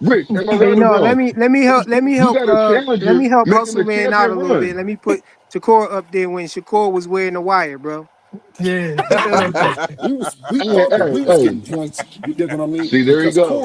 Rich, am I Hey, right or no, let wrong? me let me help let me You help got a let challenger me help making Hustle a Man out a champion little bit. run. Let me put Shakur up there when Shakur was wearing the wire, bro. Yeah, put that up there. Hey, hey, hey. See, there you go.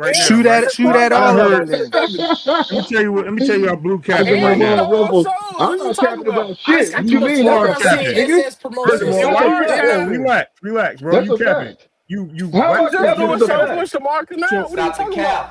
right now. Shoot Right? at all of them then. Let me tell you what. Let me tell you how blue I cap get is my right now. mom ruffles. shows. I'm What you not talking capping about? about I just shit. got What too you much mean? time That's around a fact, seeing nigga. SS First promotion. of See all, what that's a you Relax, fact. doing? relax, bro. That's You a capping. fact. You How I'm I just capping doing is a shit. I'm fact. pushing the marker now. So What are you Stop the talking about?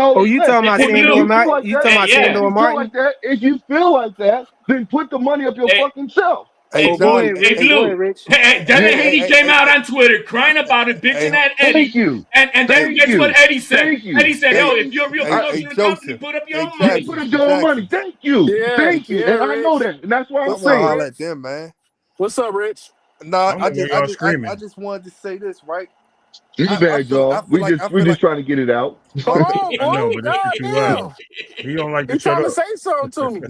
no Oh, you respect. talking about Well, if Sandor you feel Martin? like You that, talking about if Sandor you feel Martin? like that, if you feel like that, then put the money up your fucking self. Hey, Oh, go John. ahead, Hey, Rich. Go Blue. ahead, Rich. Devin Yeah. Haney came out on Twitter crying about it, bitching at Thank Eddie. you. And then Thank guess what you. Eddie said? Thank you. Eddie said, And "Yo, if you're a real promotional company, Joseph. put up your Hey, own yeah, money." put Jackson. up your own money. Jackson. Thank you. Yeah, Thank you. yeah, And I know Rich. that. And that's why I I'm What's want to up, saying. holler Rich? at them, man. What's up, Rich? No, I don't know why y'all screaming. I just wanted to say this, right? My bad, I y'all. feel like We're just trying to get it out. Come on, I know, Blue. but this shit God too loud. damn. He don't like to He shut trying to up. say something to me.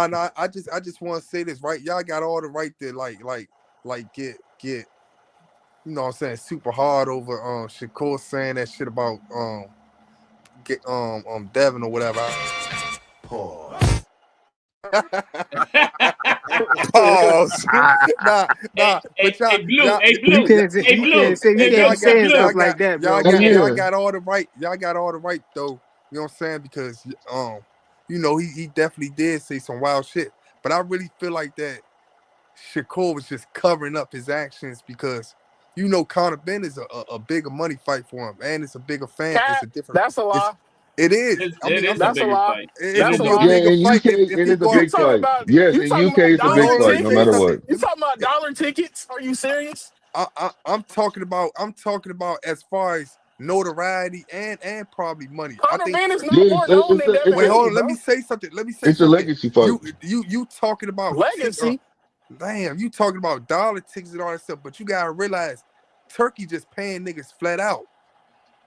no. I just want to say this, right? Y'all got all the right to like get you know what I'm saying, super hard over Shakur saying that shit about Devin or whatever. Pause. Pause. nah, but Hey, Blue. y'all Hey, You Blue. can't say Hey, you can't Blue. say you Hey, can't be Blue. Hey, saying Blue. stuff like that, bro. I'm y'all here. got all the right. Y'all got all the right though You know what I'm saying? Because you know, he definitely did say some wild shit. But I really feel like that Shakur was just covering up his actions because you know Conor Ben is a bigger money fight for him, and it's a bigger fan. It's Cat, a different. that's a lie. It is. I It mean, I'm is a That's just a bigger lie. fight. it's It That's is a gonna a be a lie. Yeah, bigger bigger in fight UK, if it he is a go. You big talking fight. about Yes, you in talking UK, about it's a No, big dollar let me fight, no say matter tickets? what. something. You talking about dollar tickets? Are you serious? I'm talking about. I'm talking about as far as notoriety and probably money. I Conor think. Ben is not Yeah, more known than Devin Wait, Haney, hold on. Let me bro. say something. Let me say it's a something. legacy fight. You talking about Legacy. damn, you talking about dollar tickets and all that stuff, but you gotta realize Turkey just paying niggas flat out.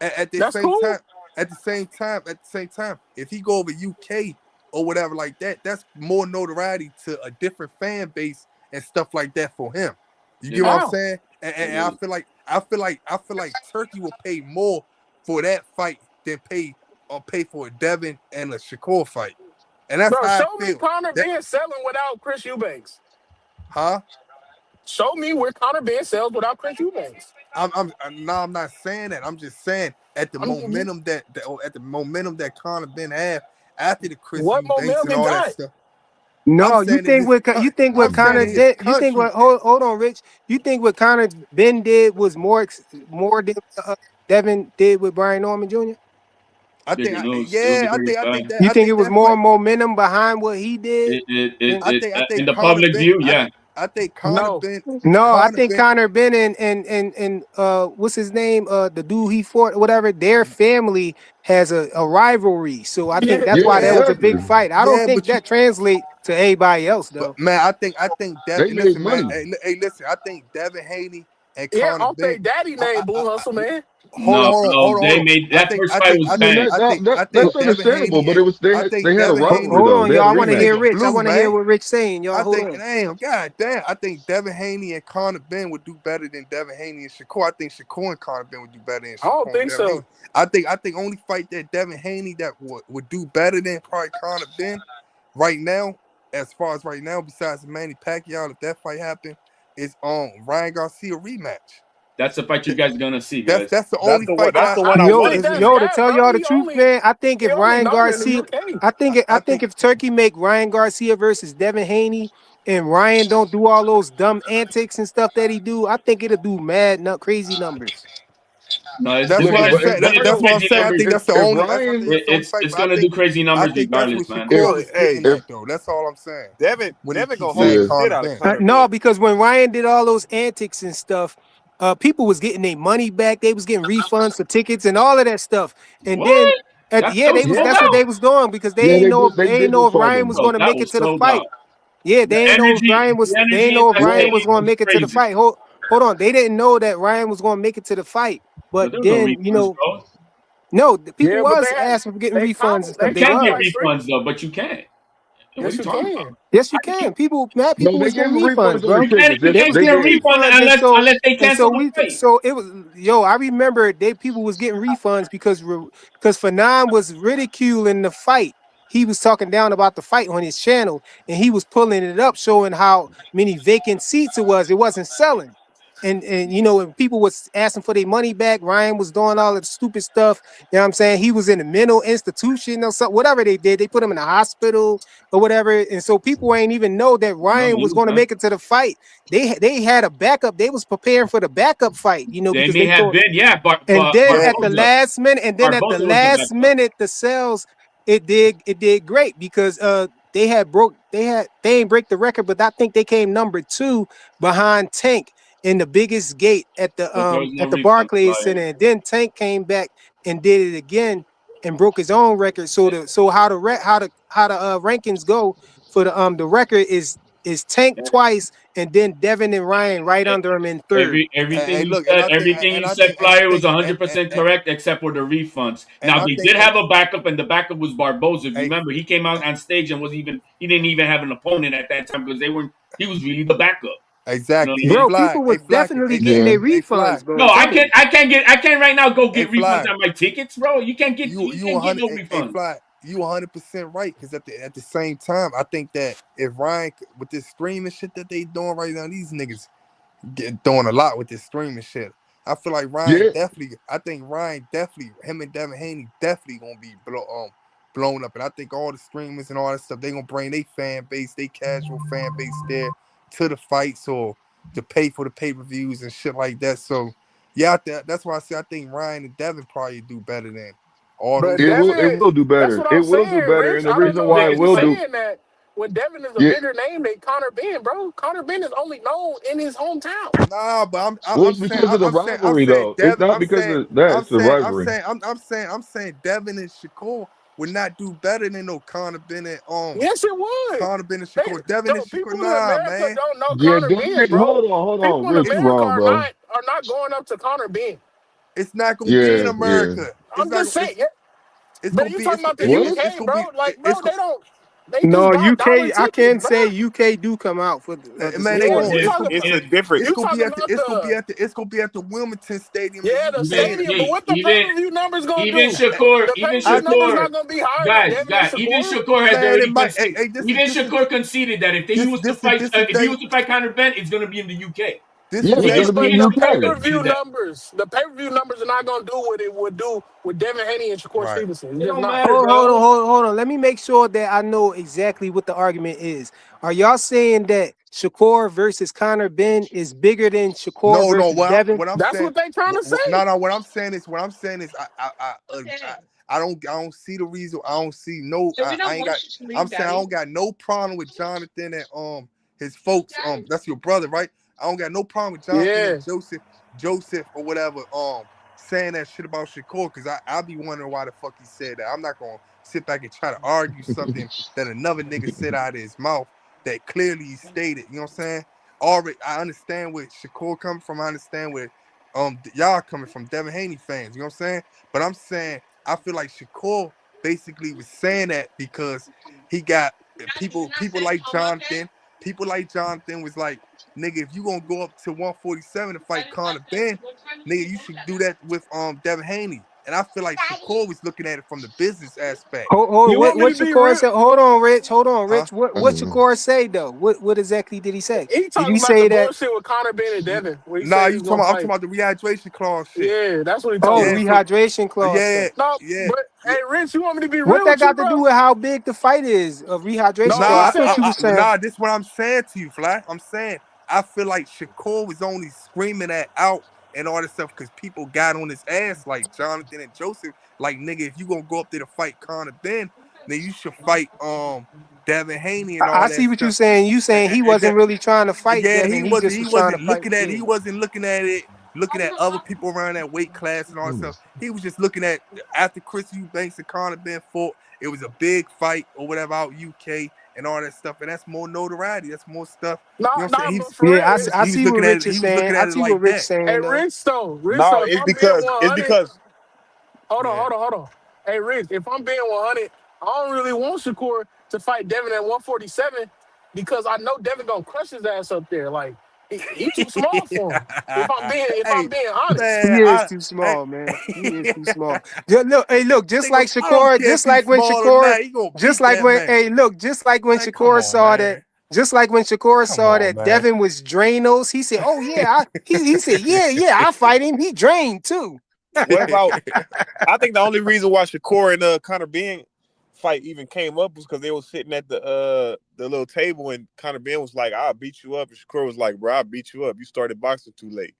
At the That's same cool. time, if he go over UK or whatever like that, that's more notoriety to a different fan base and stuff like that for him. You It get what I'm is. How? saying? And, It and I is. feel like Turkey will pay more for that fight than pay for a Devin and a Shakur fight. And that's Bro, how I show me feel. Conor That Ben selling without Chris Eubanks. huh? Show me where Conor Ben sells without Chris Eubanks. I'm not saying that. I'm just saying at the I'm, momentum that Conor Ben have after the Chris what Eubanks momentum and he all that got? stuff. I'm No, saying in his you think I'm what saying Connor in his did? You think country. what? Hold on, Rich. You think what Connor Ben did was more than Devin did with Brian Norman Jr.? I think Bigger news. It was a bigger fight. You I think it think was that more fight. momentum behind what he did? Than, I In think the Conor public Ben. view, yeah. I think No. no, I Conor think Ben. Connor Ben and what's his name? The dude he fought, whatever. Their family has a rivalry, so I think that's Yeah. why Yeah, that was a exactly. big fight. I don't Yeah, think that translate to everybody else but though. man, I think They Devin. made Listen, man. money. Hey, listen. I think Devin Haney and Yeah, Conor off Ben. they daddy name Blue Hustle, man. No, bro. They Hold on. made that first fight was I mean, bang. that's Devin understandable, Haney but and it was they had a rivalry Hold though. on, They y'all. had a I want to hear rematch. nigga Rich. I blue, want to hear man. what Rich saying, y'all. I Hold think, on. damn, god damn. I think Devin Haney and Conor Ben would do better than Devin Haney and Shakur. I think Shakur and Conor Ben would do better than I don't Shakur and think Devin Haney. so. I think only fight that Devin Haney that would do better than probably Conor Ben right now, as far as right now, besides the Manny Pacquiao, if that fight happened, is Ryan Garcia rematch. That's the fight you guys are gonna see, That's guys. that's the only fight That's the that one I I don't Yo, want think to that's see. to that, tell bro. y'all the truth, man, I think He if only Ryan known in the Garcia, UK. I think if Turkey make Ryan Garcia versus Devin Haney, and Ryan don't do all those dumb antics and stuff that he do, I think it'll do crazy numbers. No, That's it's Yeah, what I'm gonna saying. it's gonna do That's what I'm crazy saying. I numbers. think that's the if only. I think Ryan that's the only fight. It's But gonna do crazy I numbers think that's what regardless, man. if Shakur Look, is getting hey, if at, though. That's all I'm saying. Devin When he gonna keeps hold saying the yeah. shit Conor out of Ben. Conor No, Ben. because when Ryan did all those antics and stuff, people was getting their money back. They was getting refunds for tickets and all of that stuff. And then, What? That yeah, still they was. sold That's what out, they was doing because Yeah, they they ain't did know go if Ryan Tottenham. was bro. going to That make it was to the sold fight. out. Yeah, The they ain't know if energy, Ryan was. the They energy ain't in know if that Ryan was stadium going to was make it to the crazy. fight. Hold on. They didn't know that Ryan was going to make it to the fight. But But there was no then, refunds, bro. no, the people Yeah, but was asking for getting refunds and You stuff. they They can comp get like was. free. refunds though, but you can't. What are Yes, you you talking about? can. Yes, you can. Mad No, people they was gave getting him refunds, refunds on the bro. tickets. You They can't was They get a getting did. refund refunds, and unless they cancel the fight. it was I remember people was getting refunds because Fanon was ridiculing the fight. He was talking down about the fight on his channel, and he was pulling it up, showing how many vacant seats it was. It wasn't selling. And when people was asking for their money back, Ryan was doing all of the stupid stuff. You know what I'm saying? He was in a mental institution or something, whatever they did. They put him in a hospital or whatever. And so people ain't even know that No, Ryan he was was going to done. make it to the fight. They had a backup. They was preparing for the backup fight, They because may they have thought. been, yeah, And then at the Barboza. last minute, Barboza was the backup. the sales it did great because they ain't break the record, but I think they came number 2 behind Tank in the biggest gate But there was no at the refunds, Barclays Flyers. Center. And then Tank came back and did it again and broke his own record. So how the rankings go for the record is Tank twice and then Devin and Ryan right under him in third. Everything Hey, you look, said, Flyer, was 100% correct, except for the refunds. and Now I they think did have a backup, and the backup was Barboza. If you remember, he came out on stage and he didn't even have an opponent at that time because he was really the backup. You know what exactly. I Hey, mean? Bro, Fly. people Hey, was Fly. definitely getting Yeah. their Hey, Fly. refunds, bro. No, I'm I telling you. I can't right now go Hey, get refunds Fly. on my tickets, bro. You can't get no Hey, refunds. Fly. You 100% right. Because at the same time, I think that if Ryan with this streaming shit that they doing right now, these niggas doing a lot with this streaming shit. I feel like Yeah, I think Ryan definitely, him and Devin Haney definitely gonna be blown up. And I think all the streamers and all that stuff, they gonna bring their fan base, they casual fan base there to the fights or to pay for the pay-per-views and shit like that. So yeah, that's why I say I think Ryan and Devin probably do better than all But those it other will. It Devin, guys. will do that's better. what It I'm will do saying, better, Rich. and the I don't reason know why if it you will do. saying that when Devin is a Yeah. bigger name than Connor Ben, bro. Connor Ben is only known in his hometown. Nah, but Well, it's because of the I'm rivalry, saying though. It's Devin, not because of that. It's the rivalry. I'm saying Devin and Shakur would not do better than no Connor Bennett. Yes, it would. Connor Bennett, They, Shakur, Devin and though, Shakur. people in Nah, America man. don't know Yeah, Connor Ben, Devin. bro. Hold on, People in Rich. You America wrong, bro. are not going up to Connor Ben. It's not gonna be in Yeah, yeah. America. I'm just saying. Yeah. It's But gonna you be talking about the What? it's UK, gonna be bro? Like, bro, it's gonna they do No, dollar UK. I tickets, can bro. say UK do come out for the man. They Yeah, support. gonna you Yeah, talking it's about a different. it's you gonna be talking at the about it's gonna be at the Wilmington Stadium in yeah, the UK. Even stadium. But what the pay per view numbers gonna even do? Shakur, The pay even per view numbers Shakur, not gonna be higher than guys, Devin and even Shakur. Shakur has Man, it already might. conceded. Hey, this Even is Shakur conceded that if he was to fight, this is if he was to fight Conor Ben, it's gonna be in the UK. this Yeah, is it's Yeah, gonna be but in the UK. pay per Do view that. numbers, are not gonna do what it would do with Devin Haney and Shakur right. Stevenson. It's It just don't not. matter, Hold bro. on, hold on. Let me make sure that I know exactly what the argument is. Are y'all saying that Shakur versus Connor Ben is bigger than Shakur No, versus Devin? what I'm That's saying. what they trying to say. No, what I'm saying is I don't see the reason. I don't see no. I ain't got. I'm saying I don't got no problem with Jonathan and his folks. That's your brother, right? I don't got no problem with Jonathan Yeah. and Joseph or whatever. Saying that shit about Shakur because I be wondering why the fuck he said that. I'm not gonna sit back and try to argue something that another nigga said out of his mouth that clearly he stated. You know what I'm saying? Already, I understand where Shakur coming from. I understand where y'all coming from, Devin Haney fans. You know what I'm saying? But I'm saying I feel like Shakur basically was saying that because he got people like Jonathan. People like Jonathan was like, nigga, if you gonna go up to 147 to fight Conor Ben, nigga, you should do that with Devin Haney. And I feel like Shakur was looking at it from the business aspect. You want me What to be Shakur real? said? Hold on, Rich. Hold on, Huh? Rich. What Shakur say though? What exactly did he say? He Did he talking about the say that? bullshit with Connor Ben and Devin, where he Nah, said you he's talking gonna about? I'm fight. talking about the rehydration clause shit. Yeah, that's what he Oh, talking the Yeah, about. so rehydration clause yeah, stuff. No, yeah, but yeah. hey, Rich, you want me to be What real that with you, got to do bro? with how big the fight is of rehydration? No, Because he I said. thought you was saying. Nah, this is what I'm saying to you, Fly. I'm saying I feel like Shakur was only screaming that out and all this stuff because people got on his ass like Jonathan and Joseph. Like, nigga, if you gonna go up there to fight Conor Ben, then you should fight Devin Haney and I all that see what you're stuff. saying. You saying he And wasn't really trying to fight yeah, Devin. He just he was trying to wasn't fight. looking at it. Yeah. He wasn't looking at it, looking at other people around that weight class and all that stuff. He was just looking at after Chris Eubanks and Conor Ben fought, it was a big fight or whatever out UK and all that stuff. And that's more notoriety. That's more stuff. Nah, You know what I'm saying? but for real, I He was see what looking at Rich it. is He was saying. looking I at it see what like Rich that. hey, saying though. Rich though, No, if it's I'm being because 100, hold on. Hey, Rich, if I'm being 100, I don't really want Shakur to fight Devin at 147 because I know Devin gonna crush his ass up there. Like he too small for him. If I'm Hey, being honest. He man, is too small, man. He is too small. Look, hey, look, just nigga, like I don't Shakur, care if he's small or not. He gonna beat that man. just like when Man, come Shakur on, saw that, man. just like when Shakur Come saw on, that man. Devin was Drainos, he said, "Oh yeah," he said, "Yeah, I fight him. He drained too." what about? I think the only reason why Shakur and Conor Ben fight even came up was because they were sitting at the little table and Conor Ben was like, "I'll beat you up," and Shakur was like, "Bro, I'll beat you up. You started boxing too late,"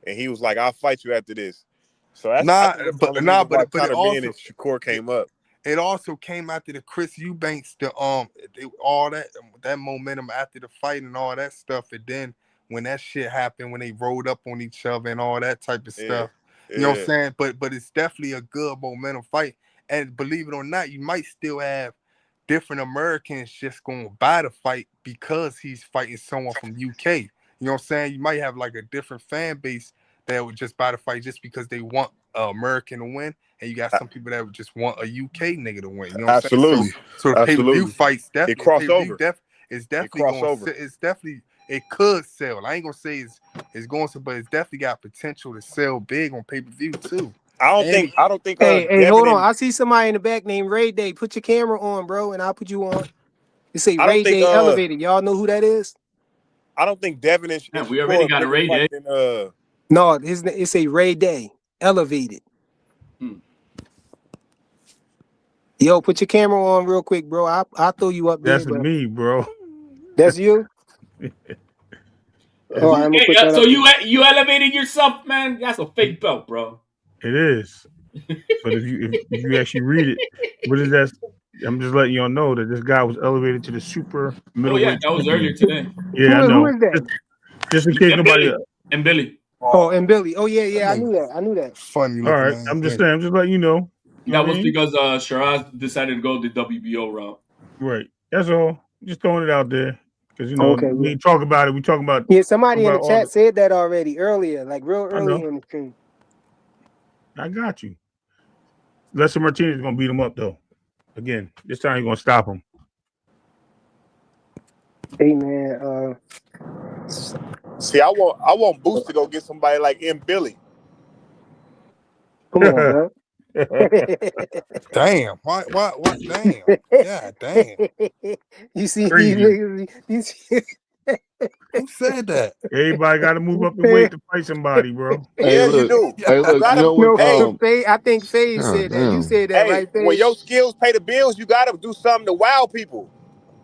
and he was like, "I'll fight you after this." So I think that's the only reason why But it Conor Ben also and Shakur came up. it also came after the Chris Eubanks, all that momentum after the fight and all that stuff. And then when that shit happened, when they rolled up on each other and all that type of Yeah, stuff, you know what I'm yeah. saying? But it's definitely a good momentum fight. And believe it or not, you might still have different Americans just going to buy the fight because he's fighting someone from UK. You know what I'm saying? You might have like a different fan base that would just buy the fight just because they want an American to win, and you got some people that would just want a UK nigga to win. You know what I'm saying? So the pay-per-view fights It definitely crossover. is definitely going to it could sell. I ain't gonna say it's going to, but it's definitely got potential to sell big on pay-per-view too. I don't think Hey, Devin hold on. and I see somebody in the back named Ray Day. Put your camera on, bro, and I'll put you on. It say I don't Ray think Day Elevated. Y'all know who that is? I don't think Devin and Yeah, we already Shakur a got a bigger Ray fight Day. than No, it's a Ray Day. Elevated. Yo, put your camera on real quick, bro. I'll throw you up there. That's me, bro. That's you? Oh, I'm gonna put that So up. you elevated yourself, man. That's a fake belt, bro. It is. But if you actually read it, what is that? I'm just letting y'all know that this guy was elevated to the super middleweight. Oh yeah, that was earlier today. Yeah, I know. Who is that? Just in case And nobody. Billy. And Billy. Oh, and Billy. Oh yeah, I knew that. Funny All right, I'm just saying. I'm just letting you know. That was because Shiraz decided to go the WBO route. Right. That's all. Just throwing it out there because we talk about it. We talk about somebody in the chat said that already earlier, like real early in the stream. I got you. Lester Martinez is gonna beat him up though. Again, this time he's gonna stop him. Hey man, See, I want Boost to go get somebody like M. Billy. Come on, bro. Damn. What? Damn. Yeah, damn. You see Crazy. you see Who said that? Everybody got to move up in weight to fight somebody, bro. Yeah, you do. Hey, look, you know what? I think Faye said that. You said that, right, Faye? When your skills pay the bills, you got to do something to wow people.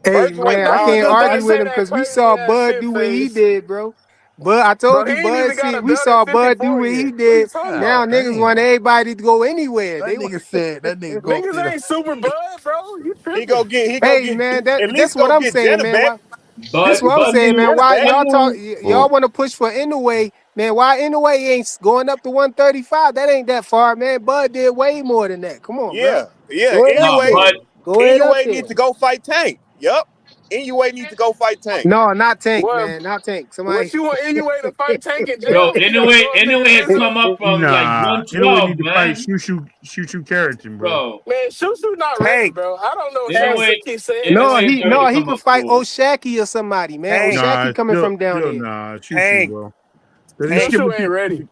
Hey man, I can't argue with him because we saw Bud do what he did, bro. But I told you, Bud. See, we saw Bud do what he did. Now niggas want everybody to go anywhere. That nigga said that nigga go. Niggas ain't super Bud, bro. You tripping? He go get. Hey man, that's what I'm saying, man. That's what I'm Bud saying, man. knew- Why Bud y'all knew- y'all want to push for Inoue, man? Why Inoue ain't going up to 135? That ain't that far, man. Bud did way more than that. Come on, bro. Yeah. Go ahead up Inoue there. needs to go fight Tank. Yup. Inoue needs to go fight Tank. No, not Tank, What? man. Not Tank. Somebody. What you want Inoue to fight Tank in jail? Bro, He gotta Inoue go up there has and come up from like Nah, Inoue 112, need to man. fight Shushu Carrington, bro. Man, Shushu not ready, bro. I don't know what Inoue- Shushu keep saying. No, Inoue he is ready to he come could up fight full. Oshaki or somebody, man. Tank. Oshaki coming from down there. Nah, Shushu, Tank. bro. Does he skip Shushu ain't ready.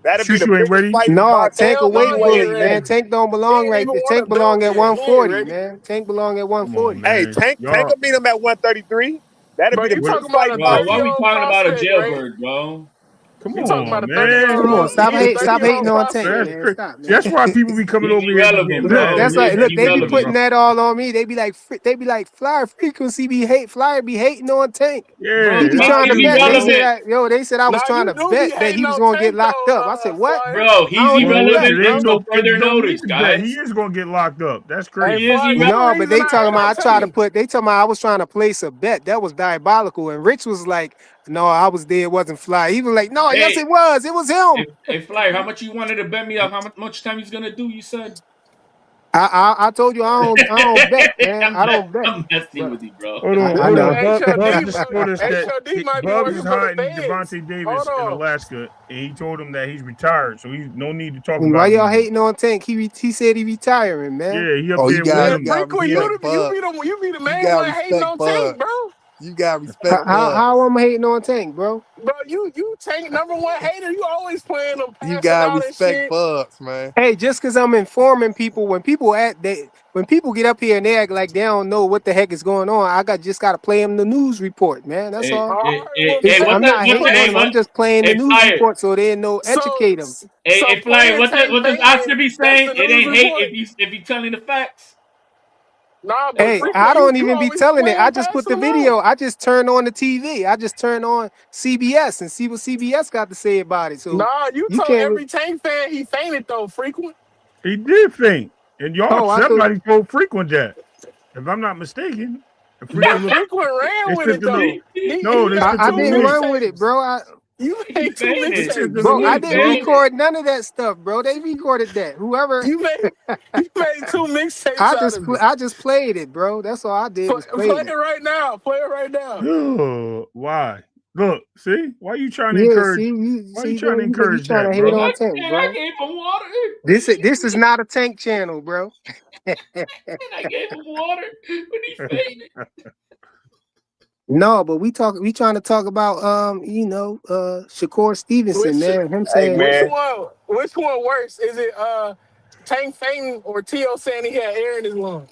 That'd be the Shushu ain't biggest ready? fight. No, Tank Hell away no, he bully, ain't man. ready. Tank don't He belong ain't right even there. won a Tank belong belt at yet. He ain't 140, ready. man. Tank belong at Come on, 140. man. Hey, Tank Y'all, will beat him at 133. That'd Bro, be the you biggest talking about fight a in Bro, why we 30-year-old talking about a prospect, Ray? jailbird, bro? come You talking about on, a man. 30-year-old? Come on, He's a stop hating 30-year-old on Tank, prospect. That's man. crazy. Stop, man. That's why people be coming He's over here and be irrelevant, getting bro. Look, mad. that's like He's look, they be putting irrelevant. that all on me. They be like Flyer frequency Flyer be hating on Tank. Yeah, He Bro, be that's Tank trying to is crazy, bet. They bro. said they said I was Nah, trying you to do be bet that he hating was on gonna get Tank, locked up. I said, though, what? Flyer. Bro, I he's don't even Oh, bet, irrelevant bro. until further no need notice, to bet. guys. He is gonna get locked up. That's Hey, crazy. He is Flyer, you the irrelevant. No, but reason they I talking hate on about Tank. they talking about I was trying to place a bet. That was diabolical. And Rich was like, no, I was there, it wasn't Fly. He was like, no, yes, Hey, it was. It was him. hey, Flyer, how much you wanted to bet me up? How much time he's gonna do? You said. I told you I don't bet, man. I don't bet. I'm messing But with you, bro. I Hold know. on. Bugs HOD, just told us that HOD might be Bugs is working for the hiding feds. Javante Hold Davis in on. Alaska, and he told him that he's retired, so he's no need to talk Why about him y'all no more. hating on Tank? He said he retiring, man. Yeah, he up Oh, there you with got Man, him. Frequent, respect Bud. you be the You main got one hating respect on Bud. Tank, bro. You got respect Bud. How am I hating on Tank, bro? Bro, you Tank #1 hater. You always playing them You passing got out and respect shit. Buds, man. Hey, just because I'm informing people, when people get up here and they act like they don't know what the heck is going on, I just gotta play them the news report, man. That's Hey, all. All hey, right, hey, well, hey, I'm not hating on hey, them. I'm just playing the hey, news Flyer. report so they know, so educate them. Hey, Flyer, playing what Tank does banging, Oscar be that's saying? the It news ain't hate report. if you telling the facts. Nah, but Hey, I Frequent, don't you even be always telling it. I playing just put passing the them out. video. I just turn on the TV. I just turn on CBS and see what CBS got to say about it. So Nah, you you told can't. every Tank fan he fainted though, Frequent. He did faint, and y'all Oh, I thought. somebody told Frequent that, if I'm not mistaken. And But Frequent look. Frequent ran They with sent it the though. no. He They made sent I the 2 didn't release. run with it, mixtapes. bro. You He made 2 They fainted. sent the mixtapes. Bro, I release, didn't bro. record none of that stuff, bro. They recorded that. Whoever You made 2 mixtapes out of it. I just played it, bro. That's all I did was Play played it it. right now. Play it right now. Why? Look, see? Why you trying to Yeah, encourage? see, Why you trying to you think you encourage trying that, to hate bro? on Tank, I bro? gave him water. This is not a Tank channel, bro. And I gave him water when he fainted. No, but we trying to talk about Shakur Stevenson, man. Him saying Which one worse? Is it Tank fainting or T.O. saying he had air in his lungs?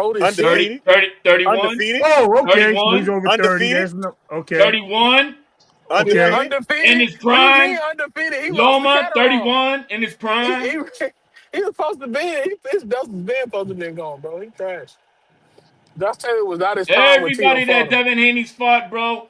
old as shit. Undefeated. 31, Undefeated. Oh, okay. So 31, he's over 30. Undefeated. That's no, okay. 31 Okay. Undefeated. in Undefeated. his What do you mean prime. undefeated? He lost to Loma, Catterall. 31 in his prime. He was supposed to be. His best was been supposed to be gone, bro. He trash. Josh Taylor was out his prime when Tio Everybody fought that him. Devin Haney's fought, bro,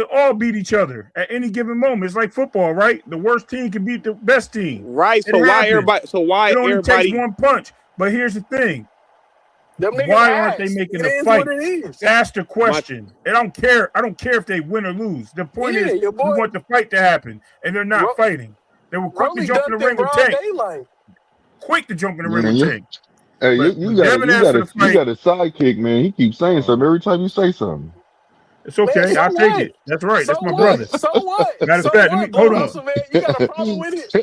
could all beat each other at any given moment. It's like football, right? The worst team can beat the best team. Right. So It why happens. everybody? So why It only everybody? takes one punch. But here's the thing. Them niggas Why aren't they ass. making It a is fight? what it is. That's the question. I don't care if they win or lose. The point Yeah, is, your boy we want the fight to happen, and they're not Ro- fighting. They were quick to Rolly jump in the dunked in ring with broad Tank. daylight. Quick to jump in the ring Man, with you, Tank. hey, But you got Devin asked for the you fight. got a sidekick, man. He keeps saying something every time you say something. It's okay. Man, so I'll take what? it. That's right. So That's my what? brother. So what? Matter of So fact, what, hold Blue on. Hustle, man? You got a problem with it?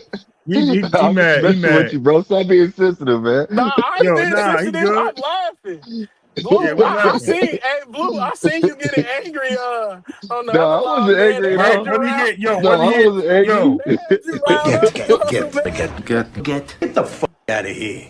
He I'm just mad. He messing with mad. you, bro. Stop being sensitive, man. Nah, I ain't being He sensitive. good. I'm laughing. Yeah, Blue, we I laughing. seen, hey, Blue, I seen you getting angry on the No, other I live, wasn't man. They angry at had all. you Whether you riled. get No, I wasn't angry. They had you riled up, Blue Hustle, man. Get the fuck out of here.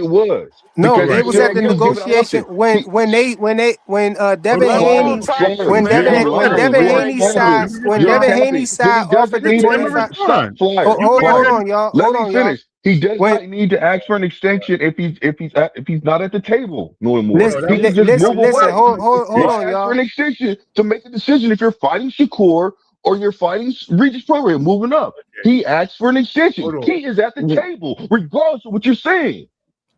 it was. No, Because he it was at said the he was giving up negotiation nothing. when Hold Devin on. Flying, Haney Listen, flying. man. You're when lying. Devin You're a Haney's Let side cabin. me when You're a Devin respond. cabin. Haney's Then he side doesn't offered the need Let to me 25. respond. flyer. You got Hold Flyer. on, y'all. Let Hold me on, y'all. finish. He does When not need to ask for an extension if he's not at the table no more. Bro, listen, that He was can just that listen, move was listen. away. Hold Why on, ask for y'all. an extension to make a decision if you're fighting Shakur or you're fighting Regis Program moving up? He asked for an extension. hold on. He is at the table, regardless of what you're saying.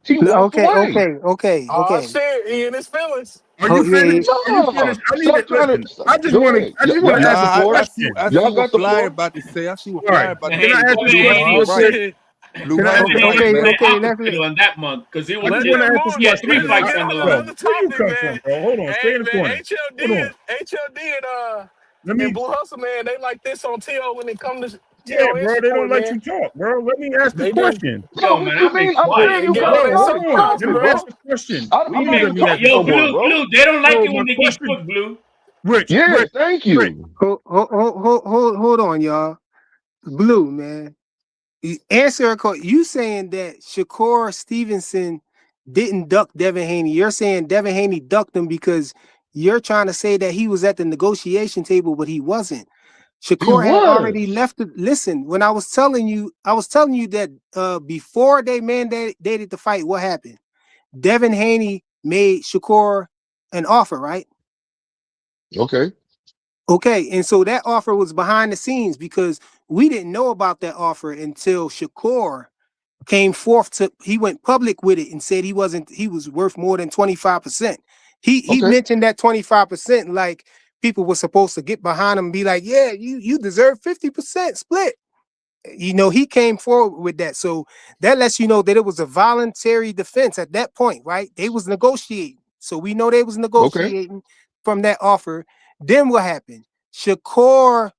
He walked Okay, away. okay, okay, Oh okay. shit, he in his feelings. Are Oh, you yeah, finished? Are you No, finished? I need to stop trying listen. to. Go ahead. I just want to Y'all ask got the a Nah, floor. I see question. I see Y'all what got the Fly floor. about to say. I see what All Fly right. about to Can I say. ask this question He Oh real right. quick? shit. Blue Can I ask Honey a Devin Haney Month, was question, man. playing bro? opposite on that month because it I was just Let want to them ask this move. he had Let, question. three let them fights get on the on Bro, line. another where you topic, come from, man. bro? Hold on. Stay Hey, in the man, corner. Hold HLD on. is HLD Let and me. Blue Hustle, man. They like this on T.O. when it comes to Yeah, T.O. and bro. They don't Shakur, let man. you talk, bro. Let me ask the They do. question. Yo, Bro, man, what you I've been mean? I'm quiet. hearing They you get cut on me their Bro, off. hold on. soapbox, Let Exactly, me bro. ask bro. the question. I'm Please not let even me ask talking the no Yo, more, question. bro. Blue, they don't like So it my when they get question, cooked, Blue. Rich, Yes, Rich, thank Rich. you. Hold on, y'all. Blue, man. Answer a call. You saying that Shakur Stevenson didn't duck Devin Haney. You're saying Devin Haney ducked him because you're trying to say that he was at the negotiation table, but he wasn't. He Shakur had already was. left. Listen, when I was telling you that before they mandated the fight, what happened? Devin Haney made Shakur an offer, right? Okay. Okay, and so that offer was behind the scenes because we didn't know about that offer until Shakur came forth he went public with it and said he was worth more than 25%. He Okay. mentioned that 25% like people were supposed to get behind him and be like, yeah, you deserve 50% split. You know, he came forward with that. So that lets you know that it was a voluntary defense at that point, right? They was negotiating. So we know they was Okay. negotiating from that offer. Then what happened? Shakur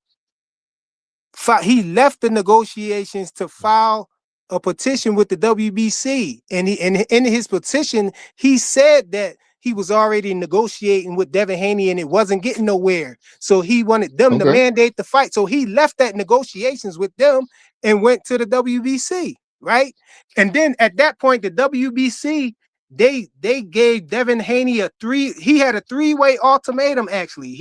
he left the negotiations to file a petition with the WBC, and in his petition he said that he was already negotiating with Devin Haney and it wasn't getting nowhere. So he wanted them to Okay. mandate the fight. So he left that negotiations with them and went to the WBC, right? And then at that point, the WBC they gave Devin Haney he had a three-way ultimatum. Actually,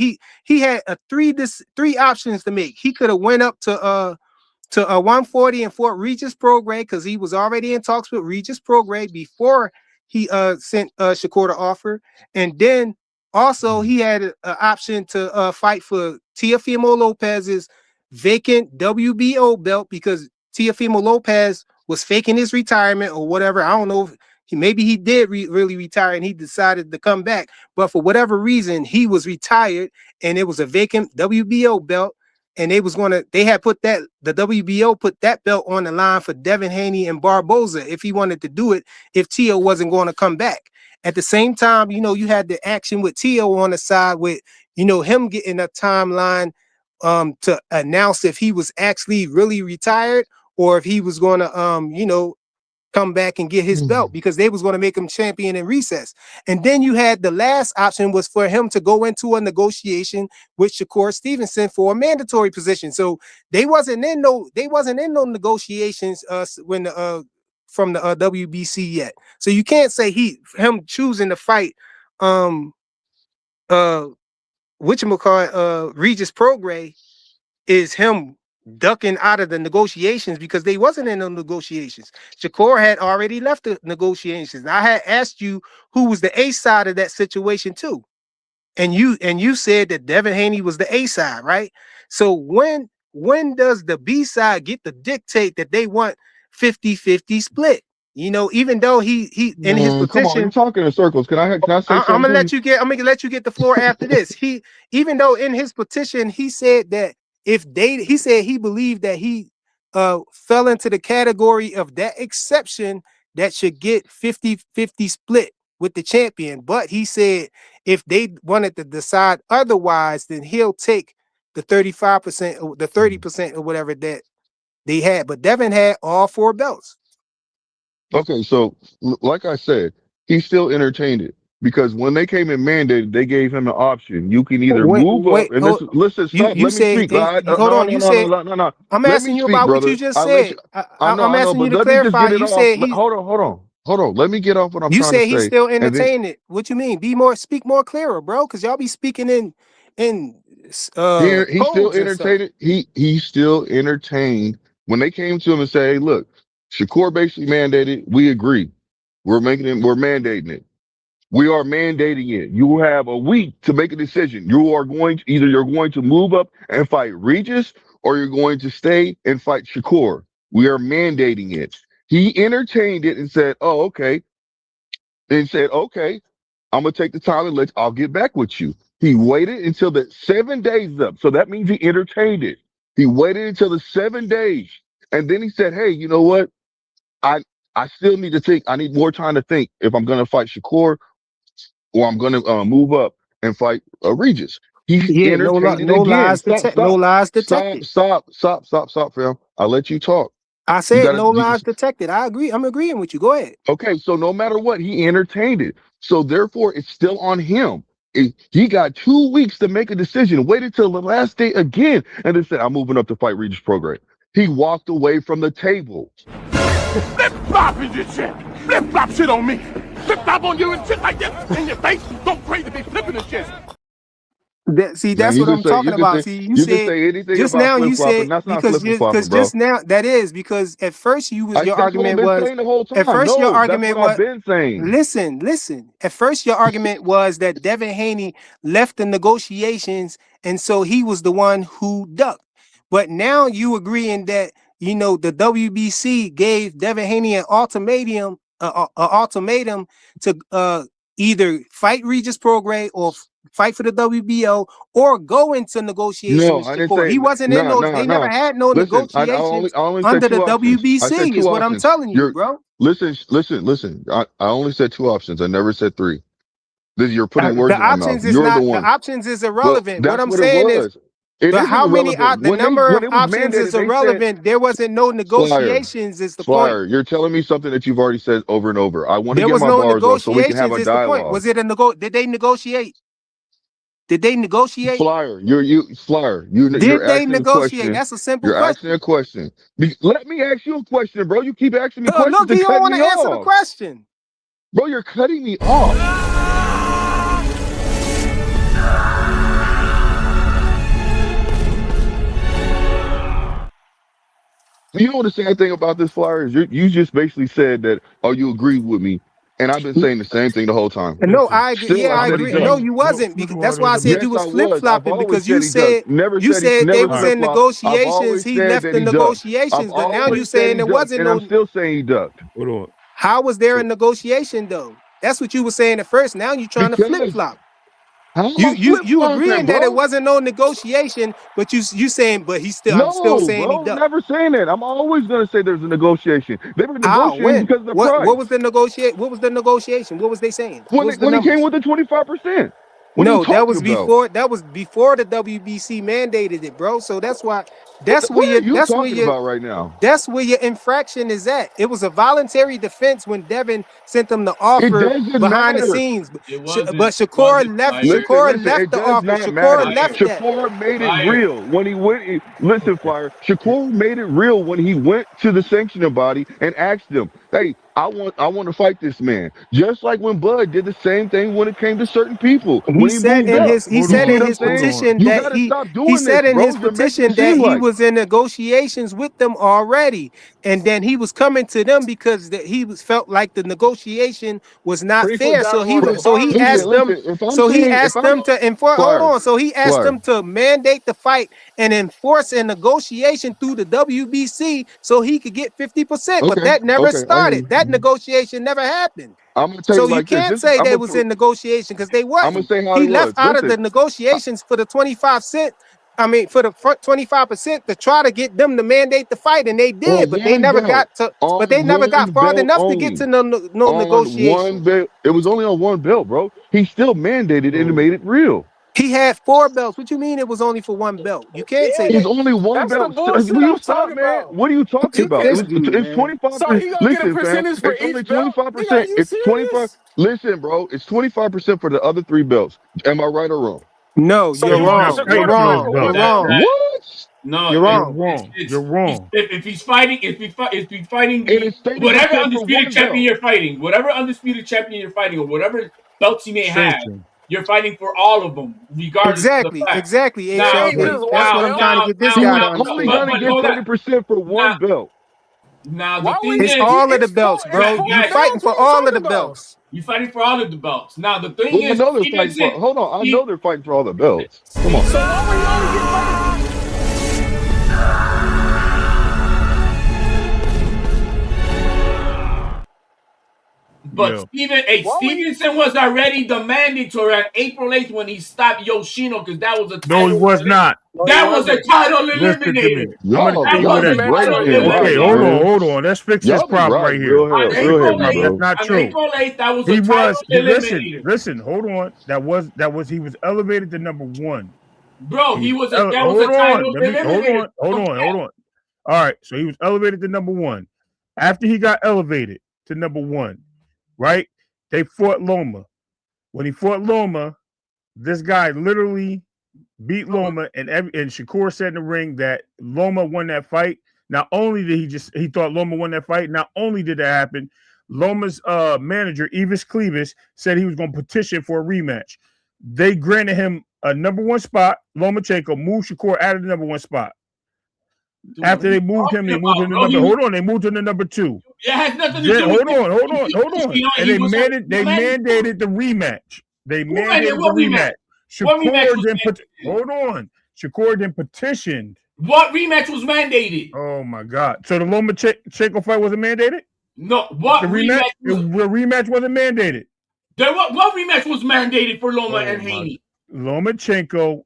he had three options to make. He could have went up to 140 and Fort Regis Prograis because he was already in talks with Regis Prograis before he sent Shakur the offer. And then also he had an option to fight for Teofimo Lopez's vacant WBO belt because Teofimo Lopez was faking his retirement or whatever. I don't know if maybe he did really retire and he decided to come back, but for whatever reason he was retired and it was a vacant WBO belt. And they had put the WBO put that belt on the line for Devin Haney and Barboza if he wanted to do it, if Tio wasn't going to come back. At the same time, you know, you had the action with Tio on the side with, you know, him getting a timeline to announce if he was actually really retired or if he was going to, you know, come back and get his belt because they was going to make him champion in recess. And then you had the last option was for him to go into a negotiation with Shakur Stevenson for a mandatory position. So they wasn't in no negotiations when from the WBC yet. So you can't say him choosing to fight uh whatchamacallit, Regis Prograis is him ducking out of the negotiations because they wasn't in the negotiations. Shakur had already left the negotiations. I had asked you who was the A side of that situation too. And you said that Devin Haney was the A side, right? So when does the B side get to dictate that they want 50-50 split? You know, even though he in his Come on, petition, you're talking in circles. Can I say I'm something, gonna please? let you get. I'm gonna let you get the floor after this. Even though in his petition he said that he said he believed that he fell into the category of that exception that should get 50-50 split with the champion. But he said if they wanted to decide otherwise, then he'll take the 35% or the 30% or whatever that they had. But Devin had all four belts. Okay, so like I said, he still entertained it because when they came and mandated, they gave him an option. You can either move up Wait, and this. Listen, stop. you Let me say speak. hold No, on. no, You no, no, said no, no, no. I'm Let me asking you speak, about what you brother. just I let you. said. I I'm know, asking but you to let me just clarify. get it You off. said Hold on. Let me get off what I'm you trying to said he's say, still and then entertaining it. What you mean? Speak more clearer, bro. Because y'all be speaking in he still codes and stuff. entertained. He still entertained when they came to him and say, "Hey, look, Shakur basically mandated. We agree. We're making it. We're mandating it." We are mandating it. You have a week to make a decision. You're going to move up and fight Regis or you're going to stay and fight Shakur. We are mandating it. He entertained it and said, "Oh, okay." And said, "Okay, I'm gonna take the time and I'll get back with you." He waited until the 7 days is up. So that means he entertained it. He waited until the 7 days. And then he said, "Hey, you know what? I still need to think. I need more time to think if I'm gonna fight Shakur or I'm gonna move up and fight Regis. He Yeah, entertained it no again. lies Stop, detect, no stop, lies stop, detected. stop, stop, stop, stop, fam. I'll let you talk. I You said gotta no lies detected. I agree. I'm agreeing with you. Go ahead. okay, so no matter what, he entertained it. So therefore it's still on him. He got 2 weeks to make a decision, waited till the last day again, and then said, I'm moving up to fight Regis Prograde. He walked away from the table. Flip flop is this shit. Flip flop shit on me. Flip flop on you and shit like this in your face. Don't crazy be flipping the shit. See, Man, that's what I'm talking about. See, you you can said say anything just about now. flip You flopping. said That's not because flipping flopping, bro. just now that is because at first your That's what I've argument been was saying the whole at time. first your No, that's argument what I've was been saying. listen. At first your argument was that Devin Haney left the negotiations and so he was the one who ducked. But now you agreeing that the WBC gave Devin Haney an ultimatum, to either fight Regis Prograde or fight for the WBO or go into negotiation No, with I didn't Shakur. say He wasn't in no, those. no, They never no. had no Listen, negotiations I only said under the two options. I said WBC. Is two what I'm options. telling you, bro. Listen. I only said two options. I never said three. You're putting words The in my mouth. options is You're the not. The one. options is Well, irrelevant. What that's I'm what it saying is was. It the isn't how many irrelevant. the number When of it was options mandated, is they said irrelevant. There wasn't no Flyer, negotiations. Is the point? Flyer. You're telling me something that you've already said over and over. I want to There get was my no bars off so we can have negotiations. a Is the point? dialogue. Was it a Did they negotiate? Did they negotiate? Flyer, Flyer. Did You're they asking a negotiate? question. That's a simple You're asking question. a question. Let me ask you a question, bro. You keep asking me questions Look, and he don't cutting want me to answer the off. question. Bro, you're cutting me off. You know what the sad thing about this, Flyer, is you just basically said that, oh, you agreed with me. And I've been saying the same thing the whole time. No, Listen, I agree. Still, Yeah, I I said he agree. No, ducked. you wasn't look because why that's they're why I said the you Yes, was I flip was. I've flopping always because said he ducked. Never you said said they never was flip in flop. I've negotiations. always He said left that the he ducked. I've negotiations, but now you always said saying he there ducked, wasn't and I'm no. still saying he ducked. hold on. How was there a So negotiation though? That's what you were saying at first. Now you trying to flip Because flop. how am You I you flip you flopping, agreeing that it bro? wasn't no negotiation, but you saying, but I'm still No, saying he bro, ducked. never saying that. I'm always gonna say there's a negotiation. They were How? negotiating When? because of the What was price. the negotiate? What was the negotiation? What was they saying? What was the When he came numbers? with the 25%. What are you No, that talking was about? before. That was before the WBC mandated it, bro. So that's why. That's where What are you. you talking about right now? That's where your infraction is at. It was a voluntary defense when Devin sent them the It offer doesn't behind the matter. scenes. It But wasn't Flyer. Shakur Listen, left it the does offer. not Shakur matter. left Flyer. that. Shakur made it Flyer. real when he went. Listen, Flyer. Shakur made it real when he went to the sanctioning body and asked them, "Hey, I want to fight this man." Just like when Bud did the same thing when it came to certain people He when he said moved in up. his hold You see what I'm hold saying? on. petition You that gotta stop he doing this, said in his bro. You're making it petition that seem he like. was in negotiations with them already, and then he was coming to them because he was felt like the negotiation was not People fair. got So him on the he army Listen, asked list. them. listen. So he asked them to enforce. Hold Flyer, on. So he asked Flyer. them to mandate the fight and enforce a negotiation through the WBC so he could get 50%. But that never I hear started. you. That negotiation never happened. I'm gonna tell So you you like this. can't This is say I'm they gonna was in negotiation because they I'm gonna wasn't. say how He it left was. out of the Listen, negotiations for the 25 cent. I mean, for the 25% to try to get them to mandate the fight, and they on did, but they one never belt, got to. But they on never one got far belt enough to get only. to no On one negotiation. belt. It was only on one belt, bro. He still mandated it and So made it real. He had 4 belts. What you mean it was only for 1 belt? You can't say It was that. Yeah, only one that's the belt. bullshit Will you I'm stop, talking man? about. What are you talking You about? can't. It's 25%. So he gonna get a Listen, fam. percentage for It's only each belt? Nigga, are 25%. you It's 25. serious? Listen, bro. It's 25% for the other three belts. Am I right or wrong? No, So you're he's not wrong. You're Shakur to fighting fight those for wrong. You're one belts. That belt? wrong. What? no, You're You're wrong. wrong. You're wrong. if he's fighting, if he's fighting And the it's whatever 30% for undisputed one champion belt. you're fighting, whatever undisputed champion you're fighting, or whatever belts you may have, Sanction. you're fighting for all of them, regardless of the Exactly. fact. Exactly. It Now, ain't HLJ. just That's one what I'm belt. trying to get this guy to How you understand. only but get hold up. 30% for Now, one belt? now the Why thing would It's is, he? all of the It's four. belts, It's bro. four You guys, fighting belts. for What are you all of the talking about? belts. you're fighting for all of the belts. Now, the thing Well, I is, know they're he fighting for. doesn't. Hold on, I know He they're fighting for all the belts. Come on. So why would he only get 30? But Stevenson was already the mandatory on April 8th when he stopped Yoshino because that was a No, he title. was not. That was a title Listen to me. eliminator. I'm gonna tell you Y'all what be breaking it Okay, right, hold man. on. Let's fix this Y'all be problem right right here. real On Let's fix this April heavy, 8th, problem. That's bro. not on true. April 8th, that was He a title was eliminator. listen, hold on. He was elevated to number 1. Bro, That was a title eliminator. Hold on. All right, so he was elevated to number 1. After he got elevated to number 1, right? They fought Loma. When he fought Loma, this guy literally beat Loma, and Shakur said in the ring that Loma won that fight. Not only did he thought Loma won that fight, not only did that happen, Loma's manager, Evis Clevis, said he was going to petition for a rematch. They granted him a number 1 spot. Lomachenko moved Shakur out of the number 1 spot. Dude, After they moved him, they moved him to number. Hold on, they moved him to number 2. It has nothing to do Hold with on. And they mandated the rematch. They mandated the rematch. Hold on. Shakur then petitioned. What rematch was mandated? Oh my God! So the Lomachenko fight wasn't mandated? No. What rematch? The rematch wasn't mandated. What rematch was mandated for Loma and Haney? Lomachenko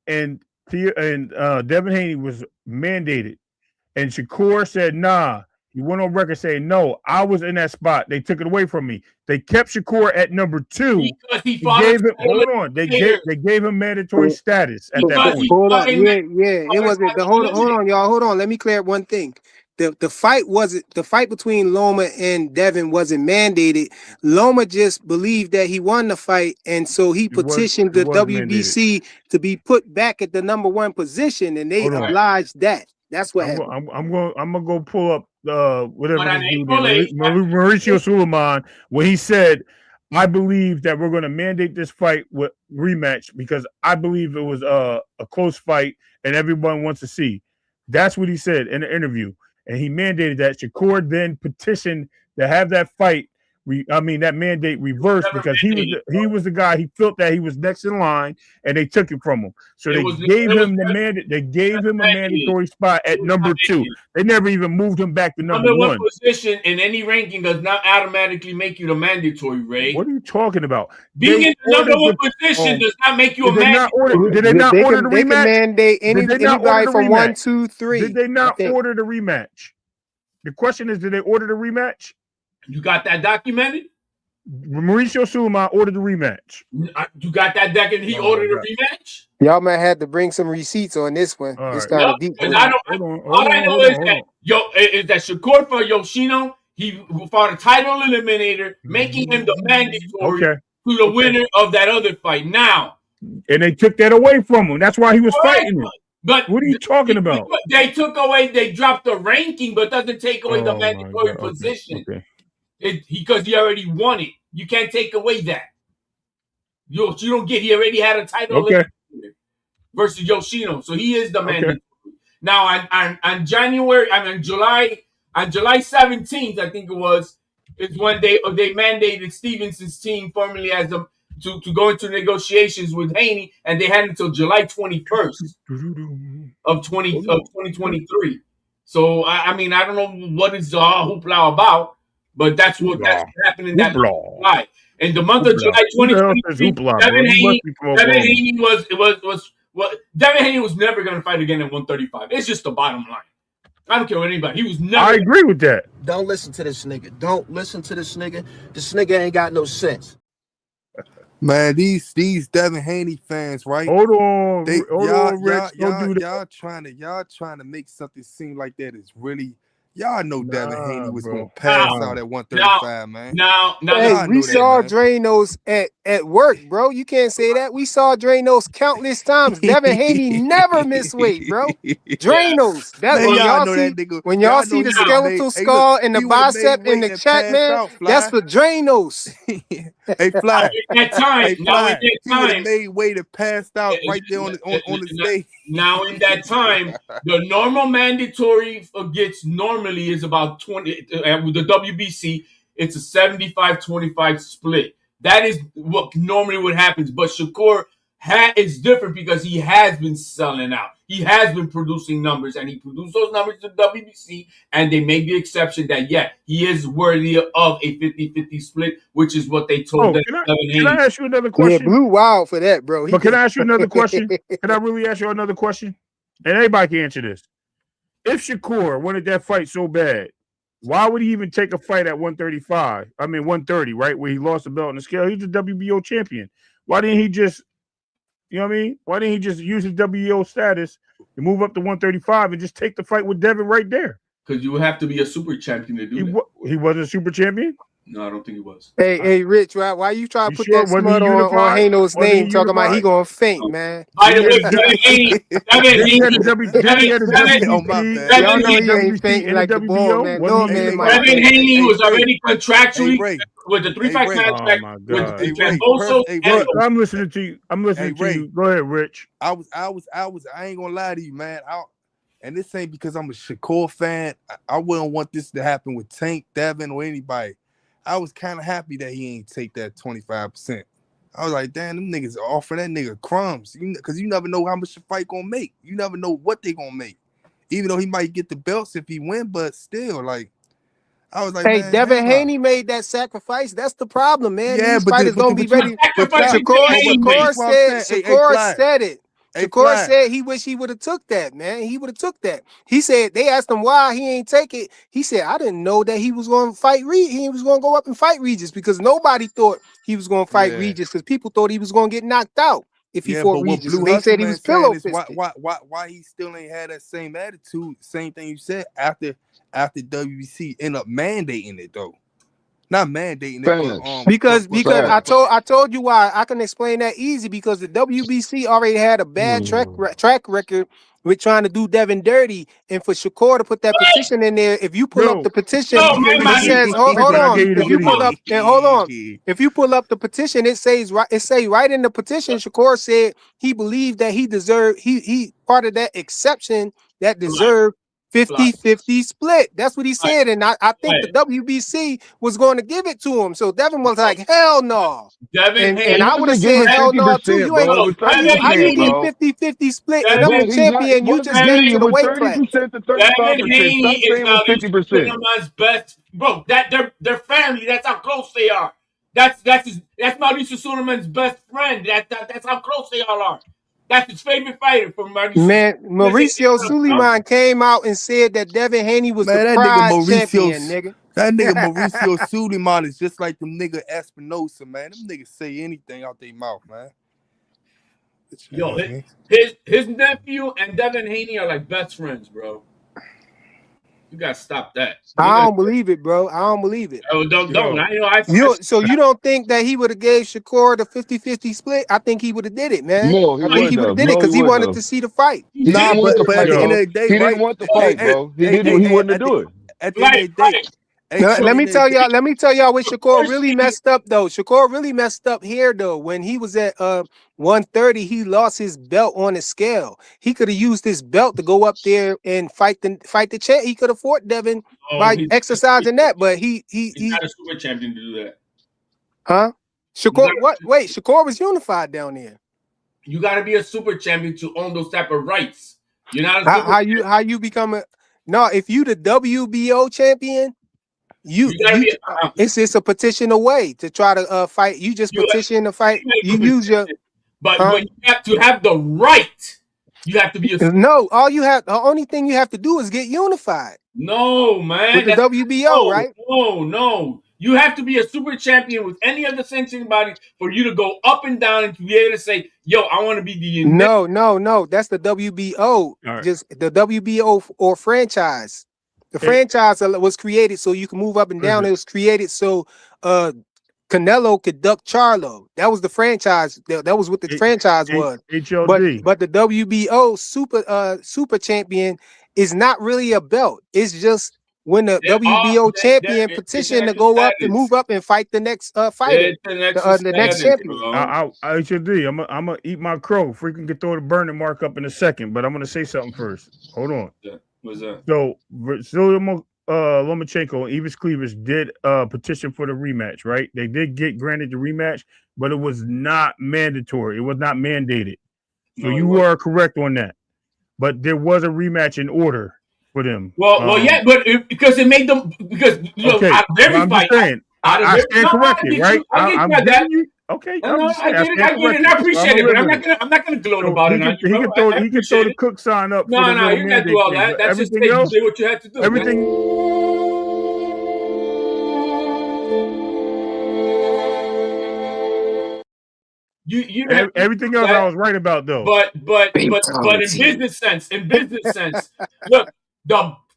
and Devin Haney was mandated, and Shakur said, "Nah." He went on record saying, "No, I was in that spot. They took it away from me. They kept Shakur at number 2 because he fought. They gave him mandatory status at that point. Hold on, it wasn't. Hold on, y'all. Hold on. Let me clear up one thing. The fight between Loma and Devin wasn't mandated. Loma just believed that he won the fight, and so he petitioned the WBC to be put back at the number 1 position, and they obliged that. That's what happened. I'm gonna go pull up whatever this dude is, Mauricio Suleiman, when he said, "I believe that we're going to mandate this fight with rematch because I believe it was a close fight and everyone wants to see." That's what he said in the interview, and he mandated that. Shakur then petitioned to have that fight. That mandate reversed because he was the guy. He felt that he was next in line, and they took it from him. So they gave him the mandate. They gave him a mandatory spot at number 2. They never even moved him back to number 1. Position in any ranking does not automatically make you the mandatory, Ray. What are you talking about? Being in the number 1 position does not make you a mandatory. Did they not order the rematch? They can mandate anybody from 1, 2, 3. Did they not order the rematch? The question is, did they order the rematch? You got that documented? Mauricio Suleiman ordered the rematch. You got that documented? He ordered a rematch? Y'all might have to bring some receipts on this one. It's kind of deep. All I know is that Shakur for Yoshino, he fought a title eliminator, making him the mandatory to the winner of that other fight. Now, and they took that away from him. That's why he was fighting it. But what are you talking about? They dropped the ranking, but doesn't take away the mandatory position. Because he already won it. You can't take away that. You don't get. He already had a title versus Yoshino, so he is the mandatory. Now on July 17th, I think it was, is when they mandated Stevenson's team formally as to go into negotiations with Haney, and they had until July 21st of 2023. So I don't know what is hoopla about. But that's what happened in that July. In the month of July 2023, Devin Haney was never going to fight again at 135. It's just the bottom line. I don't care what anybody. He was never. I agree with that. Don't listen to this nigga. Don't listen to this nigga. This nigga ain't got no sense. Man, these Devin Haney fans, right? Hold on, y'all trying to make something seem like that is really. Y'all know Devin Haney was going to pass out at 135, man. Hey, we saw Drainos at work, bro. You can't say that. We saw Drainos countless times. Devin Haney never missed weight, bro. Drainos. That's when y'all see the skeletal skull and the bicep in the chat, man. That's for Drainos. Hey, Fly. At time, he would have made weight and passed out right there on the stage. Now, in that time, the normal mandatory normally is about 20. With the WBC, it's a 75-25 split. That is what normally what happens. But Shakur It's different because he has been selling out. He has been producing numbers, and he produced those numbers to WBC, and they made the exception that, yeah, he is worthy of a 50-50 split, which is what they told Oh, Devin can Haney. I ask you another Yeah, question? Blue wild for that, bro. But can I ask you another question? Can I really ask you another question? And anybody can answer this. If Shakur wanted that fight so bad, why would he even take a fight at 135? I mean 130, right? Where he lost the belt on the scale. He's the WBO champion. Why didn't he just, you know what I mean? Why didn't he just use his WBO status and move up to 135 and just take the fight with Devin right there? Because you would have to be a super champion to do that. He wasn't a super champion? No, I don't think he was. Hey, Rich, why you trying to put sure? that smut on Hano's name, talking about he gonna faint, man? By the way, Devin Haney, Y'all know he ain't fainting like the ball, man. No man, Devin Haney was already contractually with the 3-fight contract with Boso. I'm listening to you. I'm listening to you. Go ahead, Rich. I ain't gonna lie to you, man. And this ain't because I'm a Shakur fan. I wouldn't want this to happen with Tank, Devin, or anybody. I was kind of happy that he ain't take that 25%. I was like, damn, them niggas offering that nigga crumbs. Because you never know how much the fight gonna make. You never know what they gonna make. Even though he might get the belts if he win, but still, like, I was like, hey, man, Devin Haney made that sacrifice. That's the problem, man. Yeah, These but fighters don't be ready. Shakur said it. Shakur said he wish he would have took that, man. He would have took that. He said they asked him why he ain't take it. He said, I didn't know that he was going to fight he was going to go up and fight Regis because nobody thought he was going to fight Regis because people thought he was going to get knocked out if he fought Regis. Blue They said he was pillow fisted. Why he still ain't had that same attitude? Same thing you said after WBC end up mandating it though. Not mandating it, but, because I told you why. I can explain that easy because the WBC already had a bad track record with trying to do Devin dirty, and for Shakur to put that petition in there, if you pull up the petition, it says hold on. If you pull up and hold on, if you pull up the petition, it says right in the petition, Shakur said he believed that he deserved he part of that exception that deserved 50-50 split. That's what he said. And I think the WBC was going to give it to him. So Devin was like, hell no. And I would have said hell no too. You ain't how you get 50-50 split and I'm the champion, you just get into the weight class. Devin Haney is Mauricio Sulaiman's best bro. They're family. That's how close they are. That's Mauricio Sulaiman's best friend. That's how close they all are. That's his favorite fighter from Mauricio. Man, Mauricio Sulaiman came out and said that Devin Haney was the pride champion, nigga. That nigga Mauricio Sulaiman is just like them nigga Espinosa, man. Them niggas say anything out their mouth, man. Yo, his nephew and Devin Haney are like best friends, bro. You gotta stop that. I don't believe it, bro. I don't believe it. Oh, don't. So you don't think that he would have gave Shakur the 50-50 split? I think he would have did it, man. No, I think he would have did it because he wanted to see the fight. Nah, but at the end of the day, he didn't want the fight, bro. He wanted to do it. At the end of the day. Let me tell y'all what Shakur really messed up though. Shakur really messed up here though. When he was at 130, he lost his belt on the scale. He could have used his belt to go up there and fight the champ. He could have fought Devin by exercising that, but he's not a super champion to do that. Huh? Shakur, what? Wait, Shakur was unified down there. You got to be a super champion to own those type of rights. You're not a how you become a if you the WBO champion. It's a petition away to try to fight. You just petition to fight. You use your, but when you have to have the right, you have to be a. No, the only thing you have to do is get unified. No, man, with the WBO, right? No. You have to be a super champion with any of the sanctioning bodies for you to go up and down and to be able to say, "Yo, I want to be the." No. That's the WBO. Right. Just the WBO or franchise. The franchise was created so you can move up and down. It was created so Canelo could duck Charlo. That was the franchise. That was what the franchise was. HLD. But the WBO super champion is not really a belt. It's just when the WBO champion petition to go up and move up and fight the next fighter, the next champion. HLD. I'm gonna eat my crow. Freaking can throw the burning mark up in a second, but I'm gonna say something first. Hold on. What's that? So Lomachenko and Evis Cleavers did petition for the rematch, right? They did get granted the rematch, but it was not mandatory. It was not mandated. So you are correct on that. But there was a rematch in order for them. Well, yeah, but because it made them out of every fight. I stand corrected, right? I'm giving you. Okay, I get it. I appreciate it, but I'm not gonna gloat about it. He can throw the cook sign up. No, you got to do all that. That's just you did what you had to do. Everything. Everything else I was right about, though. But in business sense, look,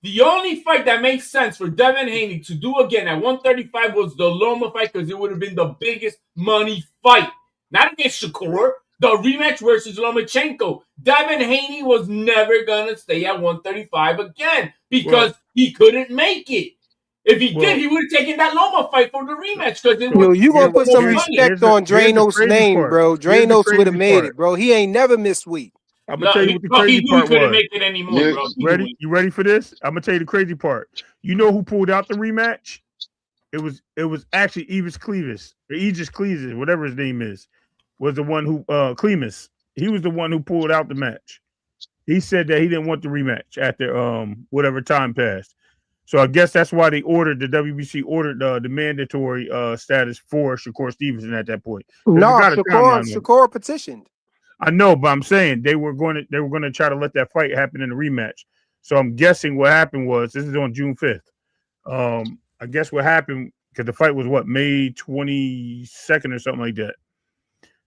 the only fight that makes sense for Devin Haney to do again at 135 was the Loma fight because it would have been the biggest money fight. Not against Shakur. The rematch versus Lomachenko. Devin Haney was never gonna stay at 135 again because he couldn't make it. If he did, he would have taken that Loma fight for the rematch. You gonna put some respect on Dranos' name, bro. Dranos would have made it, bro. He ain't never missed weight. I'm gonna tell you what the crazy part was. He couldn't make it anymore, bro. You ready for this? I'm gonna tell you the crazy part. You know who pulled out the rematch? It was actually Aegis Cleavis, whatever his name is, was the one who Clemus. He was the one who pulled out the match. He said that he didn't want the rematch after whatever time passed. So I guess that's why the WBC ordered the mandatory status for Shakur Stevenson at that point. No, Shakur petitioned. I know, but I'm saying they were going to try to let that fight happen in the rematch. So I'm guessing what happened was this is on June 5th. I guess what happened because the fight was May 22nd or something like that.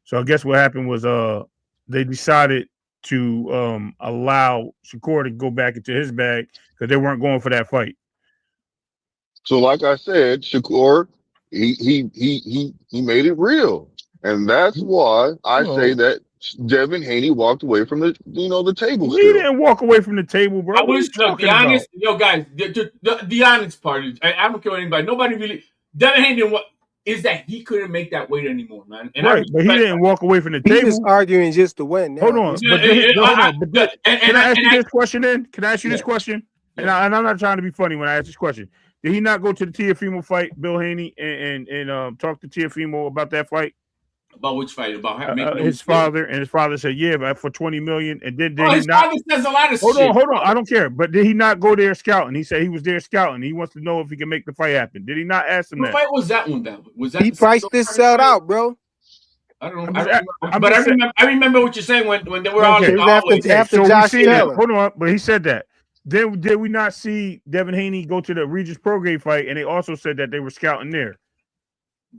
So I guess what happened was they decided to allow Shakur to go back into his bag because they weren't going for that fight. So, like I said, Shakur, he made it real, and that's why I say that Devin Haney walked away from the table. He didn't walk away from the table, bro. I wish the honest, guys, the honest part is I don't care what anybody. Nobody really. Devin Haney is that he couldn't make that weight anymore, man. And right, but he didn't walk away from the table. He's just arguing just to win. Now. Hold on, can I ask you this question? Then can I ask you this question? And I'm not trying to be funny when I ask this question. Did he not go to the Teofimo fight, Bill Haney, and talk to Teofimo about that fight? About which fight? About his father, and his father said, "Yeah, for $20 million." And then his father says a lot of shit. Hold on, I don't care. But did he not go there scouting? He said he was there scouting. He wants to know if he can make the fight happen. Did he not ask him that? What fight was that one? Was that he priced this out, bro? I don't know. I remember what you're saying when they were all after Josh Taylor. Hold on, but he said that. Then did we not see Devin Haney go to the Regis Prograis fight? And they also said that they were scouting there.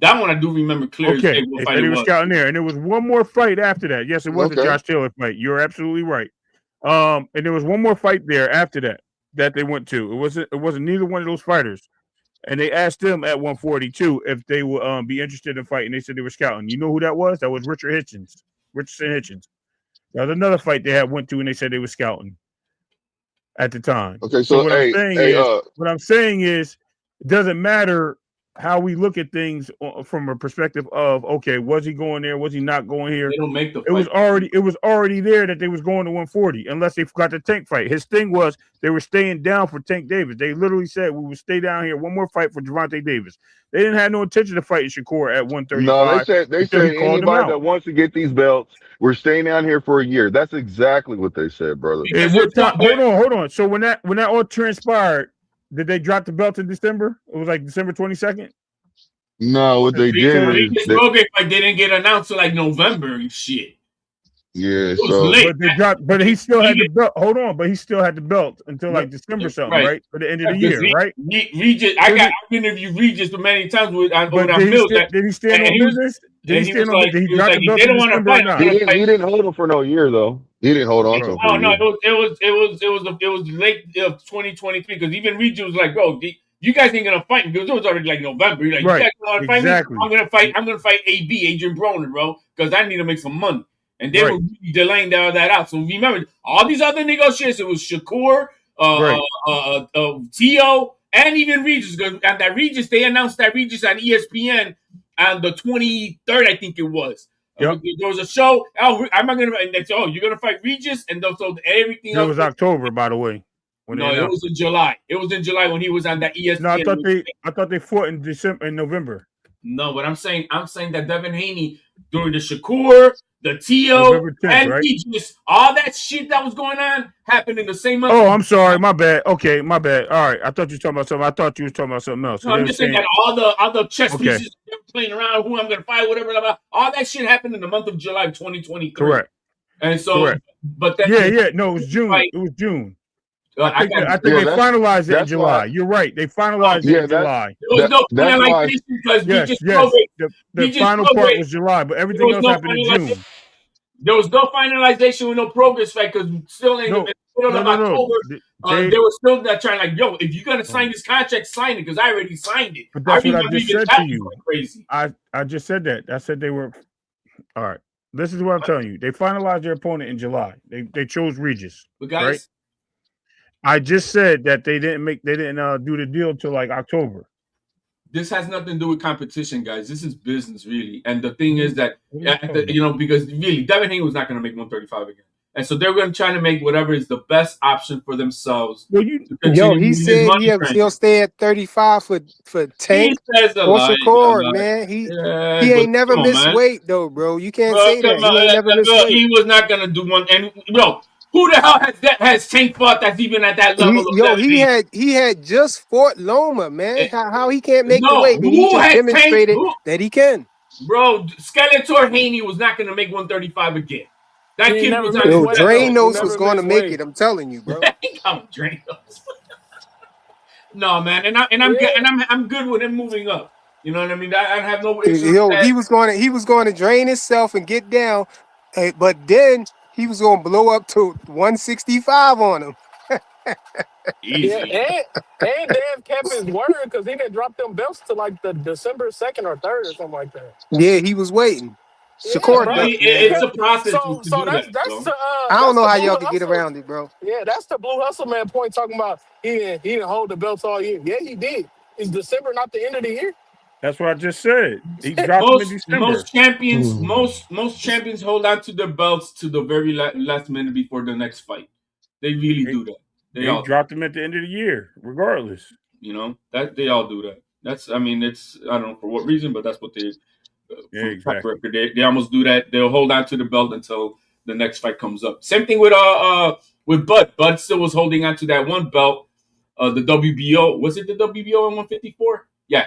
That one I do remember clearly. Okay, they were scouting there, and there was one more fight after that. Yes, it was a Josh Taylor fight. You're absolutely right. And there was one more fight there after that they went to. It wasn't neither one of those fighters. And they asked them at 142 if they would be interested in fighting. They said they were scouting. You know who that was? That was Richardson Hitchens. That was another fight they went to, and they said they were scouting at the time. Okay, so what I'm saying is, it doesn't matter how we look at things from a perspective of, okay, was he going there? Was he not going here? They don't make the fight. It was already there that they was going to 140, unless they forgot the Tank fight. His thing was they were staying down for Tank Davis. They literally said we would stay down here one more fight for Gervonta Davis. They didn't have no intention of fighting Shakur at 135. No, they said anybody that wants to get these belts, we're staying down here for a year. That's exactly what they said, brother. Hold on. So when that all transpired, did they drop the belt in December? It was like December 22nd. No, what they did is they didn't get announced till like November and shit. Yeah, but he still had the belt. Hold on, but he still had the belt until like December something, right? For the end of the year, right? Regis, I've interviewed Regis many times on Mills. Did he stand on business? Did he stand on business? He dropped the belt in December. He didn't hold him for no year though. He didn't hold on to him. No, it was late of 2023 because even Regis was like, bro, you guys ain't gonna fight because it was already like November. You're like, you guys gonna fight me? I'm gonna fight AB, Adrian Broner, bro, because I need to make some money. And they were really delaying that out. So remember, all these other negotiations, it was Shakur, Tio, and even Regis. And that Regis, they announced that Regis on ESPN on the 23rd, I think it was. There was a show. And they said, you're gonna fight Regis, and so everything. It was October, by the way. when they No, it announced was in July. It was in July when he was on that ESPN. No, I thought they fought in December and November. No, but I'm saying that Devin Haney during the Shakur, the T.O., November 10th, and right? Regis, all that shit that was going on happened in the same month. Oh, I'm sorry, my bad. Okay, my bad. All right, I thought you were talking about something. I thought you were talking about something else. No, I'm just saying that all the chess pieces playing around, who I'm gonna fight, whatever, blah, blah, all that shit happened in the month of July 2023. Correct. And so, Correct. but then no, it was June. It was June. I think they finalized it in July. You're right. They finalized it in July. There was no finalization because the final part was July, but everything else happened in June. There was no finalization with no progress fight because still in the middle of October, they were still trying like, yo, if you're gonna sign this contract, sign it because I already signed it. But that's what I just said to you. Crazy. I just said that. I said they were. All right. This is what I'm telling you. They finalized their opponent in July. They chose Regis. But guys, right? I just said that they didn't do the deal till like October. This has nothing to do with competition, guys. This is business, really. And the thing is that because really, Devin Haney was not going to make 135 again, and so they're going to try to make whatever is the best option for themselves. He said he'll stay at 35 for Tank or Shakur, man. He ain't never missed weight though, bro. You can't say that. He ain't never missed weight. He was not going to do one. And who the hell has Tank fought that's even at that level? He had just fought Loma, man. How he can't make the weight? He just demonstrated that he can. Bro, Skeletor Haney was not going to make 135 again. That kid was not. Drainos was going to make it. I'm telling you, bro. Drainos. No, man, I'm good with him moving up. You know what I mean? I have no issue. He was going to drain himself and get down, but then he was going to blow up to 165 on him. Easy. Yeah, and Dave kept his word because he didn't drop them belts to like the December 2nd or 3rd or something like that. Yeah, he was waiting. Shakur, it's a process. So that's I don't know how y'all can get around it, bro. Yeah, that's the Blue Hustle Man point talking about he didn't hold the belts all year. Yeah, he did. Is December not the end of the year? That's what I just said. He dropped them in December. Most champions hold on to their belts to the very last minute before the next fight. They really do that. They all dropped them at the end of the year, regardless. You know that they all do that. It's I don't know for what reason, but that's what they. Exactly. They almost do that. They'll hold on to the belt until the next fight comes up. Same thing with Bud. Bud still was holding on to that one belt. The WBO, was it the WBO in 154? Yeah.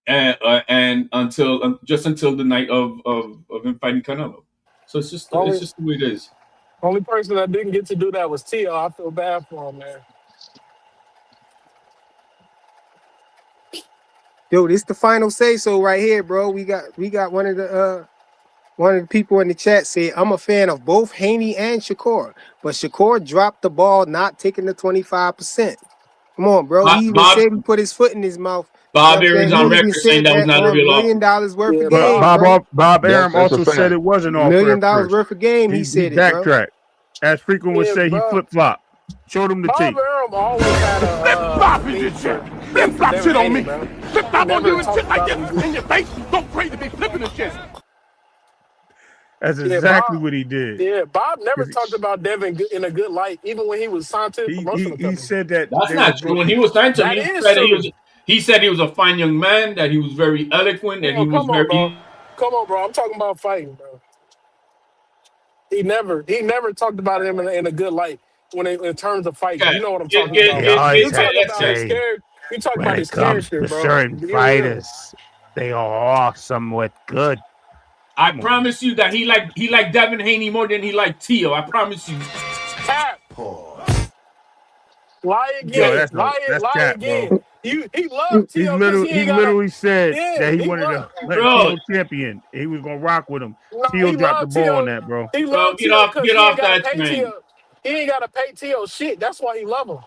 And until the night of him fighting Canelo. So it's just the way it is. Only person that didn't get to do that was Tio. I feel bad for him, man. Yo, this the final say so right here, bro. We got one of the people in the chat say, I'm a fan of both Haney and Shakur, but Shakur dropped the ball not taking the 25%. Come on, bro. He even said he put his foot in his mouth. Bob Aaron's on record saying that was not a real $1 million worth of game. Bob Aaron also said it wasn't all $1 million worth of game. He said it, bro. Backtrack. As Frequent would say, he flip-flop. Showed him the tape. Bob Aaron always had a flip-flop is your shit. Flip-flop shit on me. Flip-flop on you and shit like this in your face. Don't pray to be flipping the shit. That's exactly what he did. Yeah, Bob never talked about Devin in a good light, even when he was signed to the promotional company. He said that. That's not true. When he was signed to me, he said he was a fine young man, that he was very eloquent, that he was very... Come on, bro. I'm talking about fighting, bro. He never talked about him in a good light in terms of fighting. You know what I'm talking about. You talk about his character, bro. Certain fighters, they are somewhat good. I promise you that he liked Devin Haney more than he liked Tio. I promise you. Lie again. Lie again. He loved Tio. He literally said that he wanted to let Tio champion. He was gonna rock with him. Tio dropped the ball on that, bro. He loved Tio because get off that train. He ain't gotta pay Tio shit. That's why he love him.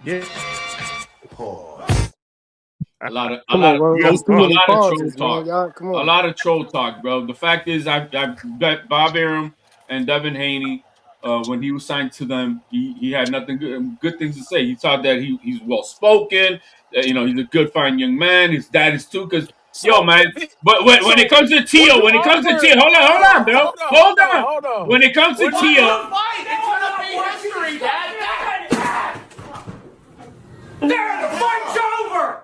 Yeah. A lot of troll talk, bro. The fact is, I bet Bob Arum and Devin Haney, when he was signed to them, he had nothing good things to say. He thought that he's well spoken, he's a good, fine young man. His dad is too, because man. But when it comes to Tio, hold on, bro, hold on. When it comes to Tio, The fight's over.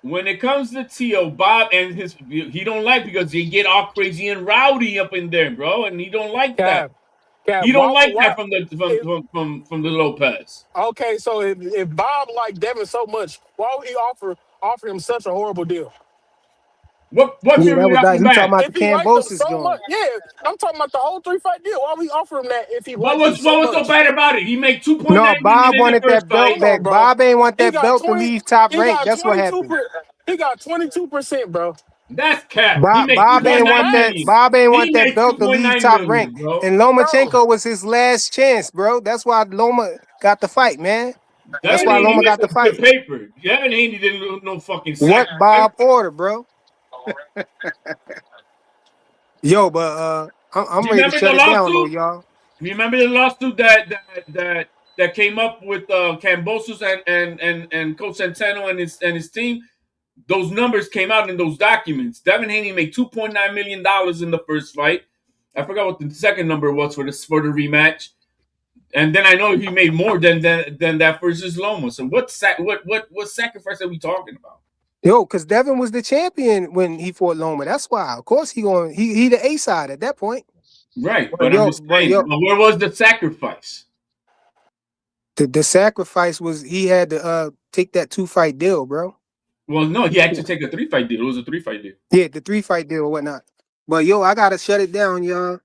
When it comes to Tio, Bob and he don't like because they get all crazy and rowdy up in there, bro, and he don't like that. He don't like that from the Lopez. Okay, so if Bob liked Devin so much, why would he offer him such a horrible deal? What Yeah, that was that. He talking about If the he liked him Cambosis so going. much, yeah, I'm talking about the whole 3-fight deal. Why would he offer him that if he What liked him was so much? so bad about it? He made $2.9 No, million Bob in the wanted first that belt fight. back. bro. Bob ain't want He that got belt to 20. leave Top He Rank. got That's what 22. happened. He got 22%, bro. That's cap. He made Bob ain't $2.9 want that. million. Bob ain't He want that made belt to leave $2.9 Top million, Rank. bro. And Lomachenko was his last chance, bro. That's why Loma got the fight, man. That's Devin why Haney Loma got hit the the fight. paper. Devin Haney didn't do no fucking What sacrifice. Bob ordered, bro? Yo, but I'm ready to Remember the shut it down, though, lawsuit? y'all. Remember the lawsuit that came up with Cambosos and Coach Centeno and his team? Those numbers came out in those documents. Devin Haney made $2.9 million in the first fight. I forgot what the second number was for the rematch. And then I know he made more than that versus Loma. So what sacrifice are we talking about? Yo, because Devin was the champion when he fought Loma. That's why. Of course he the A side at that point. Right, but I'm just saying, where was the sacrifice? The sacrifice was he had to take that 2-fight deal, bro. Well, no, he had to take a 3-fight deal. It was a 3-fight deal. Yeah, the 3-fight deal or whatnot. But yo, I gotta shut it down, y'all.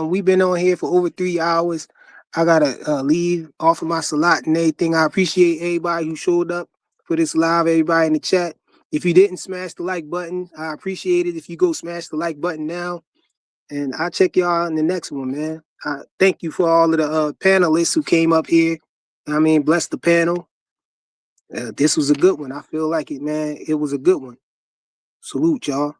We've been on here for over 3 hours. I gotta leave off of my salat and everything. I appreciate everybody who showed up for this live, everybody in the chat. If you didn't smash the like button, I appreciate it. If you go smash the like button now, and I'll check y'all in the next one, man. Thank you for all of the panelists who came up here. I mean, bless the panel. This was a good one. I feel like it, man. It was a good one. Salute, y'all.